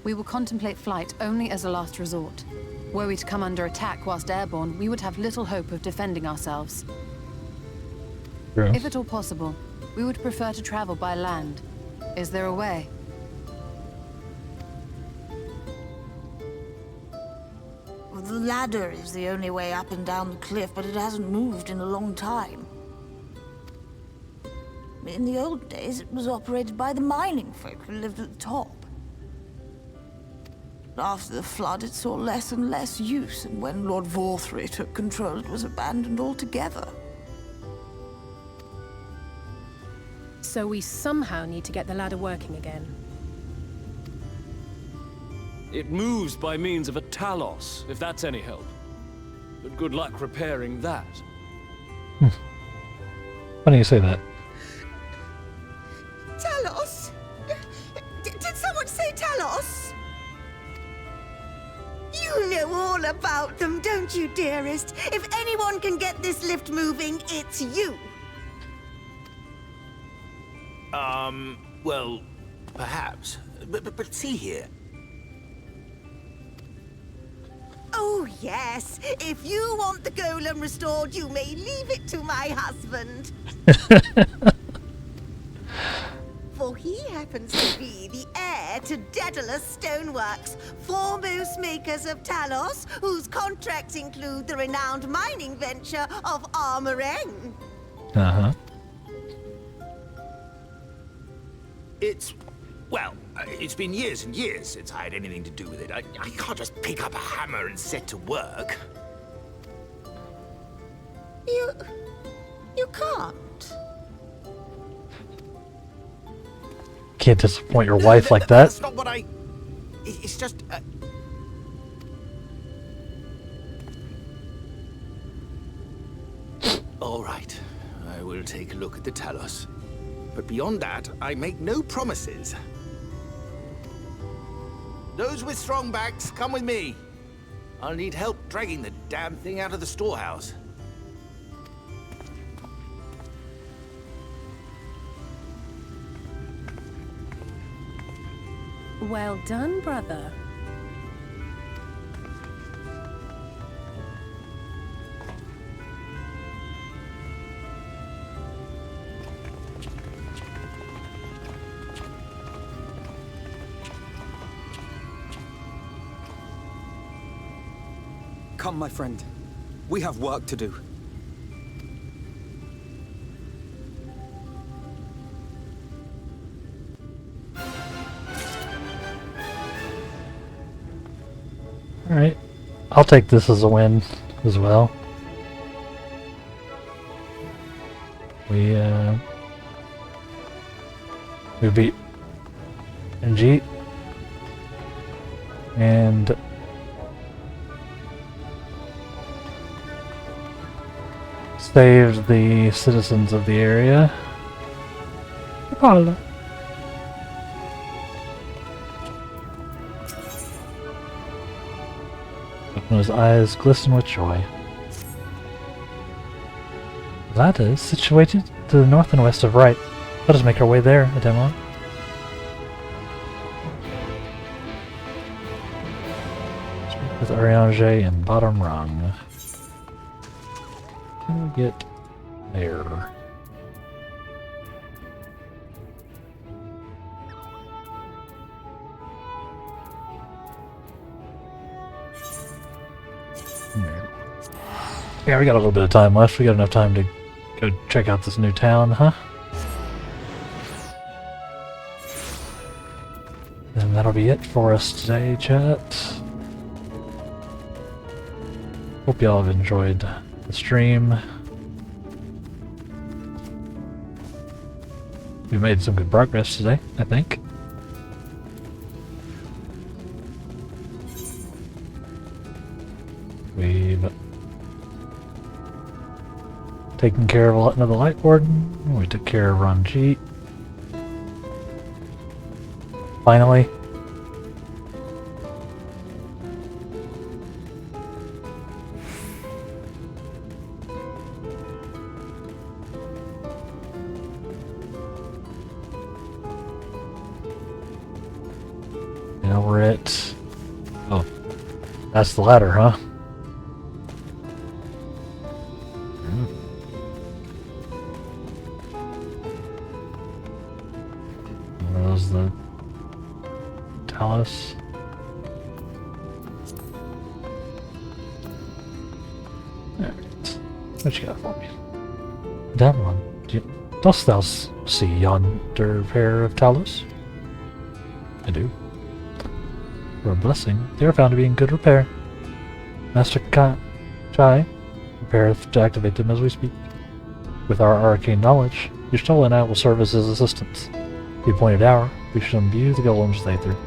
We will contemplate flight only as a last resort. Were we to come under attack whilst airborne, we would have little hope of defending ourselves. Yeah. If at all possible, we would prefer to travel by land. Is there a way? The ladder is the only way up and down the cliff, but it hasn't moved in a long time. In the old days, it was operated by the mining folk who lived at the top. After the flood, it saw less and less use, and when Lord Vorthry took control, it was abandoned altogether. So we somehow need to get the ladder working again. It moves by means of a talos, if that's any help. But good luck repairing that. Why do you say that? Talos? Did someone say Talos? You know all about them, don't you, dearest? If anyone can get this lift moving, it's you. Well, perhaps. But see here. Oh, yes. If you want the golem restored, you may leave it to my husband. For he happens to be the heir to Daedalus Stoneworks, foremost makers of Talos, whose contracts include the renowned mining venture of Armoreng. Uh-huh. Well, it's been years and years since I had anything to do with it. I can't just pick up a hammer and set to work. You can't. Can't disappoint your wife like that. That's not what I... It's just... All right. I will take a look at the Talos. But beyond that, I make no promises. Those with strong backs, come with me. I'll need help dragging the damn thing out of the storehouse. Well done, brother. Come, my friend. We have work to do. Alright. I'll take this as a win as well. We beat Njit and saved the citizens of the area. Holla. His eyes glisten with joy. That is situated to the north and west of Wright. Let us make our way there, Ademon. Speak with Ariange in bottom rung. Can we get there? Yeah, we got a little bit of time left. We got enough time to go check out this new town, huh? And that'll be it for us today, chat. Hope y'all have enjoyed the stream. We made some good progress today, I think. We've taken care of another Light Warden. We took care of Ranjit. Finally. Now we're at... Oh. That's the ladder, huh? The Talus. Alright. What you got for me? That one. Dost thou see yonder pair of Talus? I do. For a blessing, they are found to be in good repair. Master Chai prepareth to activate them as we speak. With our arcane knowledge, your stolen eye will serve as his assistance. The appointed hour, we shall imbue the golems they through.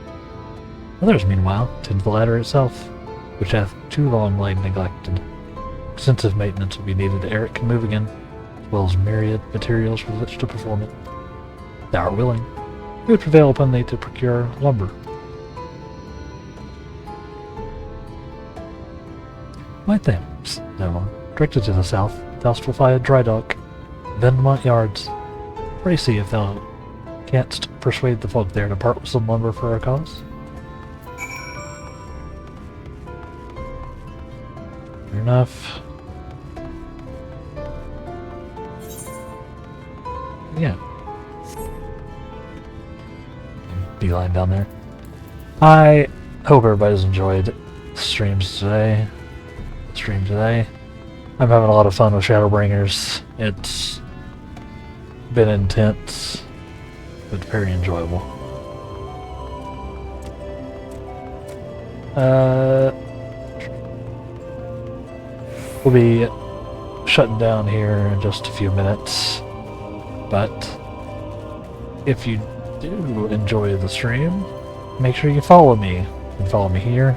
Others, meanwhile, tend to the ladder itself, which hath too long lain neglected. Extensive maintenance will be needed ere it can move again, as well as myriad materials with which to perform it. If thou art willing, we would prevail upon thee to procure lumber. My thanks, Devon. Directed to the south, thou wilt find a dry dock, Venmont Yards. Pray see if thou canst persuade the folk there to part with some lumber for our cause. Fair enough. Yeah. Beeline down there. I hope everybody's enjoyed the stream today. I'm having a lot of fun with Shadowbringers. It's been intense, but very enjoyable. We'll be shutting down here in just a few minutes, but if you do enjoy the stream, make sure you follow me. You can follow me here,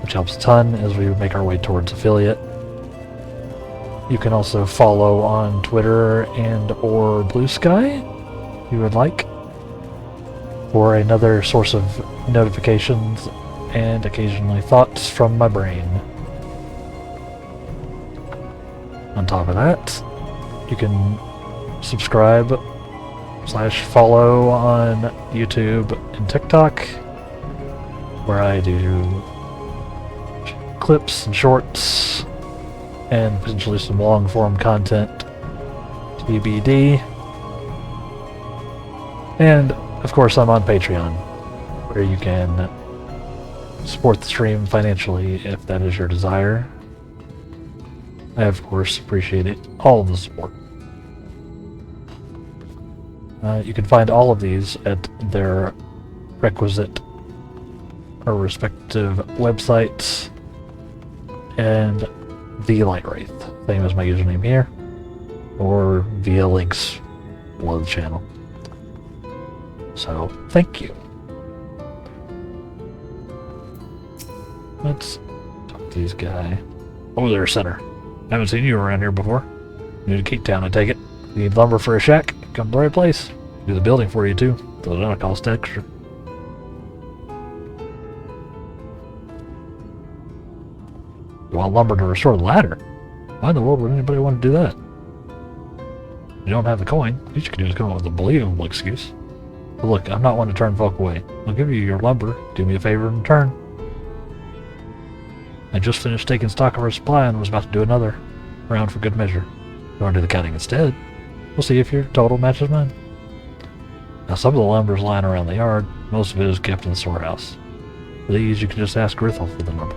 which helps a ton as we make our way towards affiliate. You can also follow on Twitter and or Blue Sky. you would like, for another source of notifications and occasionally thoughts from my brain. On top of that, you can subscribe / follow on YouTube and TikTok, where I do clips and shorts and potentially some long form content, TBD. And of course I'm on Patreon, where you can support the stream financially if that is your desire. I of course appreciate all of the support. You can find all of these at their requisite or respective websites and the Light Wraith, same as my username here, or via links below the channel. So, thank you. Let's talk to this guy. Oh, there's Center. I haven't seen you around here before. New to Cape Town, I take it. You need lumber for a shack? Come to the right place. Do the building for you too, so it don't cost extra. You want lumber to restore the ladder? Why in the world would anybody want to do that? You don't have the coin. You can just come up with a believable excuse. But look, I'm not one to turn folk away. I'll give you your lumber. Do me a favor in return. I just finished taking stock of our supply and was about to do another round for good measure. You want to do the counting instead? We'll see if your total matches mine. Now some of the lumber is lying around the yard. Most of it is kept in the storehouse. For these, you can just ask Grithel for the number.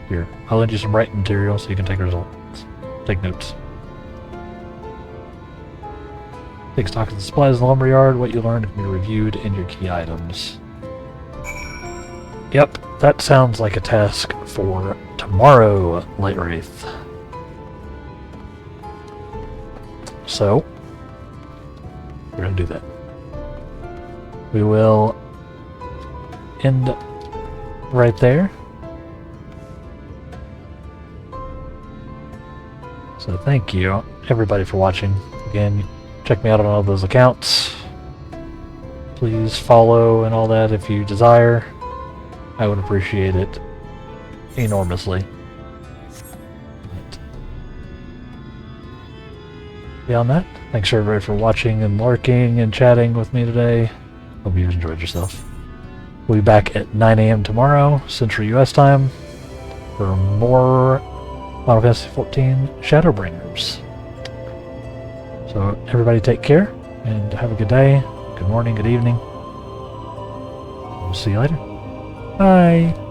Here, I'll lend you some writing material so you can take results. Take notes. Take stock of the supplies in the lumberyard. What you learned can be reviewed in your key items. Yep, that sounds like a task for tomorrow, Light Wraith. So, we're going to do that. We will end right there. So thank you, everybody, for watching. Again, check me out on all those accounts. Please follow and all that if you desire. I would appreciate it enormously. But beyond that, thanks everybody for watching and lurking and chatting with me today. Hope you enjoyed yourself. We'll be back at 9 AM tomorrow, Central US time, for more Final Fantasy XIV Shadowbringers. So everybody take care and have a good day, good morning, good evening. We'll see you later. Bye.